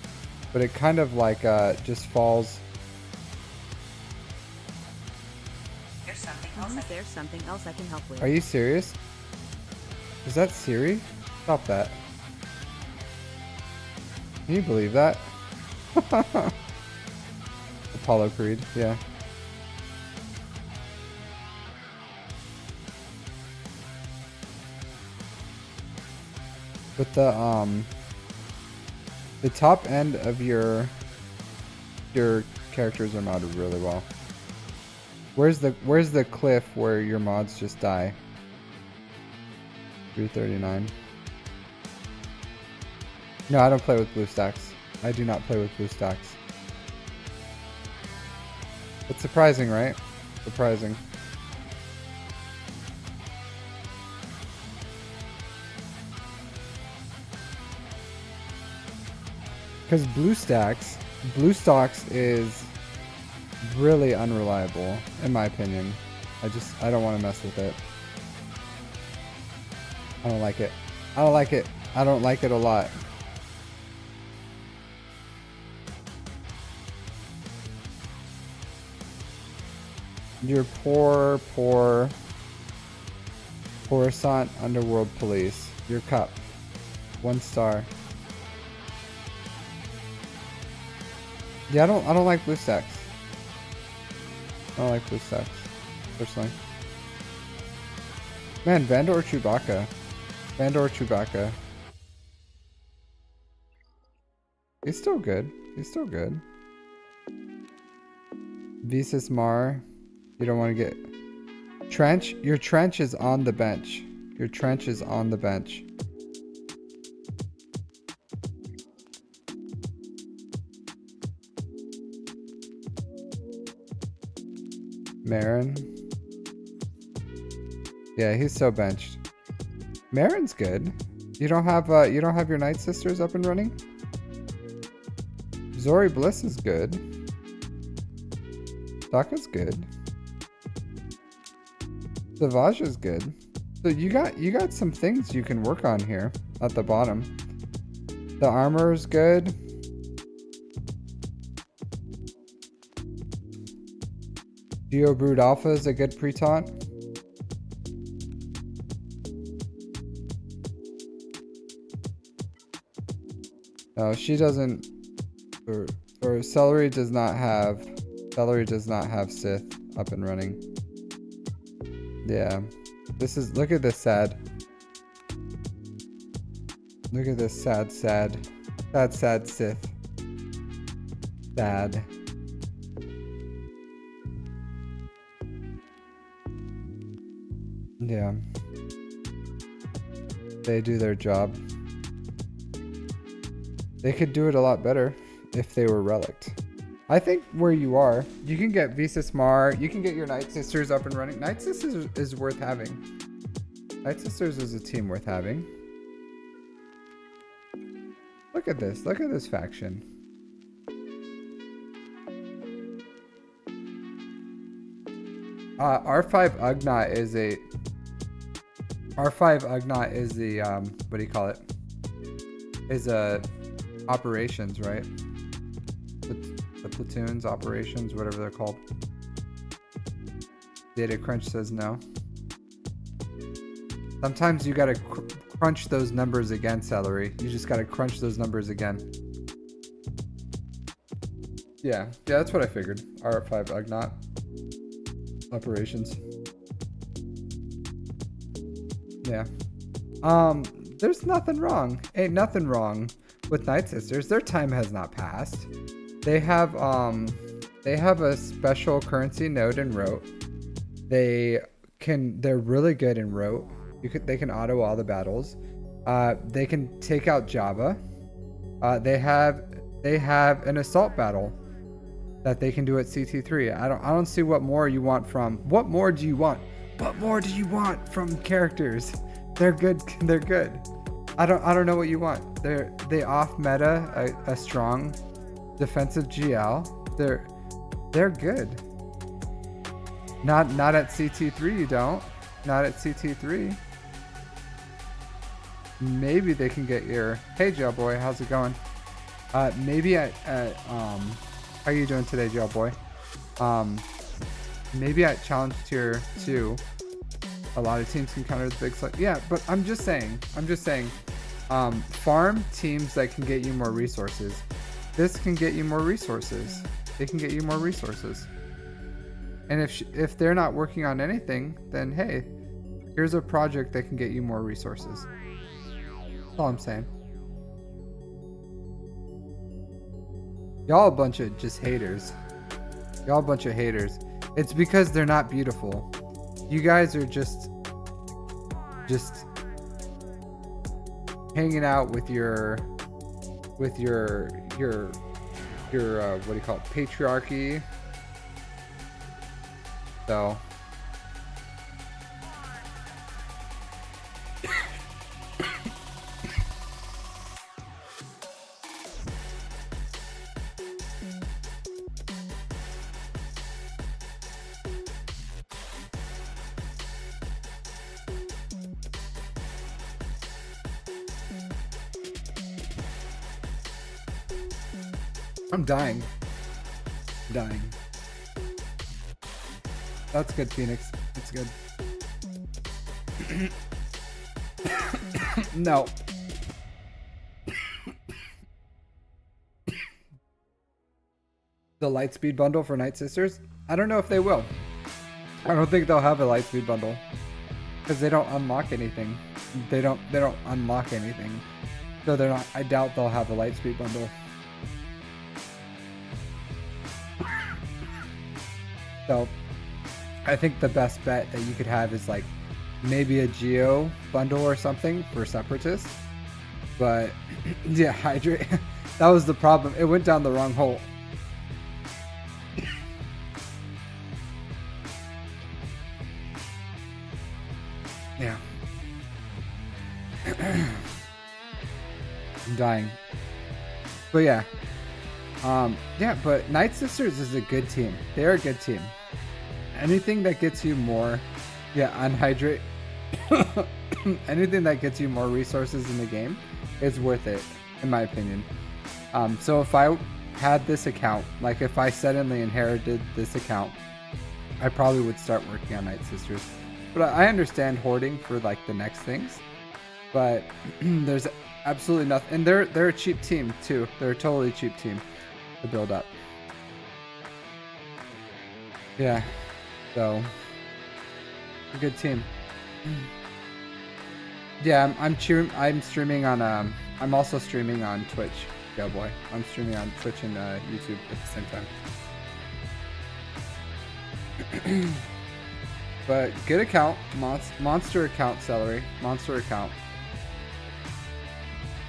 But it kind of like just falls. There's something else I can help with. Are you serious? Is that Siri? Stop that. Can you believe that? Apollo Creed, yeah. But the top end of your characters are modded really well. Where's the cliff where your mods just die? 339. No, I don't play with BlueStacks. I do not play with BlueStacks. It's surprising, right? Surprising. Because BlueStacks is really unreliable, in my opinion. I don't want to mess with it. I don't like it. I don't like it. I don't like it a lot. Your poor Coruscant Underworld Police. Your cup. 1 star. Yeah, I don't like BlueStacks. I don't like BlueStacks, personally. Man, Vandor Chewbacca. Vandor Chewbacca. He's still good. He's still good. Visas Mar. You don't want to get... Trench? Your trench is on the bench. Your trench is on the bench. Marin. Yeah, he's so benched. Marin's good. You don't have your Night Sisters up and running? Zori Bliss is good. Daka's good. Savage is good. So you got some things you can work on here at the bottom. The armor is good. Geo Brood Alpha is a good pre-taunt. No, she doesn't. Or Celery does not have Sith up and running. Yeah. Look at this sad. Look at this sad Sith. Sad. Yeah. They do their job. They could do it a lot better if they were relicked. I think where you are, you can get Visas Mar, you can get your Night Sisters up and running. Night Sisters is worth having. Night Sisters is a team worth having. Look at this faction. R5 Ugnaught is a R5 Ugnaught is the what do you call it? Is a operations, right? The platoons, operations, whatever they're called. Data Crunch says no. Sometimes you gotta crunch those numbers again, Celery. You just gotta crunch those numbers again. Yeah, that's what I figured. R5 Ugnaught operations. Yeah. There's nothing wrong. Ain't nothing wrong with Night Sisters. Their time has not passed. They have a special currency node in Rote. They're really good in Rote. They can auto all the battles. They can take out Java. They have an assault battle that they can do at CT3. I don't see what more you want from. What more do you want? What more do you want from characters? They're good. They're good. I don't know what you want. They off meta a strong defensive GL. They're good. Not at CT3 you don't. Not at CT3. Maybe they can get your hey Jailboy, how's it going? Maybe at how are you doing today, Jailboy? Maybe at Challenge Tier 2, a lot of teams can counter the big slug. Yeah, but I'm just saying, farm teams that can get you more resources. This can get you more resources. They can get you more resources. And if they're not working on anything, then hey, here's a project that can get you more resources. That's all I'm saying. Y'all a bunch of just haters. Y'all a bunch of haters. It's because they're not beautiful. You guys are just hanging out with your what do you call it, patriarchy. So I'm dying. Dying. That's good, Phoenix. That's good. No. The Lightspeed bundle for Night Sisters? I don't know if they will. I don't think they'll have a Lightspeed bundle. Because they don't unlock anything. They don't unlock anything. So they're not, I doubt they'll have a Lightspeed bundle. So I think the best bet that you could have is like maybe a Geo bundle or something for Separatists. But yeah, Hydrate. That was the problem. It went down the wrong hole. Yeah. I'm dying. But yeah. Yeah, but Night Sisters is a good team. They're a good team. Anything that gets you more, yeah, unhydrate. Anything that gets you more resources in the game is worth it, in my opinion. So if I had this account, like if I suddenly inherited this account, I probably would start working on Night Sisters. But I understand hoarding for like the next things. But there's absolutely nothing, and they're a cheap team too. They're a totally cheap team to build up. Yeah. So, a good team. Yeah, I'm streaming on I'm also streaming on Twitch, Cowboy. I'm streaming on Twitch and YouTube at the same time. But good account, monster account, Celery, monster account.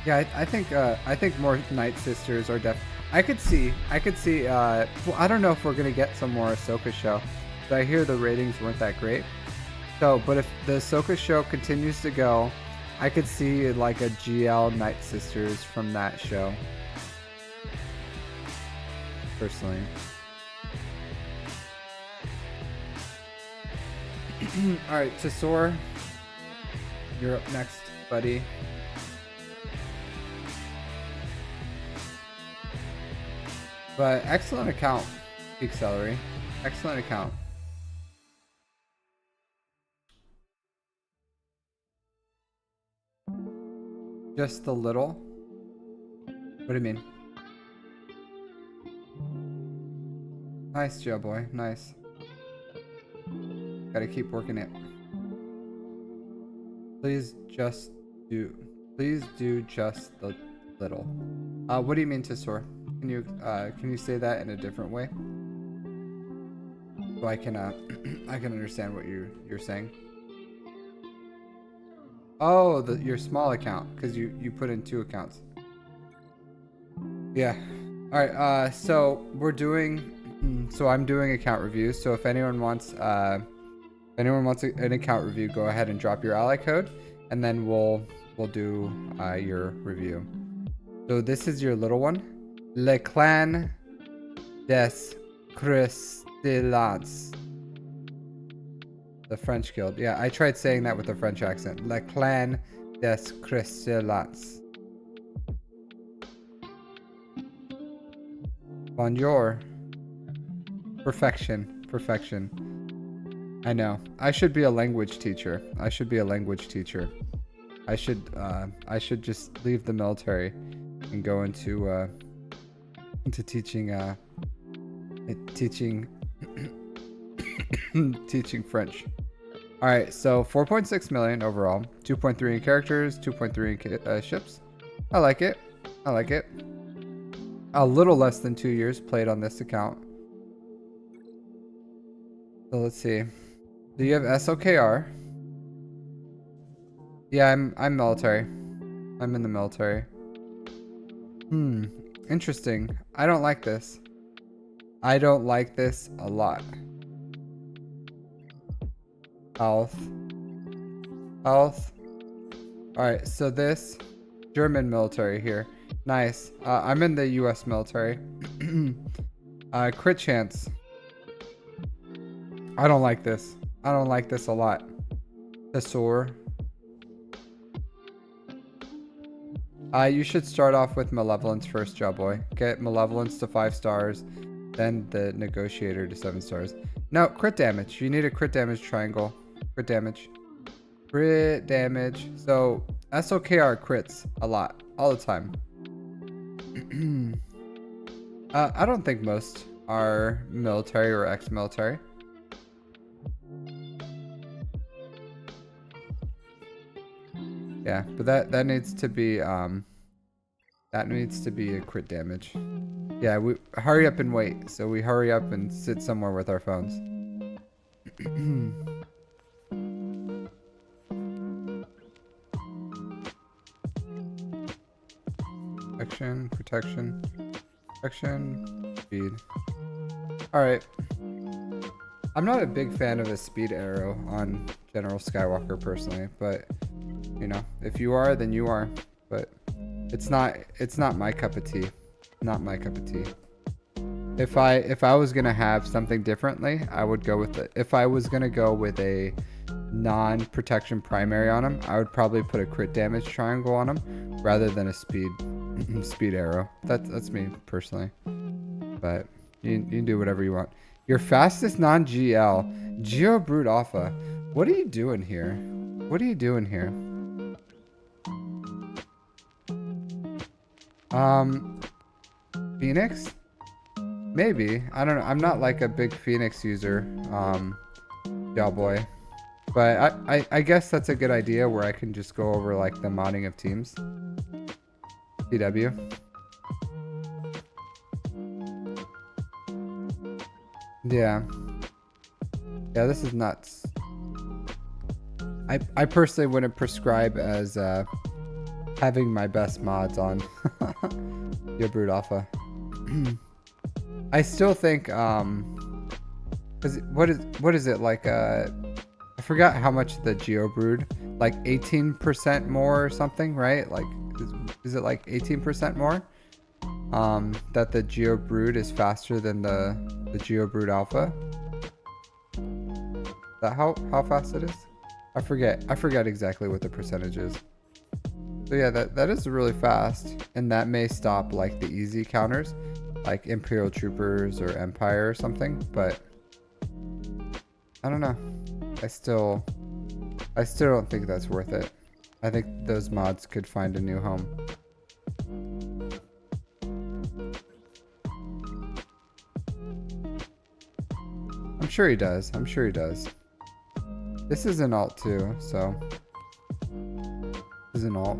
Yeah, I think more Night Sisters are I could see. Well, I don't know if we're gonna get some more Ahsoka show. But I hear the ratings weren't that great. So, but if the Ahsoka show continues to go, I could see like a GL Night Sisters from that show. Personally. Alright, Tesor. You're up next, buddy. But excellent account, Peak Celery. Excellent account. Just a little? What do you mean? Nice, Joe boy. Nice. Gotta keep working it. Please do just the little. What do you mean, Tesor? Can you say that in a different way? So I can I can understand what you're saying. Oh, your small account, because you put in 2 accounts. Yeah. All right. So we're doing. So I'm doing account reviews. So if anyone wants an account review, go ahead and drop your ally code, and then we'll do your review. So this is your little one, Le Clan des Cristillats. The French Guild. Yeah, I tried saying that with a French accent. Le Clan des Cristillats. Bonjour. Perfection. Perfection. I know. I should be a language teacher. I should just leave the military and go into teaching teaching French. All right, so 4.6 million overall, 2.3 in characters, 2.3 in ships. I like it. A little less than 2 years played on this account. So let's see. Do you have SOKR? Yeah, I'm military. I'm in the military. Interesting. I don't like this. I don't like this a lot. Health. Alright, so this German military here. Nice. I'm in the US military. Crit chance. I don't like this. I don't like this a lot. Tesor. You should start off with Malevolence first, job boy. Get Malevolence to 5 stars, then the Negotiator to 7 stars. No, crit damage. You need a crit damage triangle. Crit damage. So, SOKR crits a lot. All the time. I don't think most are military or ex-military. Yeah, but that needs to be a crit damage. Yeah, we hurry up and wait. So we hurry up and sit somewhere with our phones. Protection, speed. All right. I'm not a big fan of a speed arrow on General Skywalker personally, but you know, if you are, then you are. But it's not my cup of tea. Not my cup of tea. If I was gonna have something differently, I would go with it. If I was gonna go with a non-protection primary on him, I would probably put a crit damage triangle on him rather than a speed arrow. That's me personally. But you can do whatever you want. Your fastest non-GL, Geobrute Alpha. What are you doing here? Phoenix? Maybe. I don't know. I'm not like a big Phoenix user, y'all boy. But I guess that's a good idea where I can just go over like the modding of teams. CW. Yeah. Yeah, this is nuts. I personally wouldn't prescribe as having my best mods on your Brood Alpha. I still think cause what is it like I forgot how much the Geobrood, like 18% more or something, right? Like is it like 18% more? That the Geobrood is faster than the Geobrood Alpha. That how fast it is? I forget exactly what the percentage is. So yeah, that is really fast, and that may stop like the easy counters, like Imperial Troopers or Empire or something. But I don't know. I still don't think that's worth it. I think those mods could find a new home. I'm sure he does. I'm sure he does. This is an alt too, so this is an alt.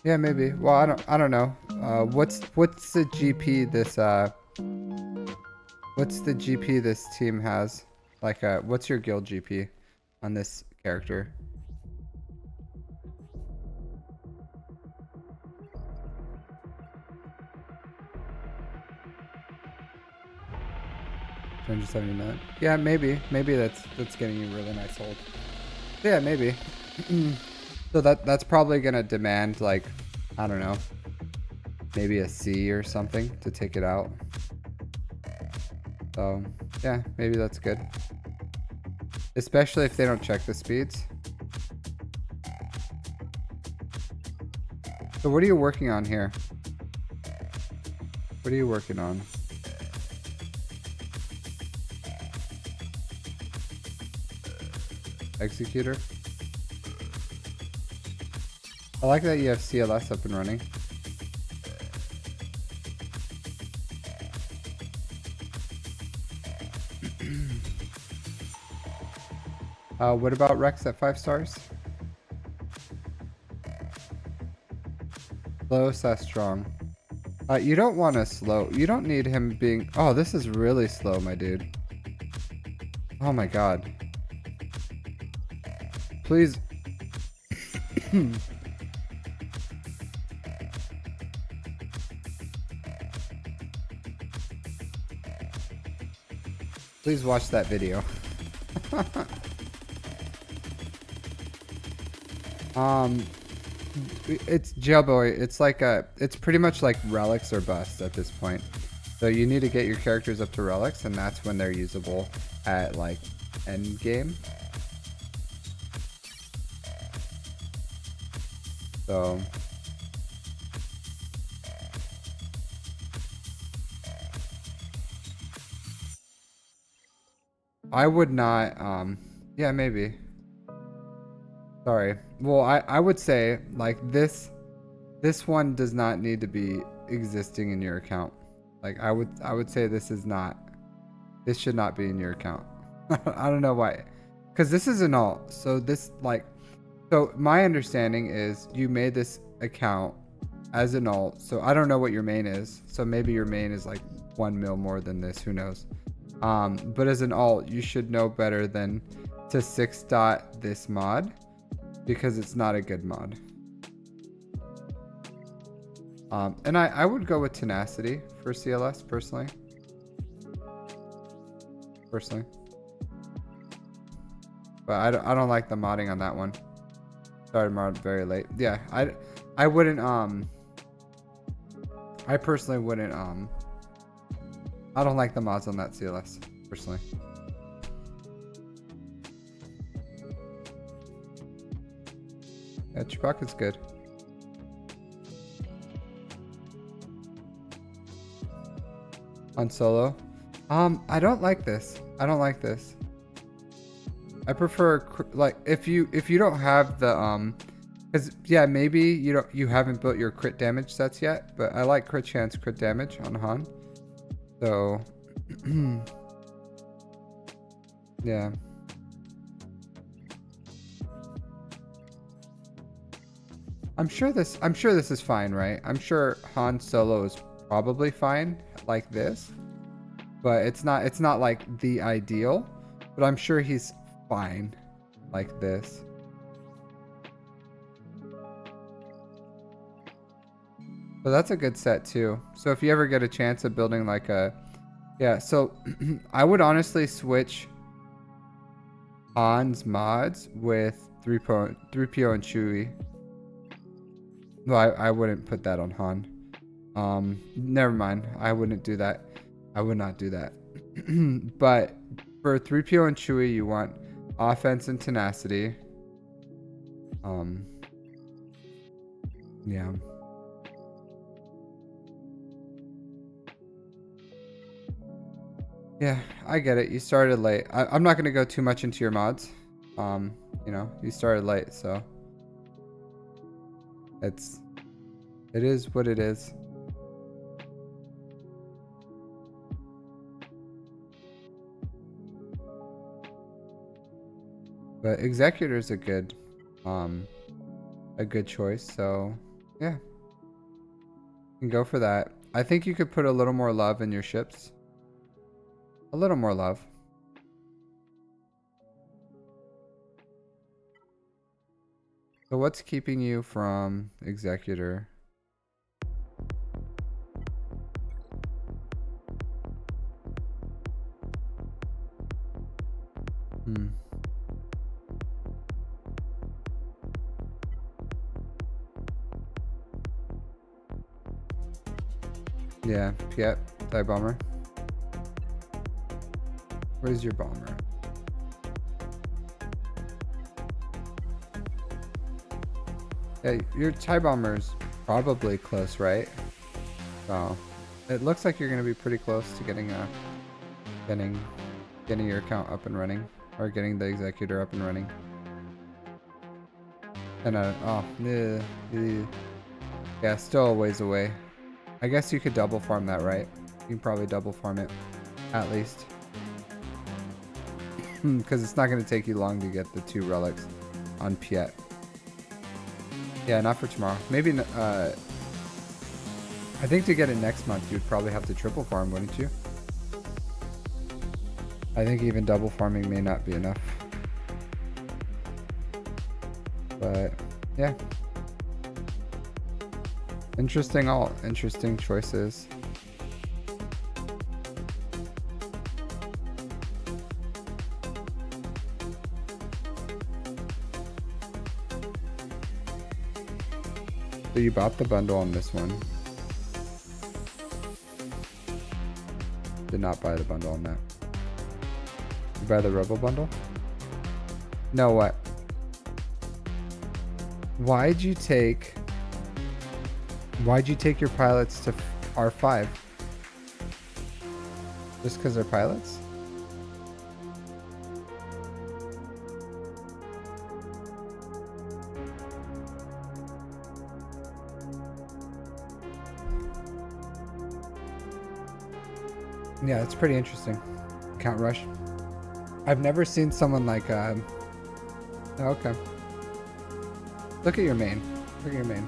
Yeah, maybe. Well, I don't know. What's the GP this what's the GP this team has? Like what's your guild GP on this character? $279. Yeah, maybe that's getting you a really nice hold. Yeah, maybe. So that's probably gonna demand like, I don't know, maybe a C or something to take it out. So yeah, maybe that's good. Especially if they don't check the speeds. So what are you working on here? What are you working on? Executor? I like that you have CLS up and running. What about Rex at 5 stars? Slow, / strong. You don't want to slow. You don't need him being... Oh, this is really slow, my dude. Oh my god. Please. Please watch that video. It's Jailboy. It's like it's pretty much like relics or bust at this point. So you need to get your characters up to relics, and that's when they're usable at like end game. So I would not, yeah, maybe. Sorry. Well, I would say like this one does not need to be existing in your account. Like I would say this should not be in your account. I don't know why. Cuz this is an alt. So so my understanding is you made this account as an alt. So I don't know what your main is. So maybe your main is like 1 mil more than this, who knows. But as an alt, you should know better than to 6 dot this mod, because it's not a good mod. And I would go with tenacity for CLS personally. But I don't like the modding on that one. Started mod very late. Yeah, I wouldn't I personally wouldn't I don't like the mods on that CLS personally. Yeah, Chewbacca's good. On solo, I don't like this. I prefer like if you don't have the because yeah, maybe you haven't built your crit damage sets yet, but I like crit chance, crit damage on Han. So yeah. I'm sure this is fine, right? I'm sure Han Solo is probably fine like this, but it's not like the ideal, but I'm sure he's fine like this. So that's a good set too. So if you ever get a chance of building like yeah, so I would honestly switch Han's mods with 3PO and Chewie. Well, I wouldn't put that on Han. Never mind. I wouldn't do that. I would not do that. But for 3PO and Chewie, you want offense and tenacity. Yeah. Yeah, I get it. You started late. I'm not gonna go too much into your mods. You know, you started late, so it is what it is. But Executor is a good choice. So yeah, you can go for that. I think you could put a little more love in your ships. A little more love. So what's keeping you from Executor? Hmm. Yeah, Piet, TIE bomber. Where's your bomber? Yeah, your TIE bomber's probably close, right? So it looks like you're gonna be pretty close to getting your account up and running, or getting the Executor up and running. And yeah, still a ways away. I guess you could double farm that, right? You can probably double farm it, at least. Because it's not going to take you long to get the 2 relics on Piet. Yeah, not for tomorrow. Maybe, I think to get it next month, you'd probably have to triple farm, wouldn't you? I think even double farming may not be enough. But, yeah. Interesting choices. So you bought the bundle on this one. Did not buy the bundle on that. You buy the Rebel bundle? No, what? Why'd you take your pilots to R5? Just because they're pilots? Yeah, it's pretty interesting. Count Rush. I've never seen someone like oh, okay. Look at your main. Look at your main.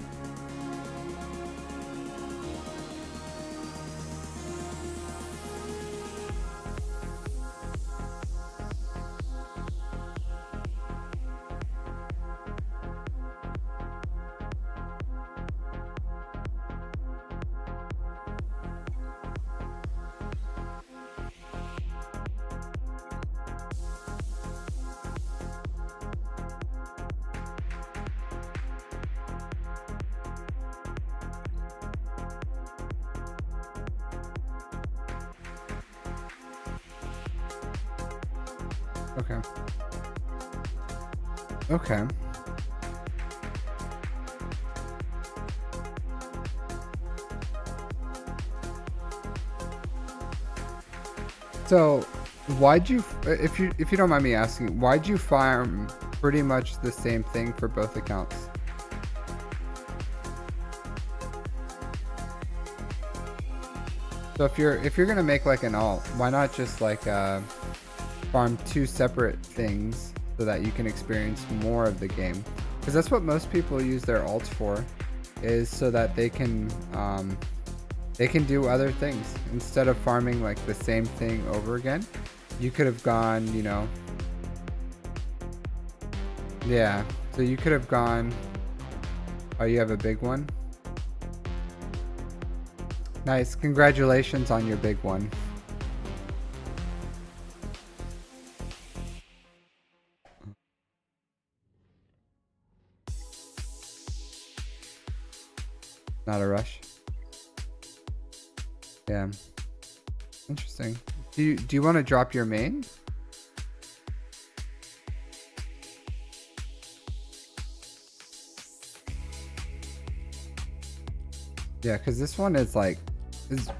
Okay. Okay. So, why'd you, if you don't mind me asking, why'd you farm pretty much the same thing for both accounts? So if you're gonna make like an alt, why not just like farm 2 separate things so that you can experience more of the game? Because that's what most people use their alts for, is so that they can do other things instead of farming like the same thing over again. You could have gone, you know, yeah. So you could have gone. Oh, you have a big one. Nice. Congratulations on your big one. Not a rush. Yeah. Interesting. Do you want to drop your main? Yeah, because this one is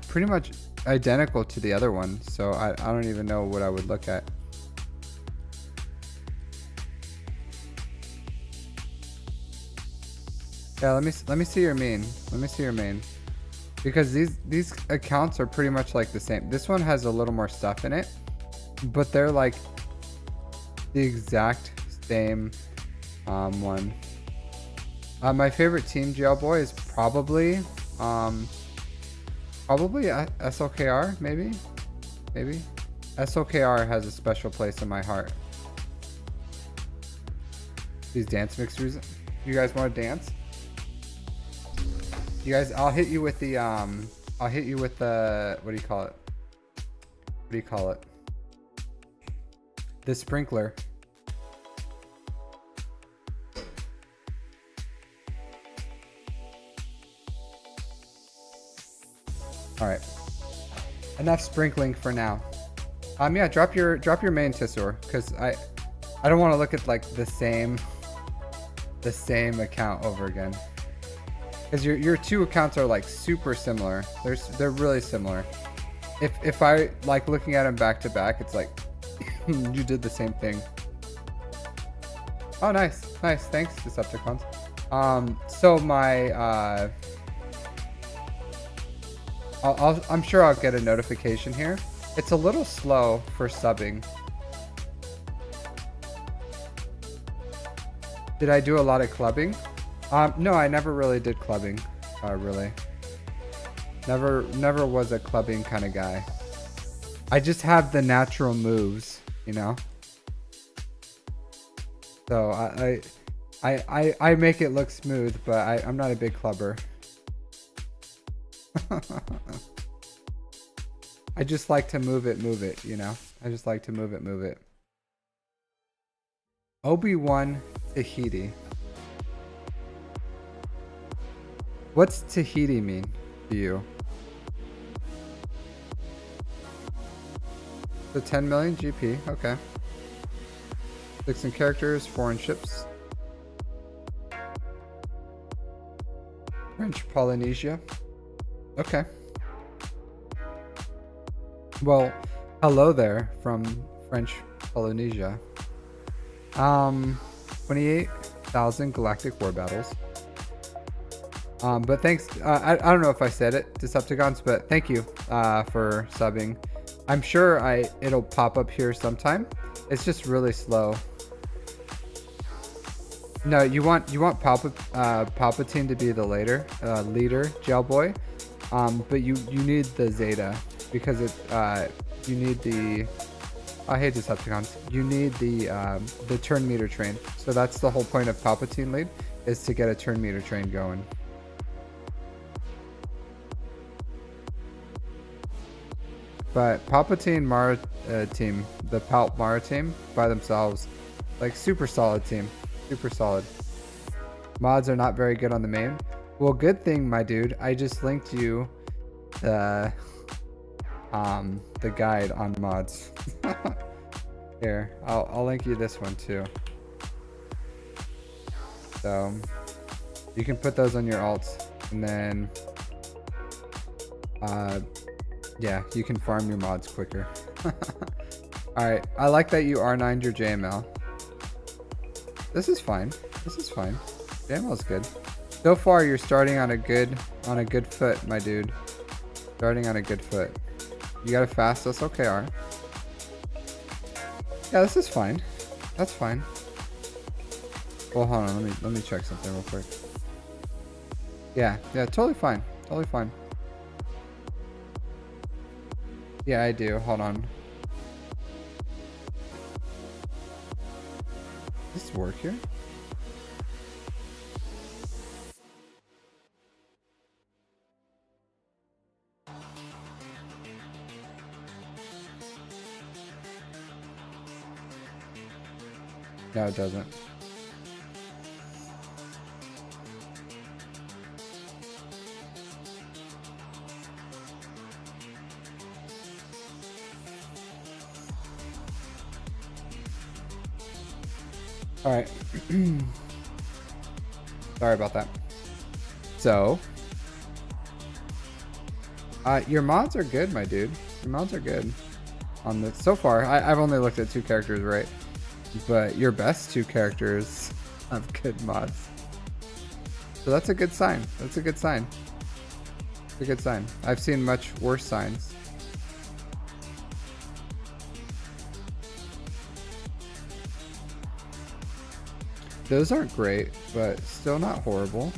pretty much identical to the other one, so I don't even know what I would look at. Yeah, let me see your main. Let me see your main. Because these accounts are pretty much like the same. This one has a little more stuff in it, but they're like the exact same one. My favorite team jailboy is probably SLKR, maybe. SLKR has a special place in my heart. These dance mixers. You guys want to dance? You guys, I'll hit you with the what do you call it? What do you call it? The sprinkler. All right. Enough sprinkling for now. Yeah, drop your main Tissor, because I don't want to look at like the same account over again. Because your two accounts are like super similar. They're really similar. If I like looking at them back to back, it's like you did the same thing. Oh, nice. Thanks, Decepticons. So my I'm sure I'll get a notification here. It's a little slow for subbing. Did I do a lot of clubbing? No, I never really did clubbing. Really. Never was a clubbing kind of guy. I just have the natural moves, you know? So I make it look smooth, but I'm not a big clubber. I just like to move it, you know? I just like to move it. Obi-Wan Tahiti. What's Tahiti mean to you? The 10 million GP, okay. 16 characters, foreign ships. French Polynesia. Okay. Well, hello there from French Polynesia. 28,000 galactic war battles. But thanks. I don't know if I said it, Decepticons, but thank you for subbing. I'm sure it'll pop up here sometime. It's just really slow. No, you want Palpatine to be the leader, jailboy. But you need the Zeta because you need the. I hate Decepticons. You need the turn meter train. So that's the whole point of Palpatine lead, is to get a turn meter train going. But Palpatine Mara team, the Palp Mara team by themselves, like super solid team, super solid. Mods are not very good on the main. Well, good thing, my dude. I just linked you the guide on mods. Here, I'll link you this one too. So you can put those on your alts, and then yeah, you can farm your mods quicker. Alright, I like that you R9'd your JML. This is fine. JML's good. So far, you're starting on a good foot, my dude. Starting on a good foot. You got a fast SLKR. Yeah, this is fine. That's fine. Well, hold on. Let me check something real quick. Yeah, totally fine. Yeah, I do. Hold on. Does this work here? No, it doesn't. All right. Sorry about that. So, your mods are good, my dude. Your mods are good on this. So far, I've only looked at 2 characters, right? But your best 2 characters have good mods. So that's a good sign. That's a good sign. It's a good sign. I've seen much worse signs. Those aren't great, but still not horrible.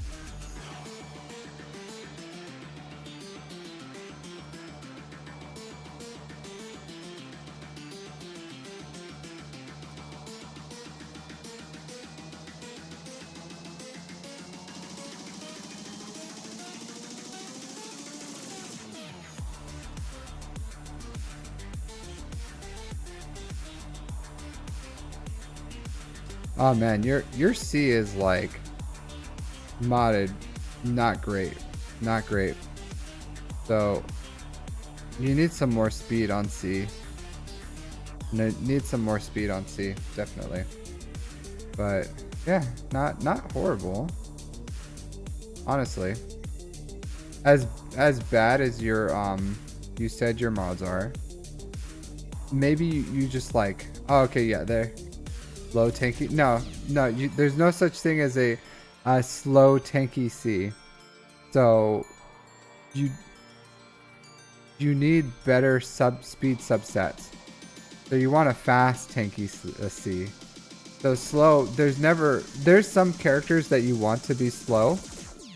Oh man, your C is like modded, not great, not great. So you need some more speed on C. Need some more speed on C, definitely. But yeah, not horrible. Honestly, as bad as your you said your mods are. Maybe you just like, oh, okay, yeah, there. Slow tanky. No, there's no such thing as a slow tanky C. So you need better speed subsets. So you want a fast tanky C. So slow. There's some characters that you want to be slow.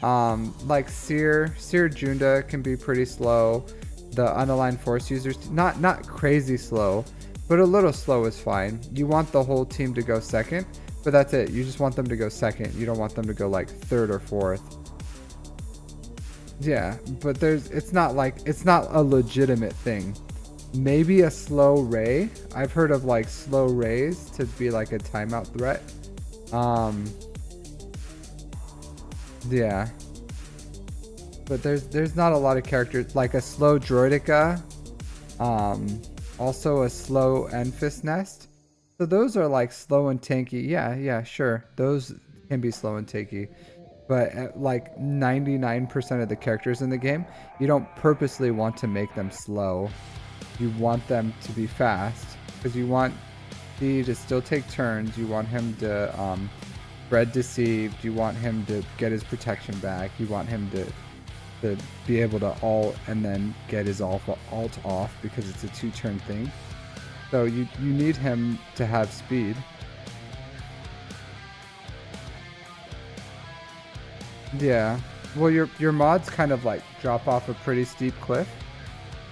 Like Seer Junda can be pretty slow. The unaligned force users, not crazy slow. But a little slow is fine. You want the whole team to go second, but that's it. You just want them to go second. You don't want them to go like third or fourth. Yeah, but it's not a legitimate thing. Maybe a slow Ray. I've heard of like slow Rays to be like a timeout threat. Yeah. But there's not a lot of characters like a slow Droidica. Also a slow Enfys Nest. So those are like slow and tanky. Yeah, sure. Those can be slow and tanky. But at like 99% of the characters in the game, you don't purposely want to make them slow. You want them to be fast. Because you want D to still take turns. You want him to spread deceived. You want him to get his protection back. You want him to be able to ult and then get his alt off because it's a 2-turn thing. So you need him to have speed. Yeah. Well, your mods kind of like drop off a pretty steep cliff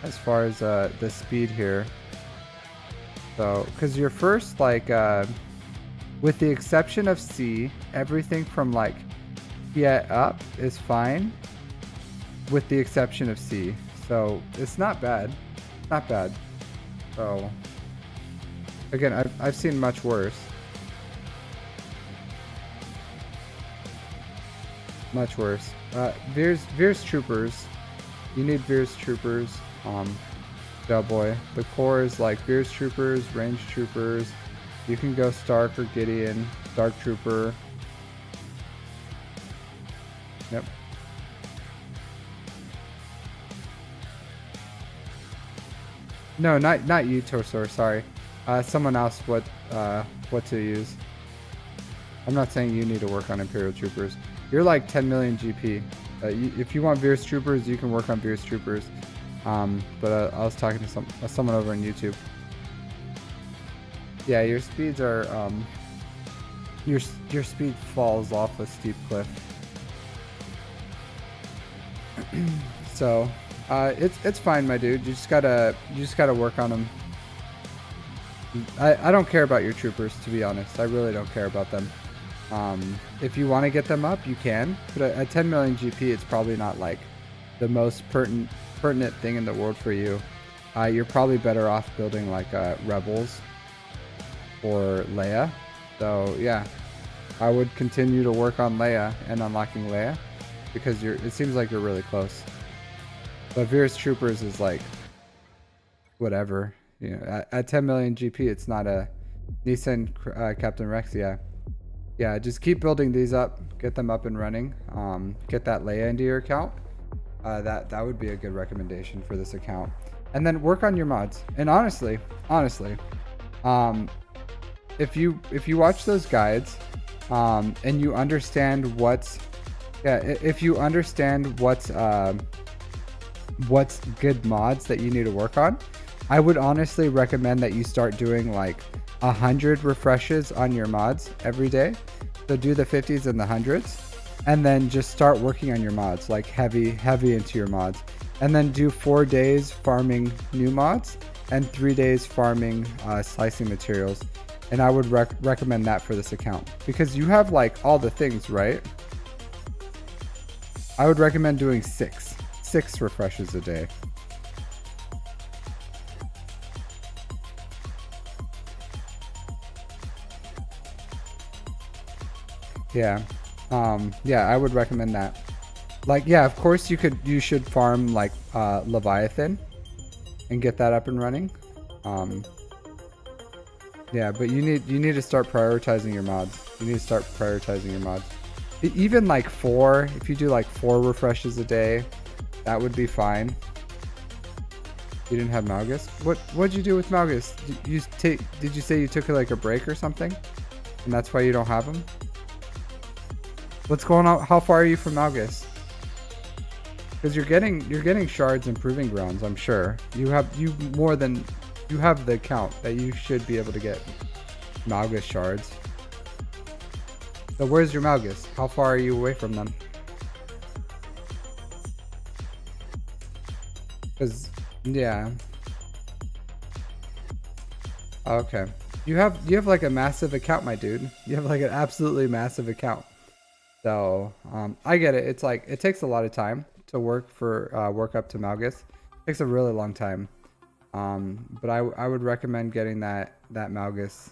as far as the speed here. So, because your first like with the exception of C, everything from like Piet up is fine. With the exception of C. So it's not bad. Not bad. So again, I've seen much worse. Much worse. Veer's troopers. You need Veer's troopers. Doughboy. The core is like Veer's troopers, range troopers. You can go Stark or Gideon, Dark Trooper. Yep. No, not you, Torsor. Sorry, someone else. What to use? I'm not saying you need to work on Imperial Troopers. You're like 10 million GP. If you want Veer's Troopers, you can work on Veer's Troopers. But I was talking to someone over on YouTube. Yeah, your speeds are your speed falls off a steep cliff. So. It's fine, my dude. You just gotta work on them. I don't care about your troopers, to be honest. I really don't care about them. If you want to get them up, you can. But at 10 million GP, it's probably not like the most pertinent thing in the world for you. You're probably better off building like Rebels or Leia. So yeah, I would continue to work on Leia and unlocking Leia because it seems like you're really close. But Veer's Troopers is like, whatever. You know, at 10 million GP, it's not a Nissan Captain Rex, yeah. Yeah, just keep building these up, get them up and running. Get that Leia into your account. That would be a good recommendation for this account. And then work on your mods. And honestly, um, if you watch those guides, and you understand if you understand what's good mods that you need to work on, I would honestly recommend that you start doing like 100 refreshes on your mods every day. So do the 50s and the 100s, and then just start working on your mods, like heavy into your mods. And then do 4 days farming new mods and 3 days farming slicing materials. And I would recommend that for this account because you have like all the things, right? I would recommend doing six refreshes a day. Yeah. Yeah, I would recommend that. Like, yeah, of course you should farm like Leviathan and get that up and running. Yeah, but you need to start prioritizing your mods. You need to start prioritizing your mods. Even like if you do like 4 refreshes a day, that would be fine. You didn't have Malgus? What'd you do with Malgus? Did you say you took like a break or something? And that's why you don't have him? What's going on? How far are you from Malgus? Because you're getting shards and proving grounds, I'm sure. You have the account that you should be able to get Malgus shards. So where's your Malgus? How far are you away from them? Because yeah. Okay. You have like a massive account, my dude. You have like an absolutely massive account. So I get it. It's like it takes a lot of time to work up to Malgus. It takes a really long time. But I would recommend getting that Malgus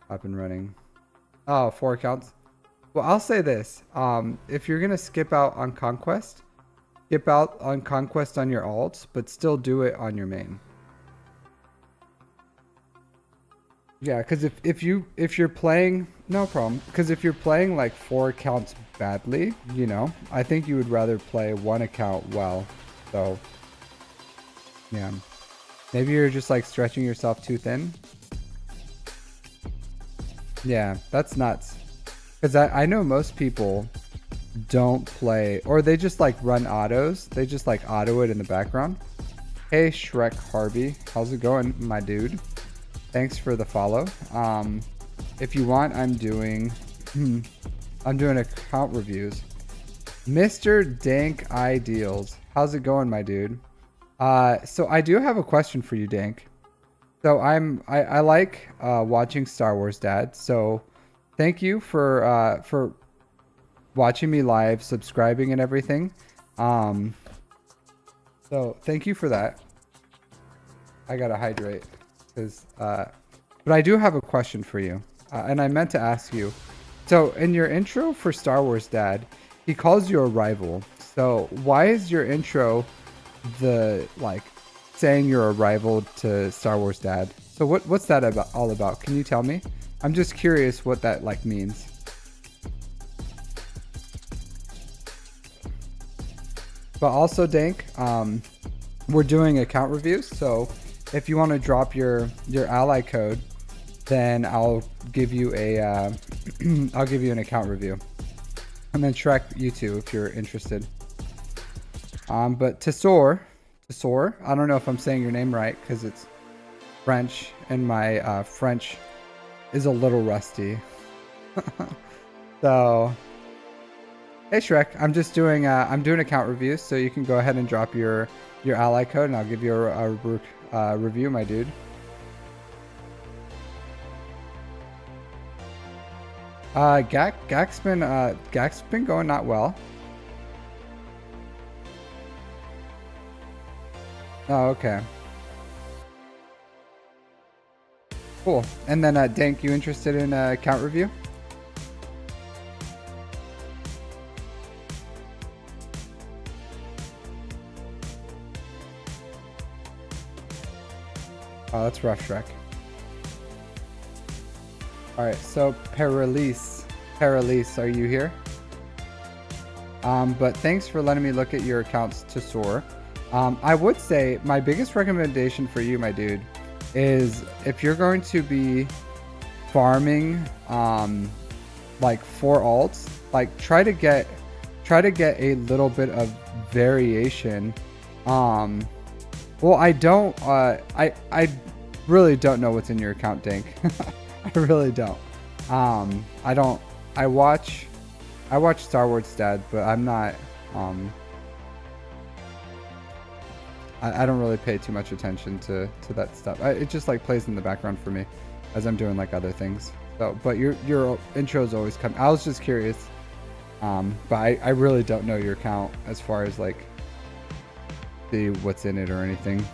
up and running. Oh, 4 accounts. Well, I'll say this. If you're gonna skip out on Conquest, skip out on Conquest on your alts, but still do it on your main. Yeah, because if you're playing, no problem. Because if you're playing like 4 accounts badly, you know, I think you would rather play 1 account well. So yeah, maybe you're just like stretching yourself too thin. Yeah, that's nuts. Because I know most people don't play, or they just like run autos. They just like auto it in the background. Hey Shrek Harvey, how's it going, my dude? Thanks for the follow. If you want, I'm doing account reviews. Mr. Dank Ideals, how's it going, my dude? So I do have a question for you, Dank. So I like watching Star Wars Dad. So thank you for watching me live, subscribing and everything. So thank you for that. I gotta hydrate. But I do have a question for you, and I meant to ask you. So in your intro for Star Wars Dad, he calls you a rival. So why is your intro saying you're a rival to Star Wars Dad? So what's that all about? Can you tell me? I'm just curious what that like means. But also, Dank, we're doing account reviews, so if you want to drop your ally code, then I'll give you an account review, and then Shrek, you too, if you're interested. But Tesor, I don't know if I'm saying your name right because it's French, and my French is a little rusty. So, hey Shrek, I'm just doing account reviews, so you can go ahead and drop your ally code, and I'll give you a review, my dude. Gak's been going not well. Oh, okay. Cool. And then Dank, you interested in account review? Oh, that's rough, Shrek. All right, so Paralise, are you here? But thanks for letting me look at your accounts to soar. I would say my biggest recommendation for you, my dude, is if you're going to be farming, like for alts, like try to get a little bit of variation. Well, I really don't know what's in your account, Dink. I really don't. I watch Star Wars Dad, but I'm not, I don't really pay too much attention to that stuff. It just like plays in the background for me as I'm doing like other things. So, but your intros always come. I was just curious. But I really don't know your account as far as like see what's in it or anything.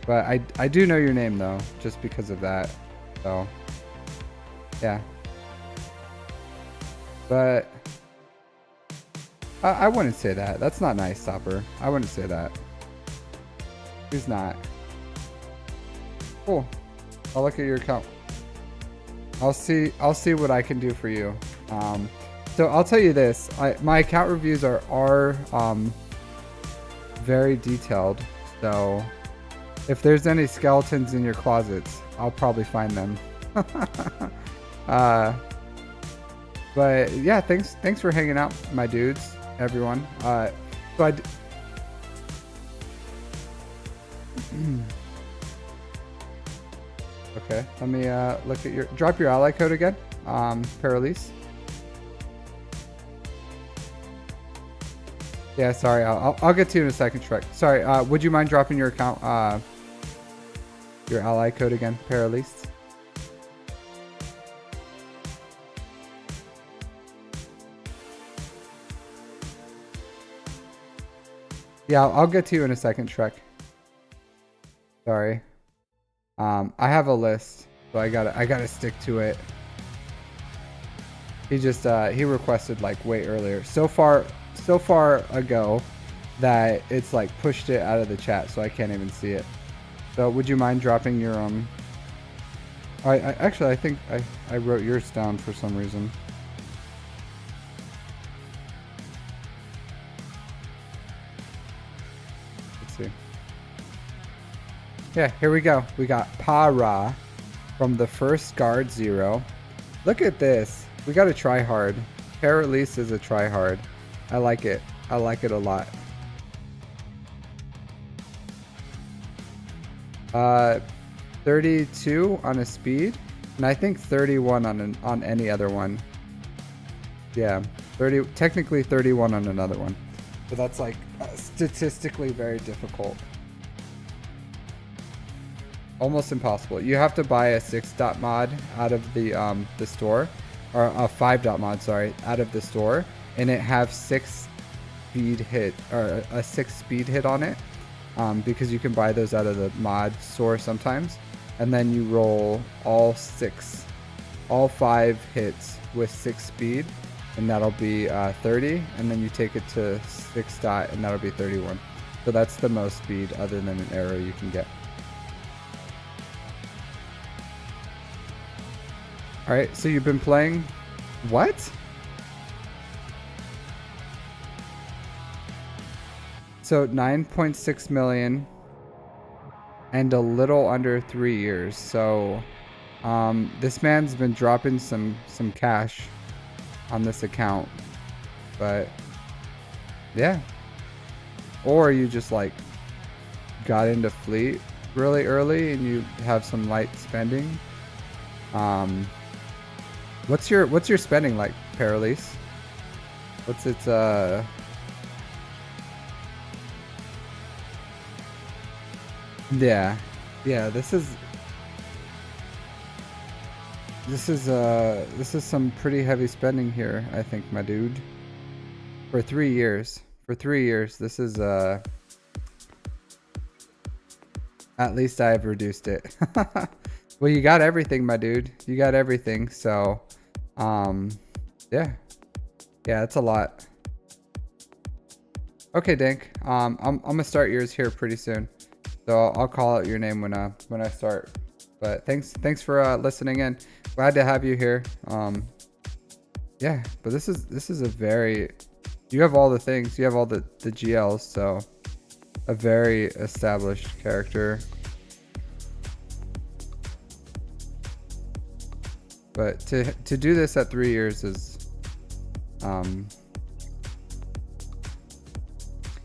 But I do know your name though, just because of that. So yeah. But I wouldn't say that. That's not nice, Stopper. I wouldn't say that. He's not. Cool. I'll look at your account. I'll see what I can do for you. So I'll tell you this. My account reviews are very detailed. So if there's any skeletons in your closets, I'll probably find them. But yeah, thanks for hanging out, my dudes, everyone. Okay, let me look at drop your ally code again, Paralise. Yeah, sorry, I'll get to you in a second, Shrek. Sorry, would you mind dropping your account, your ally code again, Paralise? Yeah, I'll get to you in a second, Shrek. Sorry. I have a list, so I gotta stick to it. He just he requested like way earlier. So far ago that it's like pushed it out of the chat, so I can't even see it. So would you mind dropping your I actually I think I wrote yours down for some reason. Let's see. Yeah, here we go. We got Para from the first guard 0. Look at this. We got a try hard. Paralise is a try hard. I like it. I like it a lot. 32 on a speed, and I think 31 on any other one. Yeah, technically 31 on another one. But that's like statistically very difficult. Almost impossible. You have to buy a 6-dot mod out of the store, or a 5-dot mod, sorry, out of the store, and it have 6 speed hit, or a 6 speed hit on it, because you can buy those out of the mod store sometimes, and then you roll all 5 hits with 6 speed, and that'll be 30, and then you take it to 6-dot, and that'll be 31. So that's the most speed other than an arrow you can get. All right, so you've been playing what? So 9.6 million and a little under 3 years. So this man's been dropping some cash on this account. But yeah. Or you just like got into Fleet really early and you have some light spending. What's your spending like, Paralise? What's its Yeah, this is some pretty heavy spending here, I think, my dude. For 3 years. For 3 years, this is at least I've reduced it. Well, you got everything, my dude. You got everything, so yeah, it's a lot. Okay, Dink. I'm gonna start yours here pretty soon, so I'll call out your name when I start But thanks for listening in. Glad to have you here. Yeah, but this is a very, you have all the things. You have all the GLs, so a very established character. But to do this at 3 years is,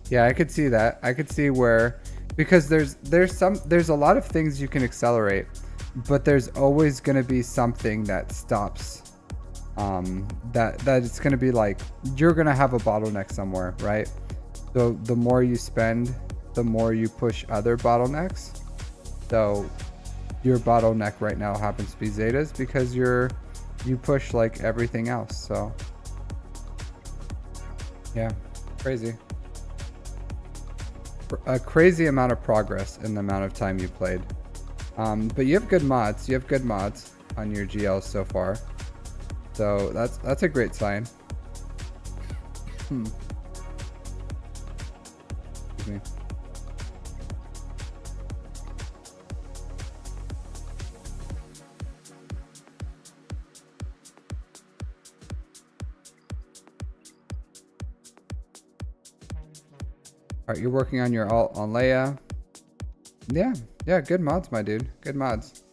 yeah, I could see that. I could see where, because there's a lot of things you can accelerate, but there's always going to be something that stops. That it's going to be like, you're going to have a bottleneck somewhere, right? So the more you spend, the more you push other bottlenecks. So your bottleneck right now happens to be Zetas because you push like everything else. So yeah, crazy. A crazy amount of progress in the amount of time you played. But you have good mods. You have good mods on your GLs so far. So that's a great sign. Excuse me. All right, you're working on your alt on Leia. Yeah, good mods, my dude. Good mods.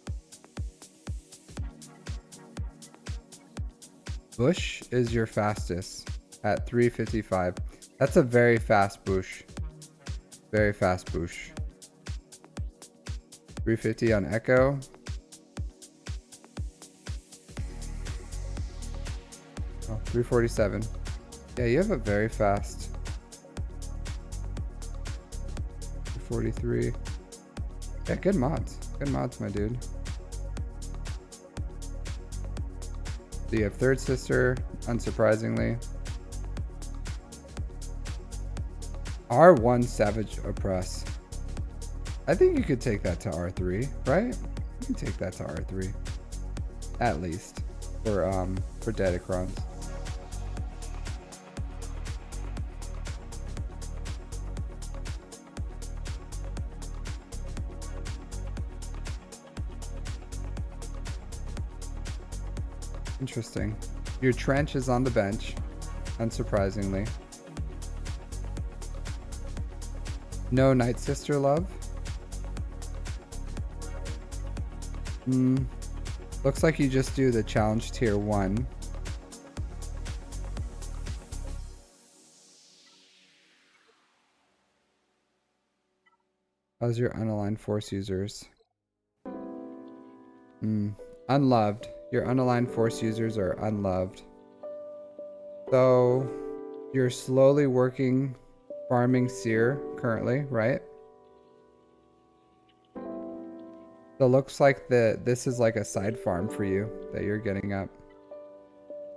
Bush is your fastest at 355. That's a very fast Bush. Very fast Bush. 350 on Echo. Oh, 347. Yeah, you have a very fast. 43. Yeah, good mods. Good mods, my dude. So you have third sister, unsurprisingly. R1 Savage Oppress. I think you could take that to R3, right? You can take that to R3. At least. For Datacrons. Interesting. Your trench is on the bench, unsurprisingly. No Night Sister love. Looks like you just do the challenge tier 1. How's your unaligned force users? Unloved. Your unaligned force users are unloved. So you're slowly working farming Seer currently, right? So it looks like this is like a side farm for you that you're getting up.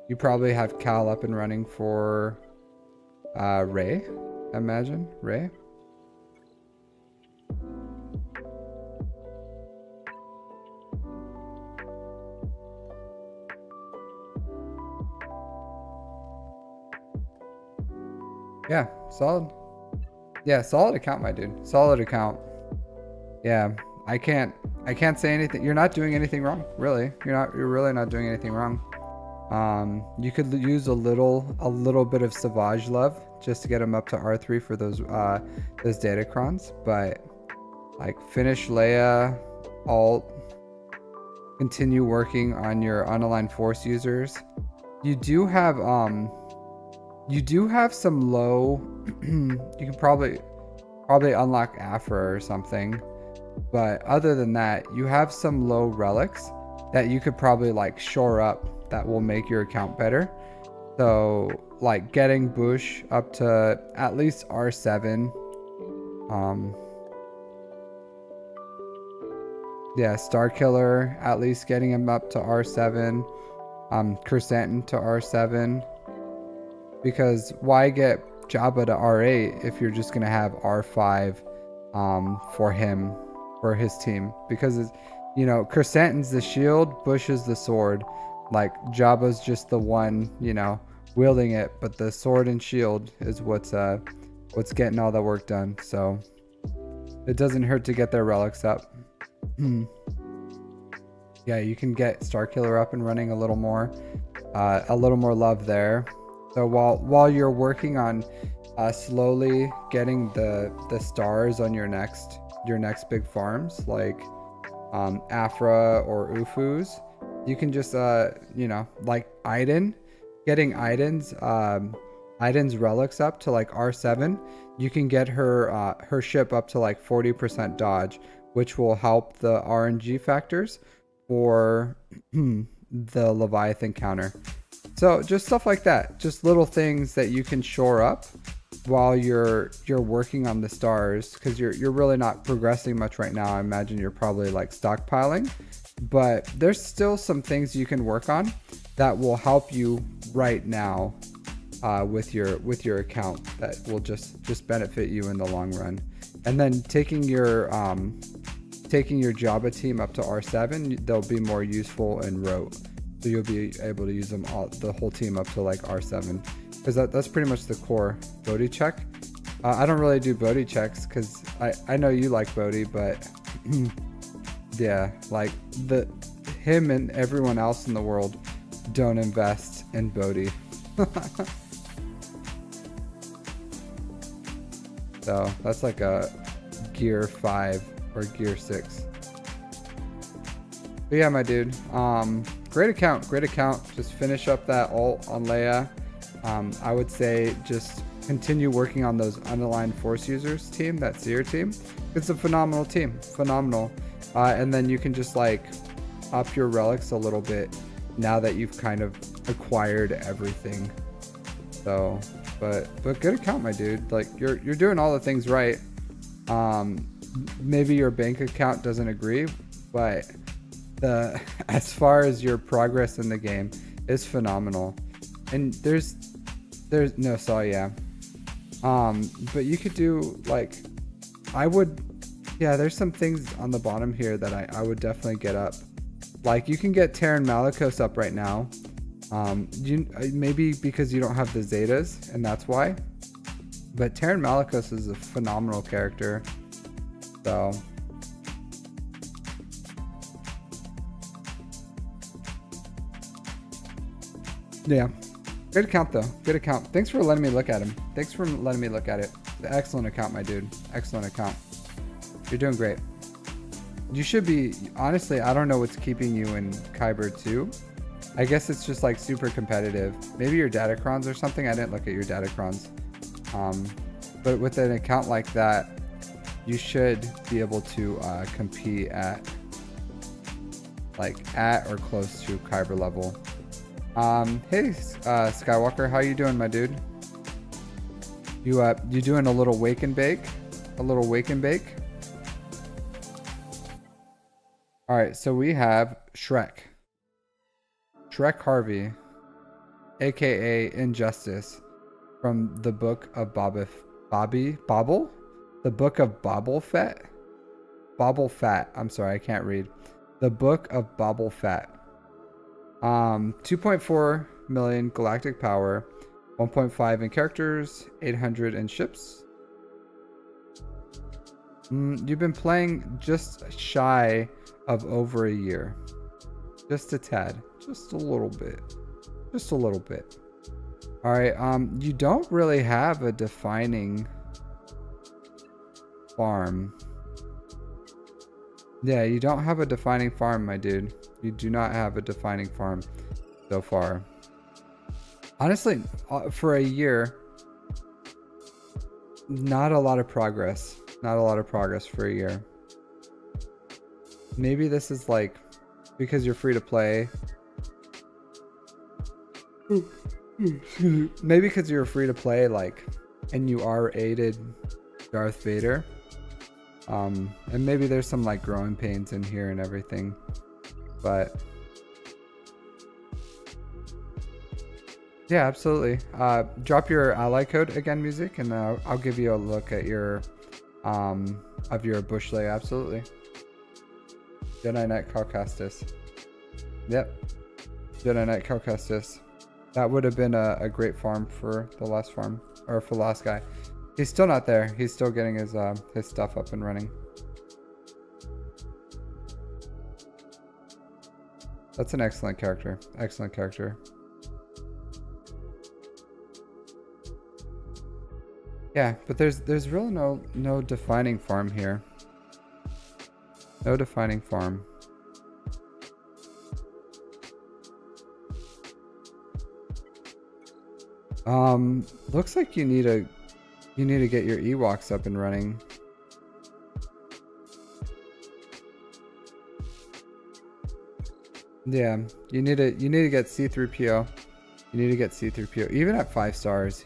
You probably have Cal up and running for Ray, I imagine. Ray? Yeah, solid. Yeah, solid account, my dude. Solid account. Yeah, I can't say anything. You're not doing anything wrong, really. You're really not doing anything wrong. You could use a little bit of Savage love just to get him up to R3 for those Datacrons, but like finish Leia, alt, continue working on your unaligned force users. You do have some low. You can probably unlock Afra or something, but other than that, you have some low relics that you could probably like shore up that will make your account better. So like getting Bush up to at least R7. Yeah, Starkiller, at least getting him up to R7. Chrysanthemum to R7. Because why get Jabba to R8 if you're just gonna have R5 for his team? Because it's, Chrysanthemum's the shield, Bush is the sword. Like Jabba's just the one, wielding it, but the sword and shield is what's getting all the work done. So it doesn't hurt to get their relics up. yeah, you can get Starkiller up and running a little more love there. So while you're working on slowly getting the stars on your next big farms like Afra or Ufus, you can just you know, like Iden, getting Iden's relics up to like R7. You can get her ship up to like 40% dodge, which will help the RNG factors for the Leviathan counter. So just stuff like that, just little things that you can shore up while you're working on the stars, because you're really not progressing much right now. I imagine you're probably like stockpiling, but there's still some things you can work on that will help you right now with your account, that will just benefit you in the long run. And then taking your Java team up to R7, they'll be more useful in rote. So you'll be able to use them all, the whole team up to like R7, because that's pretty much the core Bodhi check. I don't really do Bodhi checks because I know you like Bodhi, but yeah, like him and everyone else in the world don't invest in Bodhi. So that's like a gear 5 or gear 6. But yeah, my dude, great account. Just finish up that ult on Leia. I would say just continue working on those unaligned force users team, that seer team. It's a phenomenal team, phenomenal. And then you can just like up your relics a little bit now that you've kind of acquired everything. So, but good account, my dude. Like you're doing all the things right. Maybe your bank account doesn't agree, but as far as your progress in the game is phenomenal. And there's no saw, yeah. But you could do like, there's some things on the bottom here that I would definitely get up. Like you can get Terran Malicos up right now. Maybe because you don't have the Zetas, and that's why. But Terran Malicos is a phenomenal character. So yeah, good account though. Good account. Thanks for letting me look at him. Thanks for letting me look at it. Excellent account, my dude. Excellent account. You're doing great. You should be, honestly, I don't know what's keeping you in Kyber 2. I guess it's just like super competitive. Maybe your Datacrons or something. I didn't look at your Datacrons. But with an account like that, you should be able to compete at or close to Kyber level. Hey, Skywalker, how you doing, my dude? You doing a little wake and bake? A little wake and bake? All right, so we have Shrek Harvey, aka Injustice, from the book of Bobble? The book of Bobble Fett? Bobble Fat. I'm sorry, I can't read. The book of Bobble Fat. 2.4 million galactic power, 1.5 in characters, 800 in ships. You've been playing just shy of over a year. Just a tad. Just a little bit. Just a little bit. Alright, you don't really have a defining farm. Yeah, you don't have a defining farm, my dude. You do not have a defining farm so far. Honestly, for a year, not a lot of progress. Not a lot of progress for a year. Maybe this is like because you're free to play. Maybe because you're free to play, like, and you are aided Darth Vader. And maybe there's some like growing pains in here and everything, but yeah, absolutely. Drop your ally code again, music, and I'll give you a look at your of your bush lay. Absolutely. Jedi Knight Calcastus. Yep. Jedi Knight Calcastus. That would have been a great farm for the last farm, or for the last guy. He's still not there. He's still getting his stuff up and running. That's an excellent character. Excellent character. Yeah, but there's really no defining farm here. No defining farm. Looks like you need to get your Ewoks up and running. Yeah, you need to get C3PO. You need to get C3PO. Even at 5 stars,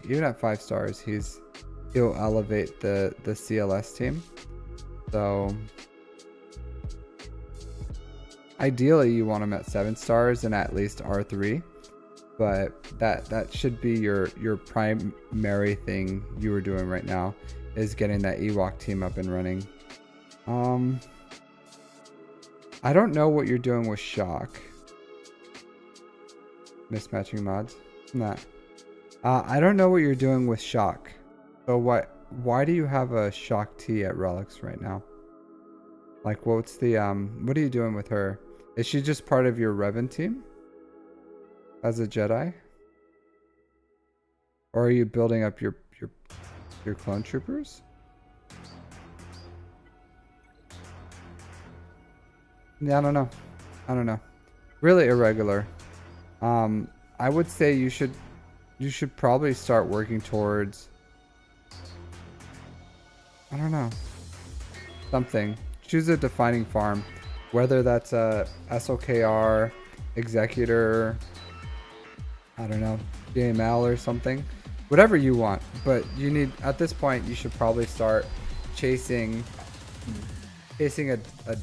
he'll elevate the CLS team. So ideally you want him at 7 stars and at least R3. But that should be your primary thing you were doing right now, is getting that Ewok team up and running. I don't know what you're doing with Shock. Mismatching mods? Nah. I don't know what you're doing with Shock. So why do you have a Shock T at Relics right now? Like, what's the what are you doing with her? Is she just part of your Revan team? As a Jedi? Or are you building up your clone troopers? Yeah, I don't know. Really irregular. I would say you should probably start working towards, I don't know, something. Choose a defining farm, whether that's a SLKR, Executor, I don't know, JML or something, whatever you want. But you need, at this point, you should probably start chasing a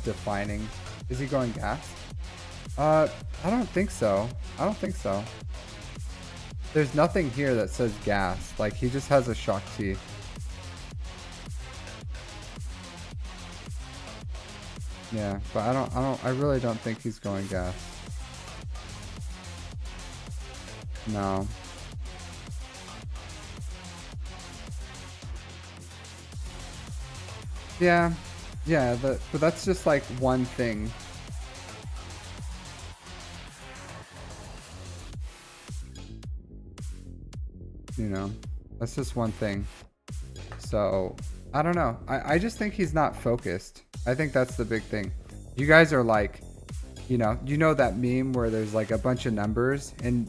defining. Is he going gas? I don't think so. There's nothing here that says gas. Like, he just has a Shock T. Yeah, but I really don't think he's going gas. No. Yeah, but that's just like one thing. You know, that's just one thing. So, I don't know. I just think he's not focused. I think that's the big thing. You guys are like, you know that meme where there's like a bunch of numbers and,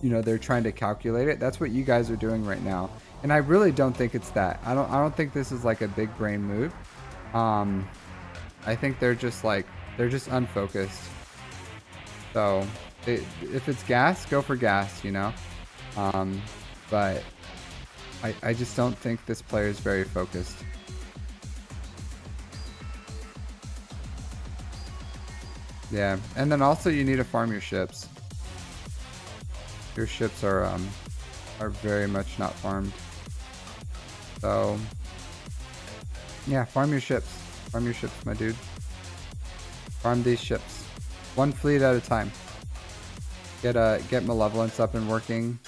they're trying to calculate it. That's what you guys are doing right now. And I really don't think it's that. I don't think this is like a big brain move. I think they're just unfocused. So if it's gas, go for gas, but I just don't think this player is very focused. Yeah, and then also you need to farm your ships. Your ships are very much not farmed. So yeah, farm your ships. Farm your ships, my dude. Farm these ships. One fleet at a time. Get Malevolence up and working.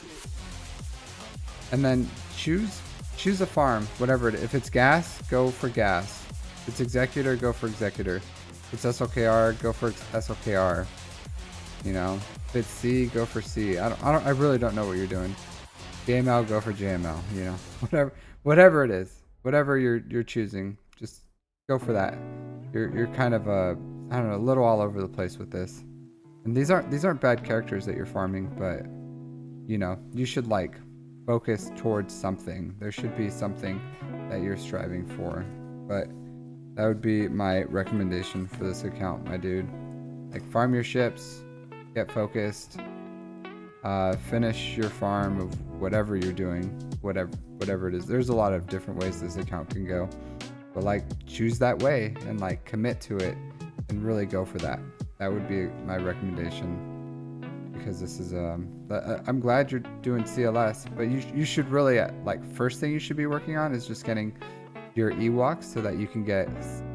And then choose a farm, whatever it is. If it's gas, go for gas. If it's Executor, go for Executor. If it's SLKR, go for SLKR. If it's C, go for C. I really don't know what you're doing. JML, go for JML. Whatever it is, whatever you're choosing, just go for that. You're kind of a little all over the place with this. And these aren't bad characters that you're farming, but you should focus towards something. There should be something that you're striving for. But that would be my recommendation for this account, my dude. Farm your ships, get focused, finish your farm of whatever you're doing, whatever it is. There's a lot of different ways this account can go, but choose that way and commit to it and really go for that. That would be my recommendation, because this is I'm glad you're doing CLS, but you should really first thing you should be working on is just getting your Ewoks so that you can get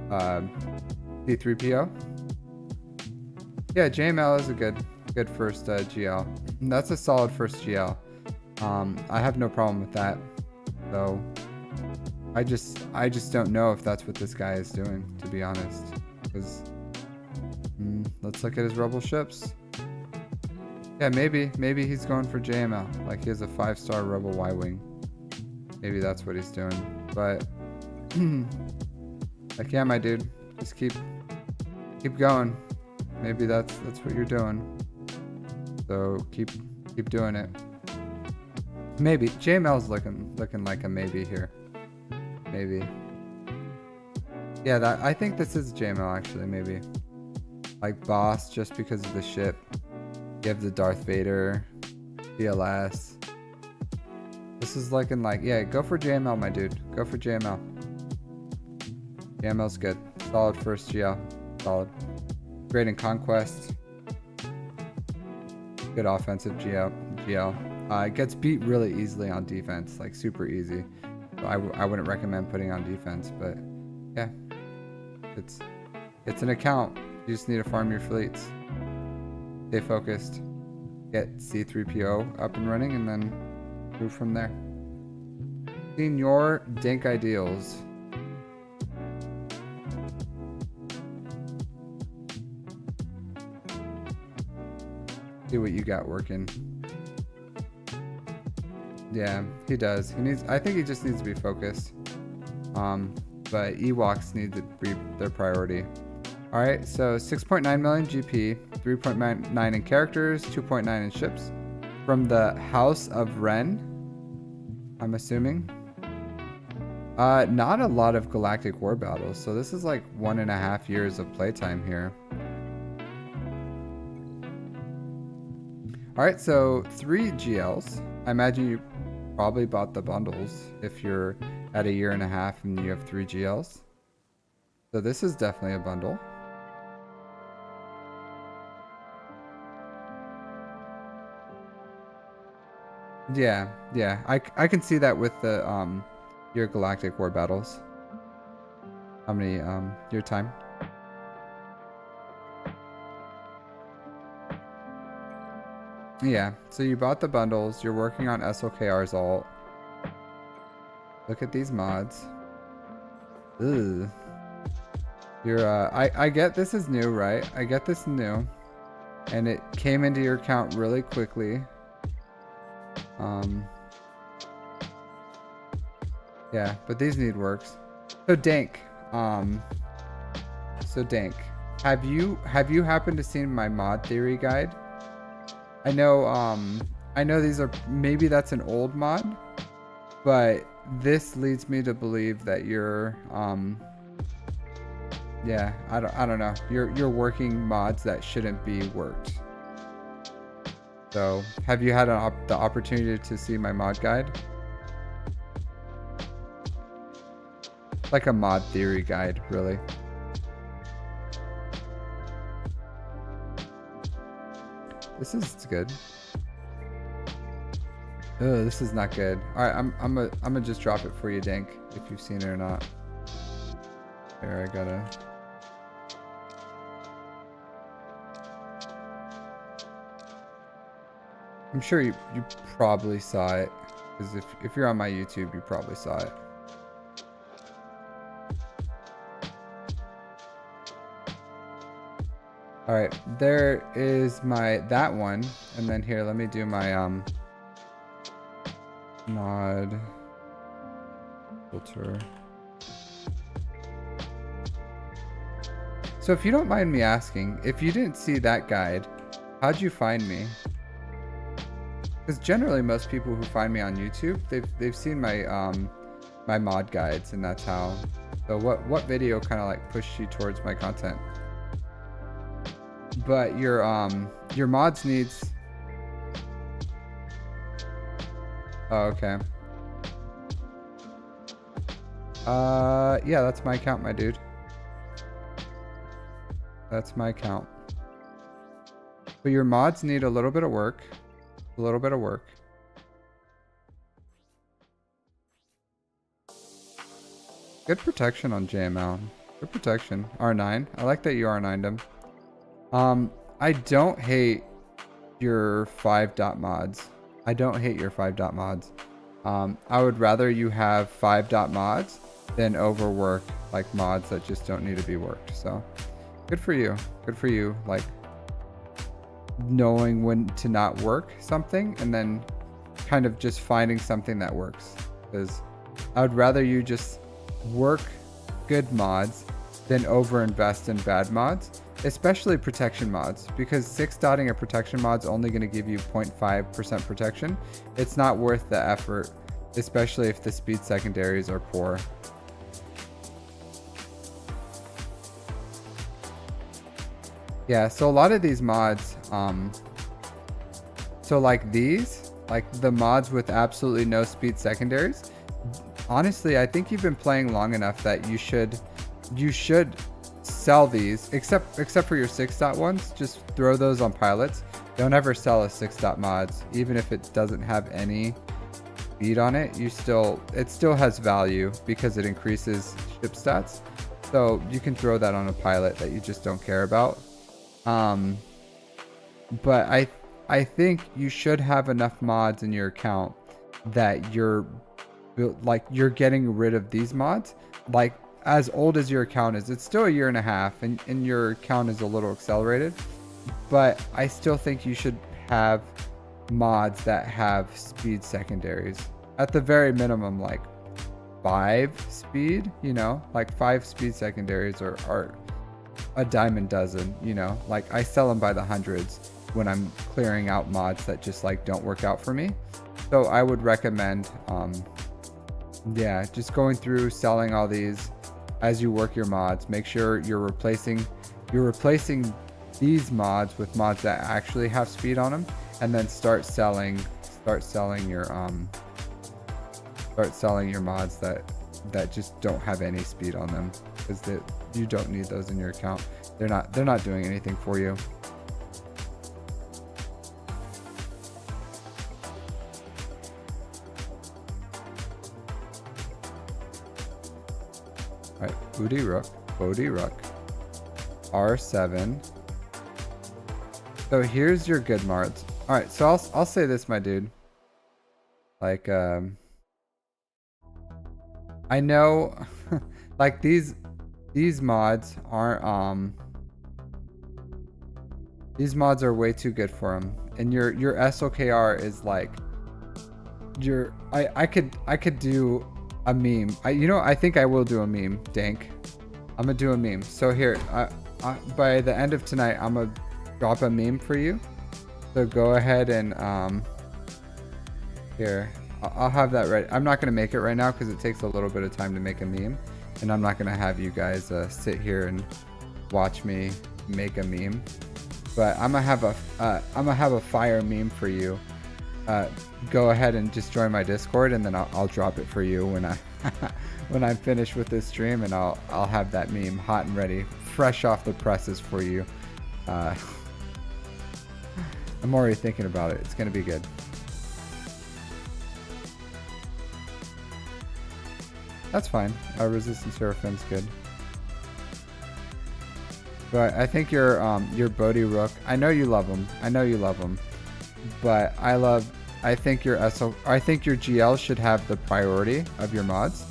C3PO. Yeah, JML is a good first GL. That's a solid first GL. I have no problem with that. So I just don't know if that's what this guy is doing, to be honest. Because let's look at his rebel ships. Yeah, maybe he's going for JML. Like he has a 5-star Rebel Y-Wing. Maybe that's what he's doing. But like, yeah, my dude, just keep going. Maybe that's what you're doing. So keep doing it. Maybe JML's looking like a maybe here. Maybe. Yeah, I think this is JML actually. Maybe like boss just because of the ship. You have the Darth Vader, DLS. This is looking like, yeah, go for JML, my dude. Go for JML. JML's good. Solid first GL. Solid. Great in Conquest. Good offensive GL. It gets beat really easily on defense, like super easy. So I wouldn't recommend putting on defense, but yeah, it's an account. You just need to farm your fleets. Stay focused. Get C3PO up and running, and then move from there. Senior Dink Ideals. See what you got working. Yeah, he does. I think he just needs to be focused. But Ewoks need to be their priority. All right, so 6.9 million GP, 3.9 in characters, 2.9 in ships. From the House of Ren, I'm assuming. Not a lot of Galactic War battles, so this is like 1.5 years of playtime here. All right, so 3 GLs. I imagine you probably bought the bundles if you're at 1.5 years and you have 3 GLs. So this is definitely a bundle. Yeah, I can see that with the your Galactic War battles. How many your time? Yeah, so you bought the bundles, you're working on SLKR's alt. Look at these mods. Ugh. You're I get this is new, right? I get this new. And it came into your account really quickly. Yeah, but these need works. So Dank, have you happened to seen my mod theory guide? I know these are, maybe that's an old mod, but this leads me to believe that you're yeah, I don't know. You're working mods that shouldn't be worked. So, have you had the opportunity to see my mod guide? Like a mod theory guide, really. This is good. Ugh, this is not good. All right, I'm gonna just drop it for you, Dank, if you've seen it or not. Here, I gotta. I'm sure you probably saw it, because if you're on my YouTube, you probably saw it. All right, there is that one, and then here, let me do my mod filter. So if you don't mind me asking, if you didn't see that guide, how'd you find me? Because generally most people who find me on YouTube, they've seen my my mod guides, and that's how. So what video kind of like pushed you towards my content? But your mods needs. Oh, okay. Yeah, that's my account, my dude. That's my account. But your mods need a little bit of work. A little bit of work. Good protection on JML. Good protection. R9. I like that you R9'd him. I don't hate your 5 dot mods. I don't hate your 5 dot mods. I would rather you have 5 dot mods than overwork like mods that just don't need to be worked. So good for you. Good for you. Like knowing when to not work something and then kind of just finding something that works. Because I would rather you just work good mods than overinvest in bad mods, especially protection mods, because 6-dotting a protection mod's only going to give you 0.5% protection. It's not worth the effort, especially if the speed secondaries are poor. Yeah, so a lot of these mods, so like these, like the mods with absolutely no speed secondaries, honestly, I think you've been playing long enough that you should sell these, except for your 6-dot ones. Just throw those on pilots. Don't ever sell a 6-dot mods, even if it doesn't have any speed on it. It still has value because it increases ship stats. So you can throw that on a pilot that you just don't care about. But I think you should have enough mods in your account that you're getting rid of these mods. Like, as old as your account is, it's still a year and a half, and your account is a little accelerated, but I still think you should have mods that have speed secondaries at the very minimum, like 5 speed, like 5 speed secondaries are a dime a dozen, like I sell them by the hundreds when I'm clearing out mods that just like don't work out for me. So I would recommend yeah, just going through selling all these as you work your mods. Make sure you're replacing these mods with mods that actually have speed on them, and then start selling your mods that just don't have any speed on them, because you don't need those in your account. They're not doing anything for you. All right, Bodhi Rook, R7. So here's your good mods. All right, so I'll say this, my dude. Like, I know, like these mods aren't these mods are way too good for them, and your SOKR is like I could do a meme. I think I will do a meme, Dank. I'm gonna do a meme. So here, by the end of tonight, I'm gonna drop a meme for you. So go ahead and here, I'll have that ready. I'm not gonna make it right now because it takes a little bit of time to make a meme, and I'm not gonna have you guys sit here and watch me make a meme. But I'm gonna have a fire meme for you. Go ahead and just join my Discord, and then I'll drop it for you when when I'm finished with this stream, and I'll have that meme hot and ready, fresh off the presses for you. I'm already thinking about it. It's gonna be good. That's fine. Our resistance Seraphim's good. But I think your Bodhi Rook, I know you love him. But I think your GL should have the priority of your mods,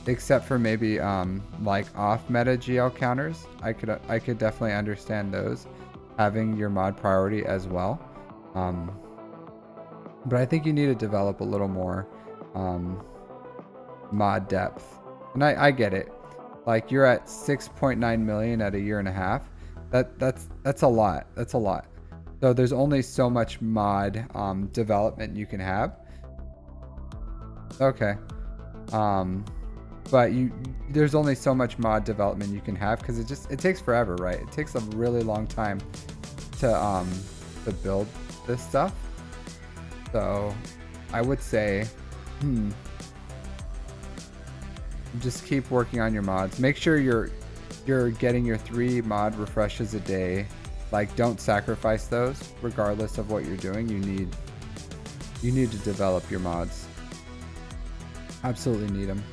except for maybe like off meta GL counters. I could definitely understand those having your mod priority as well. But I think you need to develop a little more mod depth, and I get it. Like, you're at 6.9 million at a year and a half. That's a lot. So there's only so much mod development you can have. Okay. But there's only so much mod development you can have, because it takes forever, right? It takes a really long time to build this stuff. So I would say just keep working on your mods. Make sure you're getting your 3 mod refreshes a day. Like, don't sacrifice those. Regardless of what you're doing, you need to develop your mods. Absolutely need them.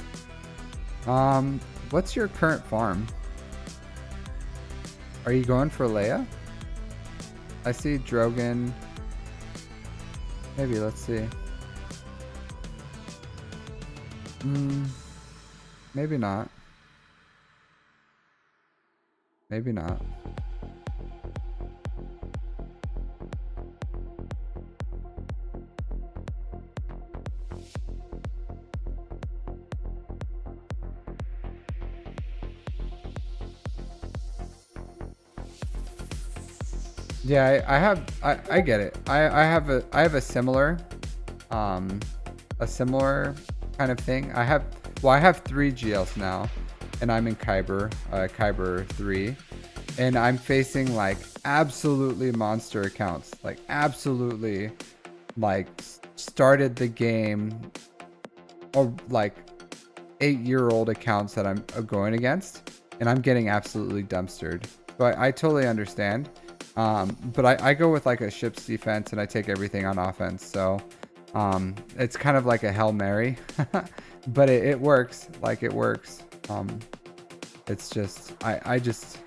What's your current farm? Are you going for Leia? I see Drogon. Maybe, let's see. Maybe not. Maybe not. Yeah, I get it. I have um a similar kind of thing. I have 3 GLs now, and I'm in Kyber 3, and I'm facing like absolutely monster accounts, like absolutely like started the game or like 8-year-old accounts that I'm going against, and I'm getting absolutely dumpstered. So I totally understand. But I go with like a ship's defense and I take everything on offense. So it's kind of like a Hail Mary, but it works. Like it works. It's just I just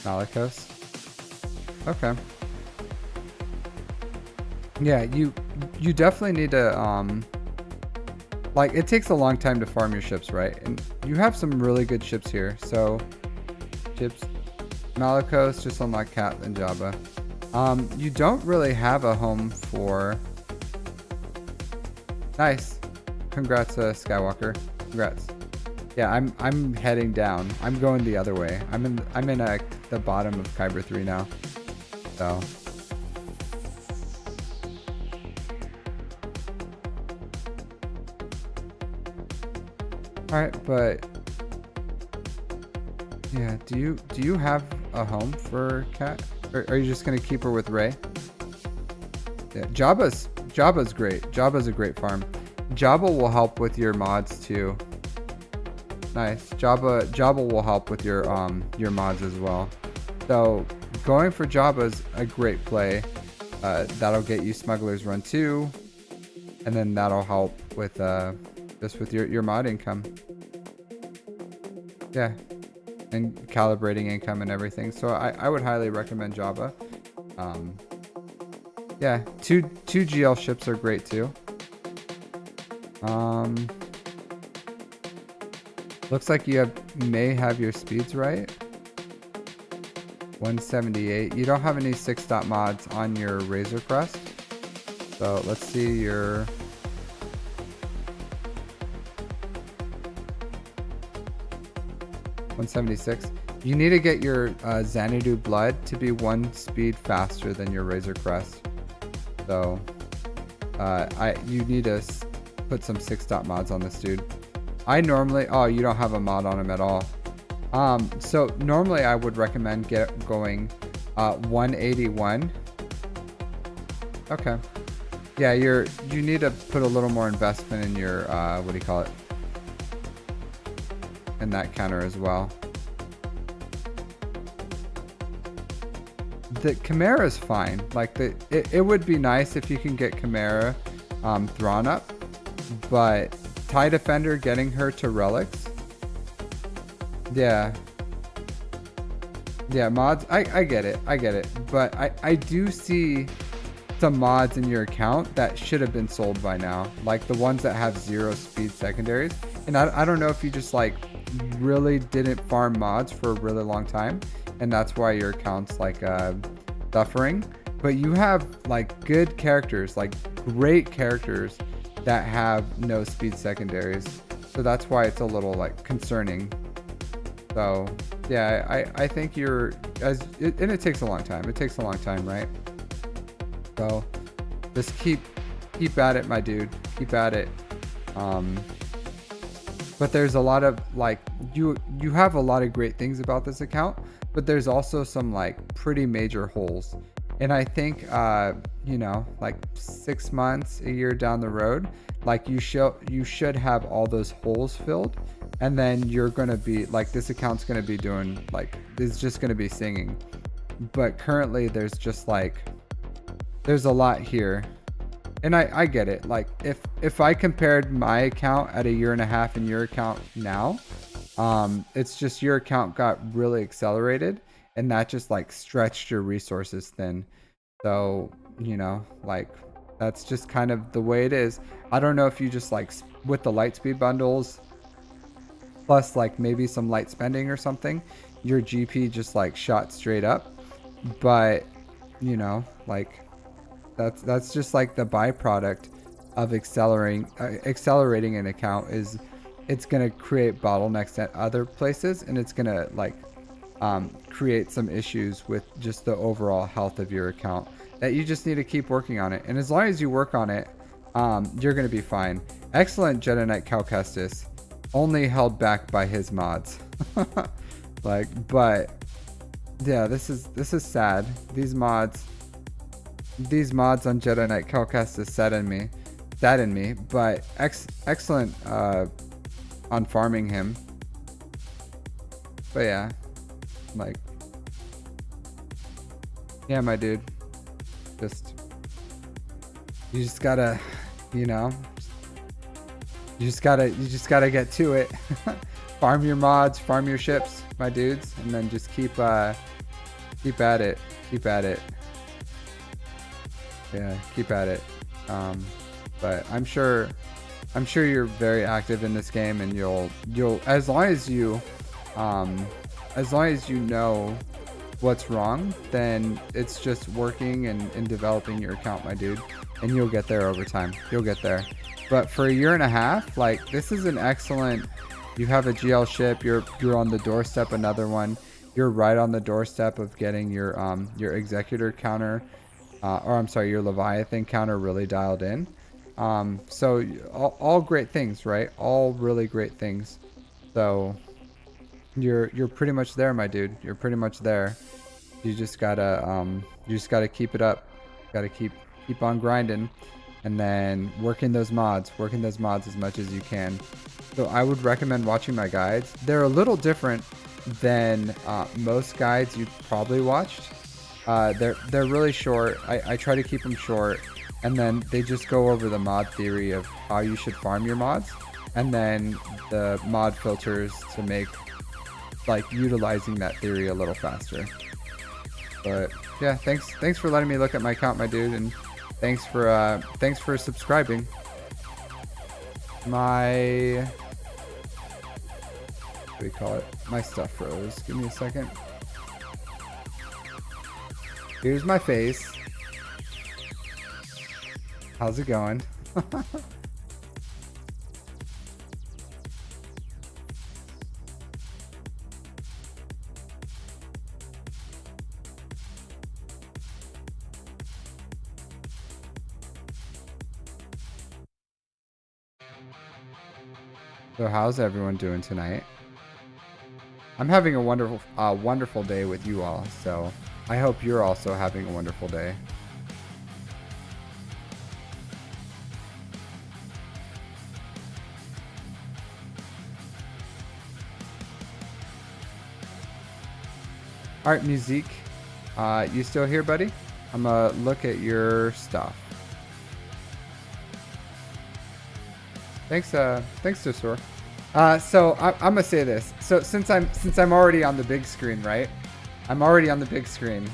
Malicos. Okay. Yeah, you definitely need to like it takes a long time to farm your ships, right? And you have some really good ships here. So ships, Malicos, just unlock Cat and Jabba. You don't really have a home for. Nice, congrats, Skywalker. Congrats. Yeah, I'm heading down. I'm going the other way. I'm in the bottom of Kyber 3 now. So. All right, but yeah, do you have a home for Cat? Or are you just gonna keep her with Ray? Yeah, Jabba's great. Jabba's a great farm. Jabba will help with your mods too. Nice. Jabba will help with your mods as well. So going for Jabba's a great play. That'll get you Smuggler's Run 2, and then that'll help with just with your mod income. Yeah, and calibrating income and everything. So I would highly recommend Jabba. Yeah, two GL ships are great too. Looks like you may have your speeds right. 178. You don't have any 6-dot mods on your Razor Crest. So let's see your. 176. You need to get your Xanadu Blood to be 1 speed faster than your Razor Crest. So you need to put some 6-dot mods on this dude. I normally, oh, you don't have a mod on him at all. So normally I would recommend going 181. Okay. Yeah, you need to put a little more investment in your what do you call it? In that counter as well. The Chimera is fine. Like it would be nice if you can get Chimera Thrawn up, but TIE Defender getting her to relics. Yeah. Yeah, mods. I get it. I get it. But I do see some mods in your account that should have been sold by now. Like the ones that have 0 speed secondaries. And I don't know if you just like really didn't farm mods for a really long time, and that's why your account's like suffering. But you have like good characters, like great characters that have no speed secondaries, so that's why it's a little like concerning. So yeah, I think and it takes a long time. It takes a long time, right? So just keep at it, my dude. Keep at it. But there's a lot of like you have a lot of great things about this account, but there's also some like pretty major holes. And I think you know, like 6 months, a year down the road, like you should have all those holes filled, and then you're gonna be like, this account's gonna be doing like, it's just gonna be singing. But currently there's just like, there's a lot here. And I get it. Like if I compared my account at 1.5 years and your account now, it's just your account got really accelerated, and that just like stretched your resources thin. So, you know, like that's just kind of the way it is. I don't know if you just like with the light speed bundles plus like maybe some light spending or something, your GP just like shot straight up. But, you know, like that's just like the byproduct of accelerating an account is it's going to create bottlenecks at other places, and it's going to like create some issues with just the overall health of your account that you just need to keep working on it. And as long as you work on it, you're going to be fine. Excellent Jedi Knight Cal Kestis, only held back by his mods. Like, but yeah, this is sad. These mods on Jedi Knight Cal Kestis sadden me, but excellent on farming him. But yeah, like, yeah, my dude, you just gotta, you know, you just gotta get to it. Farm your mods, farm your ships, my dudes, and then just keep at it. Yeah, keep at it. But I'm sure you're very active in this game, and you'll as long as you know what's wrong, then it's just working and developing your account, my dude, and you'll get there over time. You'll get there. But for a year and a half, like, this is an excellent. You have a GL ship. You're on the doorstep. Another one. You're right on the doorstep of getting your executor counter, or I'm sorry, your Leviathan counter really dialed in. So all great things, right? All really great things. So you're pretty much there, my dude. You're pretty much there. You just gotta keep it up. Gotta keep on grinding, and then working those mods as much as you can. So I would recommend watching my guides. They're a little different than most guides you've probably watched. They're really short. I try to keep them short, and then they just go over the mod theory of how you should farm your mods, and then the mod filters to make, like, utilizing that theory a little faster. But yeah, thanks for letting me look at my account, my dude, and thanks for subscribing. My, what do we call it? My stuff froze. Give me a second. Here's my face. How's it going? So how's everyone doing tonight? I'm having a wonderful day with you all, so I hope you're also having a wonderful day. Art Musique, you still here, buddy? I'm gonna look at your stuff. Thanks, Dosor. So I'm gonna say this. So since I'm already on the big screen, right? I'm already on the big screen.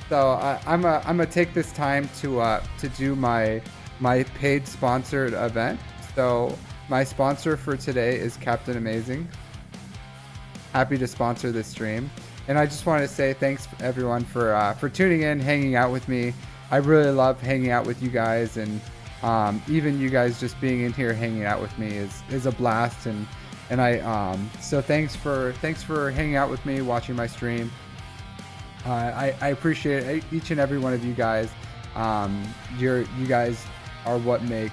So I'm gonna take this time to do my paid sponsored event. So my sponsor for today is Captain Amazing. Happy to sponsor this stream, and I just want to say thanks everyone for tuning in, hanging out with me. I really love hanging out with you guys, and even you guys just being in here hanging out with me is a blast, and I so thanks for hanging out with me, watching my stream. I appreciate each and every one of you guys. You guys are what make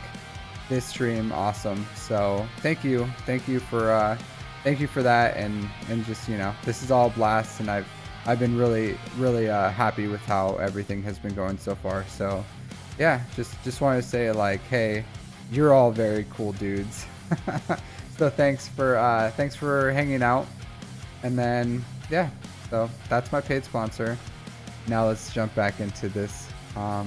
this stream awesome. So thank you for that, and just, you know, this is all a blast, and I've been really happy with how everything has been going so far. So yeah, just want to say, like, hey, you're all very cool dudes. So thanks for hanging out, and then yeah, so that's my paid sponsor. Now let's jump back into this. Oh.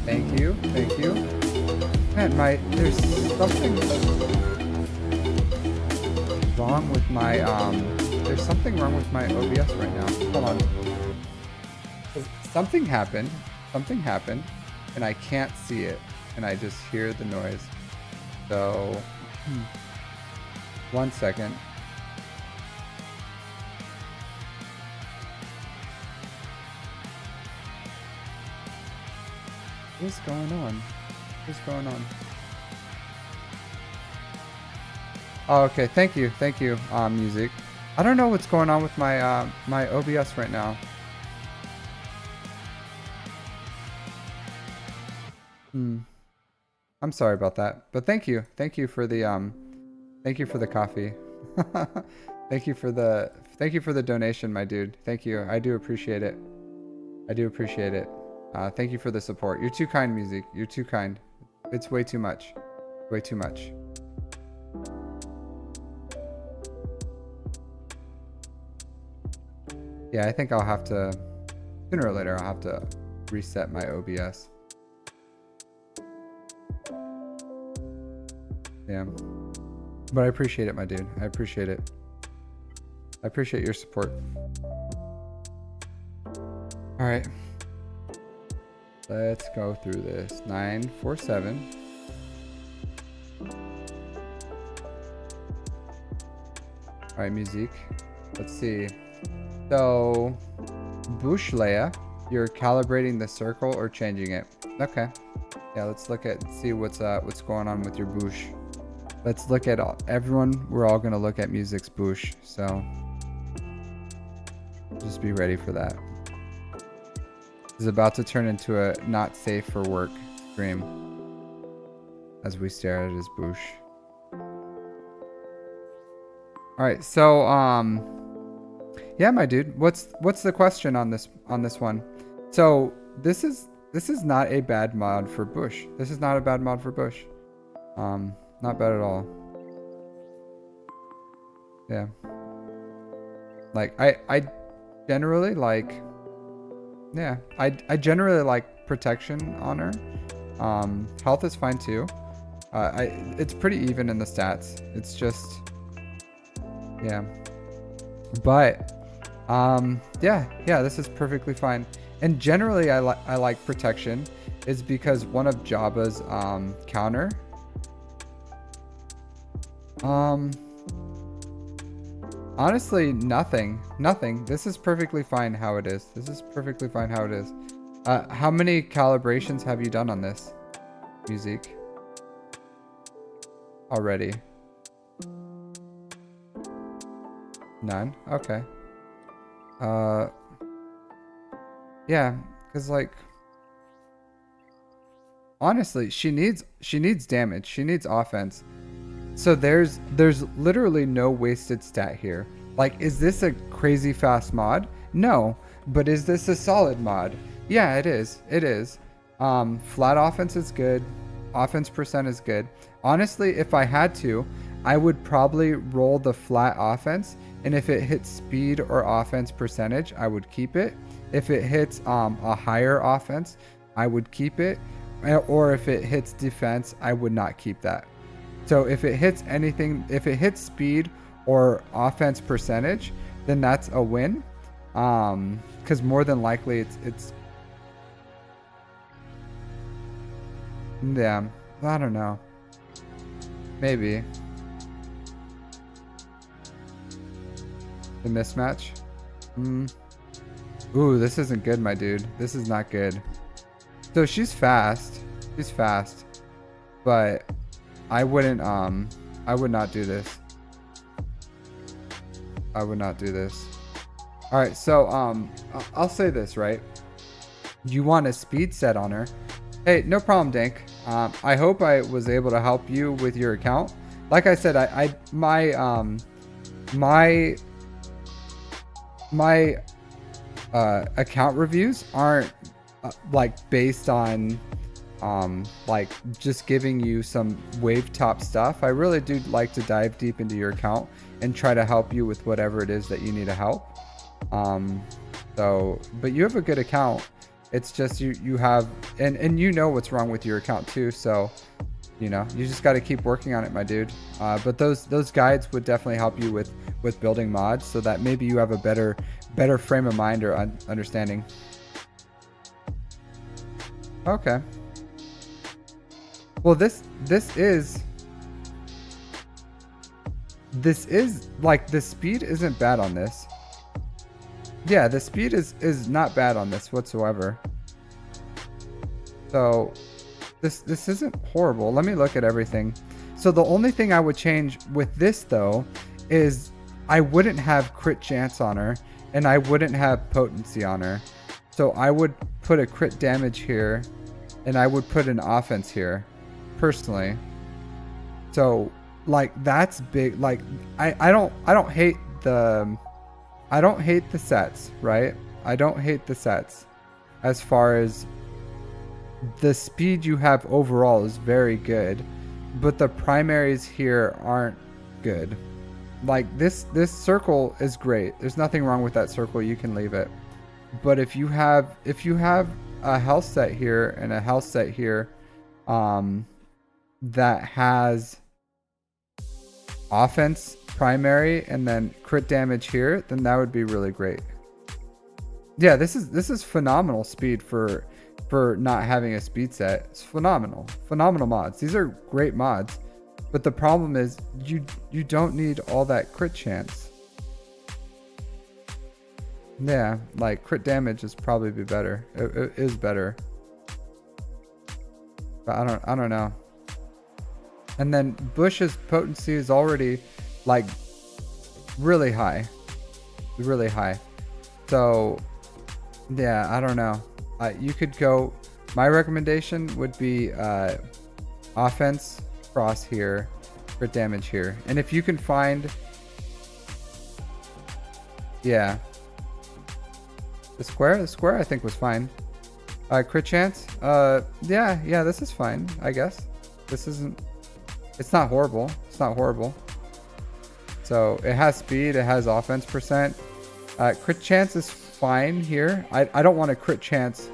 Thank you. Man, there's something wrong with my there's something wrong with my OBS right now. Hold on. Something happened, and I can't see it, and I just hear the noise. So, 1 second. What's going on? Oh, okay. Thank you. Thank you, music. I don't know what's going on with my my OBS right now. Hmm. I'm sorry about that. But thank you. Thank you for the thank you for the coffee. Thank you for the donation, my dude. Thank you. I do appreciate it. I do appreciate it. Thank you for the support. You're too kind, music. You're too kind. It's way too much. Way too much. Yeah, I think I'll have to, sooner or later, I'll have to reset my OBS. Yeah. But I appreciate it, my dude. I appreciate it. I appreciate your support. All right. Let's go through this. 947. All right, music. Let's see. So, bush layer, you're calibrating the circle or changing it. Okay. Yeah, let's look at see what's going on with your bush. Let's look at everyone. We're all gonna look at music's bush. So, just be ready for that. This is about to turn into a not safe for work stream as we stare at his bush. All right, so yeah, my dude, what's the question on this one? So this is not a bad mod for bush. This is not a bad mod for bush. Not bad at all. Yeah. Like I generally like, yeah, I generally like protection on her. Health is fine too. It's pretty even in the stats. It's just, yeah. But yeah, this is perfectly fine. And generally I like protection is because one of Jabba's counter honestly nothing. This is perfectly fine how it is. How many calibrations have you done on this music already? None. Okay. Yeah, because like honestly she needs damage, she needs offense. So there's literally no wasted stat here. Like, is this a crazy fast mod? No. But is this a solid mod? Yeah, it is. Flat offense is good. Offense percent is good. Honestly, if I had to, I would probably roll the flat offense, and if it hits speed or offense percentage, I would keep it. If it hits a higher offense, I would keep it. Or if it hits defense, I would not keep that. So if it hits anything, if it hits speed or offense percentage, then that's a win. Because more than likely it's yeah, I don't know. Maybe. The mismatch? Ooh, this isn't good, my dude. This is not good. So she's fast. But I wouldn't, I would not do this. All right, so, I'll say this, right? You want a speed set on her. Hey, no problem, Dank. I hope I was able to help you with your account. Like I said, my account reviews aren't like based on like just giving you some wave top stuff. I really do like to dive deep into your account and try to help you with whatever it is that you need to help. So, but you have a good account. It's just you have, and you know what's wrong with your account too. So, you know, you just got to keep working on it, my dude. But those guides would definitely help you with building mods, so that maybe you have a better frame of mind or understanding. Okay. Well, this is like, the speed isn't bad on this. Yeah, the speed is not bad on this whatsoever. So this isn't horrible. Let me look at everything. So So the only thing I would change with this though is I wouldn't have crit chance on her and I wouldn't have potency on her. So I would put a crit damage here and I would put an offense here personally. So like that's big. Like I don't hate the sets, right? I don't hate the sets as far as the speed you have overall is very good, but the primaries here aren't good. Like this circle is great. There's nothing wrong with that circle. You can leave it. But if you have a health set here and a health set here that has offense primary and then crit damage here, then that would be really great. Yeah, this is phenomenal speed for not having a speed set. It's phenomenal mods. These are great mods, but the problem is you don't need all that crit chance. Yeah, like crit damage is probably be better. It is better, but I don't know. And then Bush's potency is already like really high. So yeah, I don't know. You could go, my recommendation would be offense cross here, crit damage here. And if you can find, yeah, the square I think was fine. Crit chance, yeah, this is fine, I guess. It's not horrible. So it has speed, it has offense percent. Crit chance is fine here. I don't want a crit chance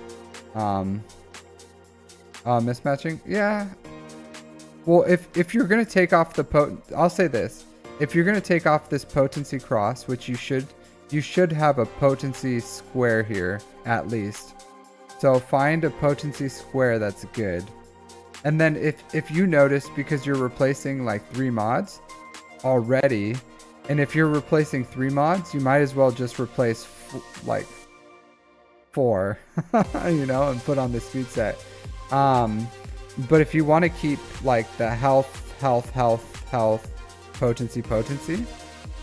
mismatching. Yeah. Well, if you're gonna take off the I'll say this. If you're gonna take off this potency cross, which you should have a potency square here at least. So find a potency square that's good. And then if you notice, because you're replacing like 3 mods already, and if you're replacing 3 mods, you might as well just replace like 4, you know, and put on the speed set. But if you want to keep like the health, potency,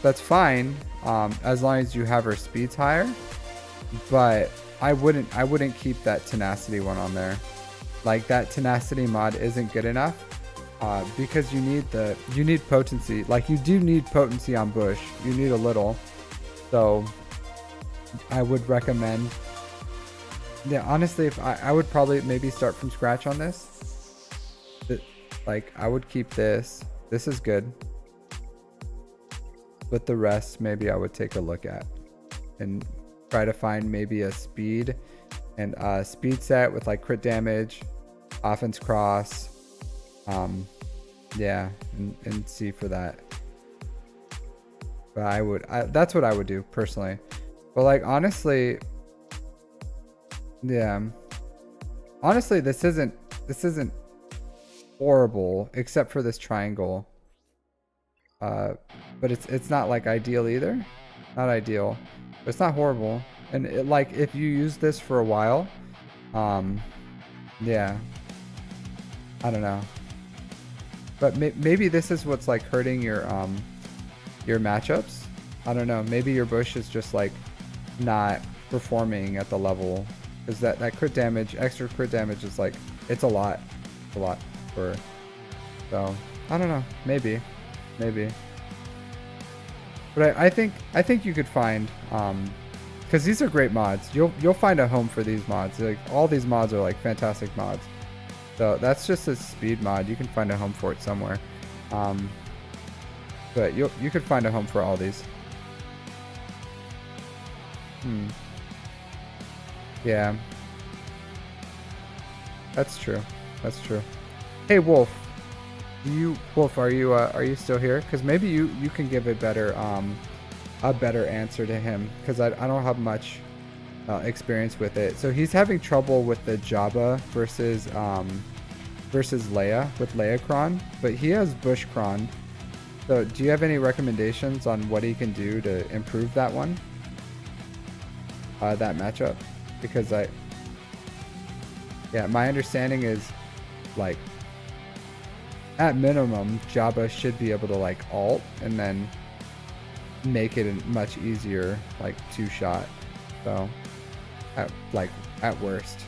that's fine, as long as you have her speeds higher. But I wouldn't keep that tenacity one on there. Like that tenacity mod isn't good enough, because you need potency. Like you do need potency on Bush. You need a little. So I would recommend, yeah, honestly, if I would probably maybe start from scratch on this. Like I would keep this. This is good. But the rest maybe I would take a look at and try to find maybe a speed and speed set with like crit damage, offense cross, yeah, and see for that. But that's what I would do personally. But like honestly, yeah, honestly, this isn't horrible except for this triangle. But it's not like ideal either. Not ideal, but it's not horrible. And like if you use this for a while, yeah, I don't know. But maybe this is what's like hurting your matchups. I don't know. Maybe your Bush is just like not performing at the level, because that crit damage, extra crit damage is like, it's a lot for. So I don't know. Maybe. But I think you could find, because these are great mods. You'll find a home for these mods. Like all these mods are like fantastic mods. So that's just a speed mod. You can find a home for it somewhere. But you could find a home for all these. Yeah. That's true. Hey Wolf. Wolf, are you still here? Because maybe you can give a better answer to him, because I don't have much experience with it. So he's having trouble with the Jabba versus Leia, with Leia Cron, but he has Bush Cron. So do you have any recommendations on what he can do to improve that one? That matchup? Because my understanding is like at minimum, Jabba should be able to like alt and then make it a much easier like 2-shot. So at worst.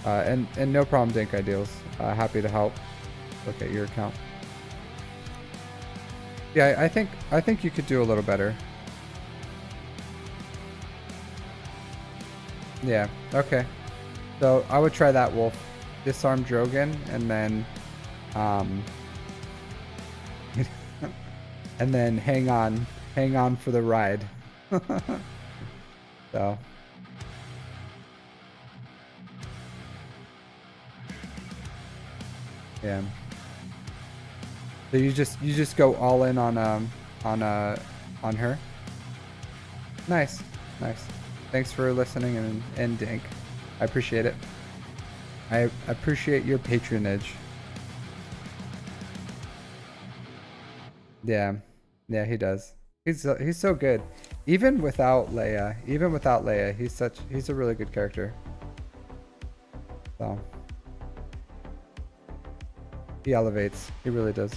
And no problem, Dink Ideals. Happy to help. Look at your account. Yeah, I think you could do a little better. Yeah, okay. So I would try that, Wolf. Disarm Drogon and then and then hang on for the ride. So yeah. So you just go all in on her. Nice. Thanks for listening and Dink. I appreciate it. I appreciate your patronage. Yeah, he does. He's so good. Even without Leia, he's a really good character. So he elevates. He really does.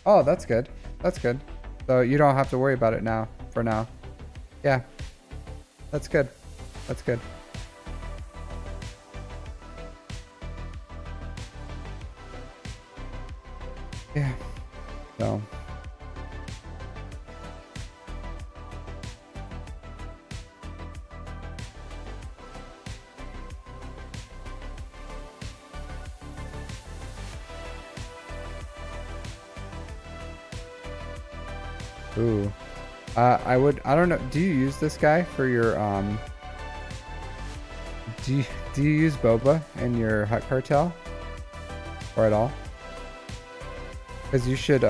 Oh, that's good. So you don't have to worry about it now. For now. Yeah. That's good. Yeah. So. Ooh. I don't know. Do you use this guy for your do you use Boba in your Hut Cartel? Or at all? Because you should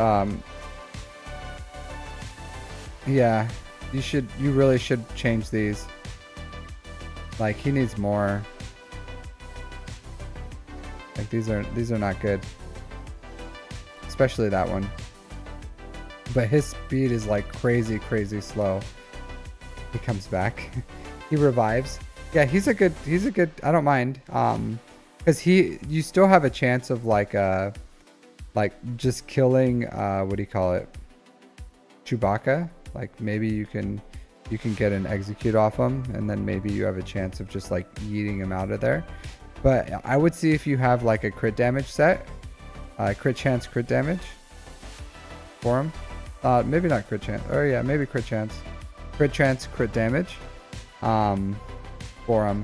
yeah, you really should change these. Like he needs more. Like these are not good. Especially that one. But his speed is like crazy slow. He comes back. He revives. Yeah, he's a good I don't mind. Cuz you still have a chance of like just killing what do you call it? Chewbacca. Like maybe you can get an execute off him and then maybe you have a chance of just like yeeting him out of there. But I would see if you have like a crit damage set. Crit chance, crit damage for him. Maybe not crit chance. Oh yeah, maybe crit chance. Crit chance, crit damage. For him.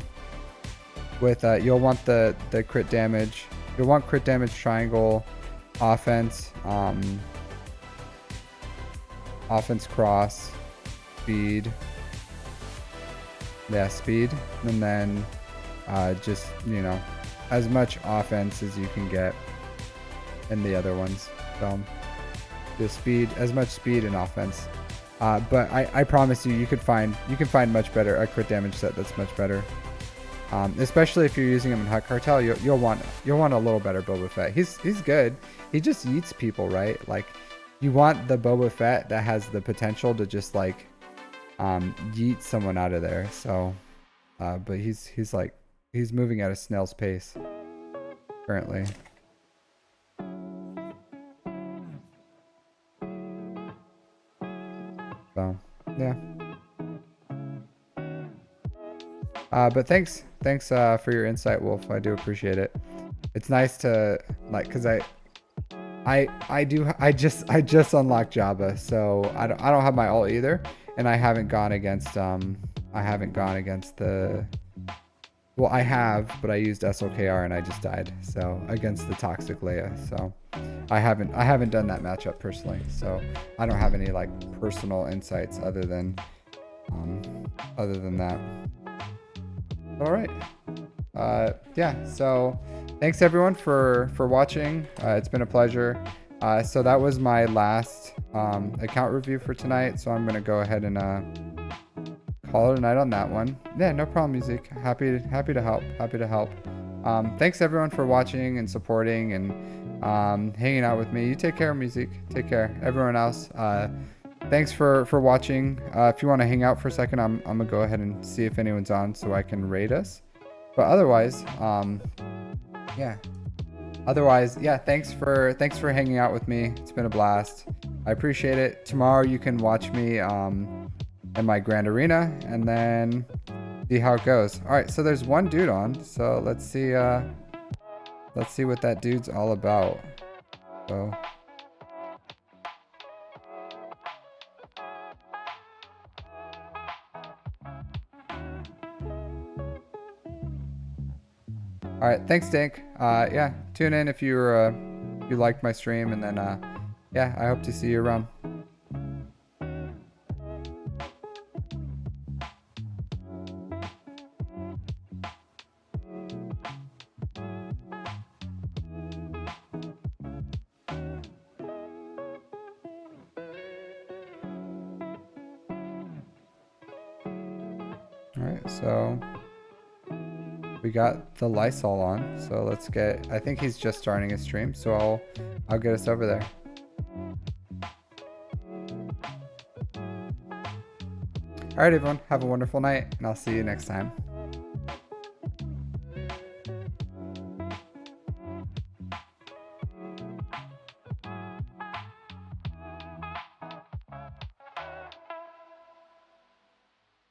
With you'll want the crit damage. You'll want crit damage triangle, offense, offense cross, speed. Yeah, speed, and then just as much offense as you can get in the other ones. So. The speed, as much speed and offense, but I promise you can find much better a crit damage set that's much better, especially if you're using him in Hut Cartel. You'll want a little better Boba Fett. He's good. He just yeets people, right? Like you want the Boba Fett that has the potential to just like yeet someone out of there. So, but he's moving at a snail's pace currently. So, yeah. But thanks for your insight, Wolf. I do appreciate it. It's nice to like, cause I just unlocked Jabba, so I don't have my ult either, and I haven't gone against the. Well, I have, but I used SWGOH and I just died. So against the toxic Leia. So I haven't done that matchup personally. So I don't have any like personal insights other than that. All right. Yeah. So thanks everyone for watching. It's been a pleasure. So that was my last account review for tonight. So I'm gonna go ahead and call it a night on that one. Yeah, no problem, music. Happy to help. Thanks everyone for watching and supporting and hanging out with me. You take care, music. Take care. Everyone else, thanks for watching. If you want to hang out for a second, I'm gonna go ahead and see if anyone's on so I can raid us. But otherwise, yeah. Otherwise, yeah, thanks for hanging out with me. It's been a blast. I appreciate it. Tomorrow you can watch me in my grand arena and then see how it goes. All right, so there's one dude on. So let's see what that dude's all about. So all right, thanks, Dink. Yeah, tune in if you liked my stream, and then yeah, I hope to see you around. All right, so we got the Lysol on, so let's get. I think he's just starting his stream, so I'll get us over there. All right, everyone, have a wonderful night, and I'll see you next time.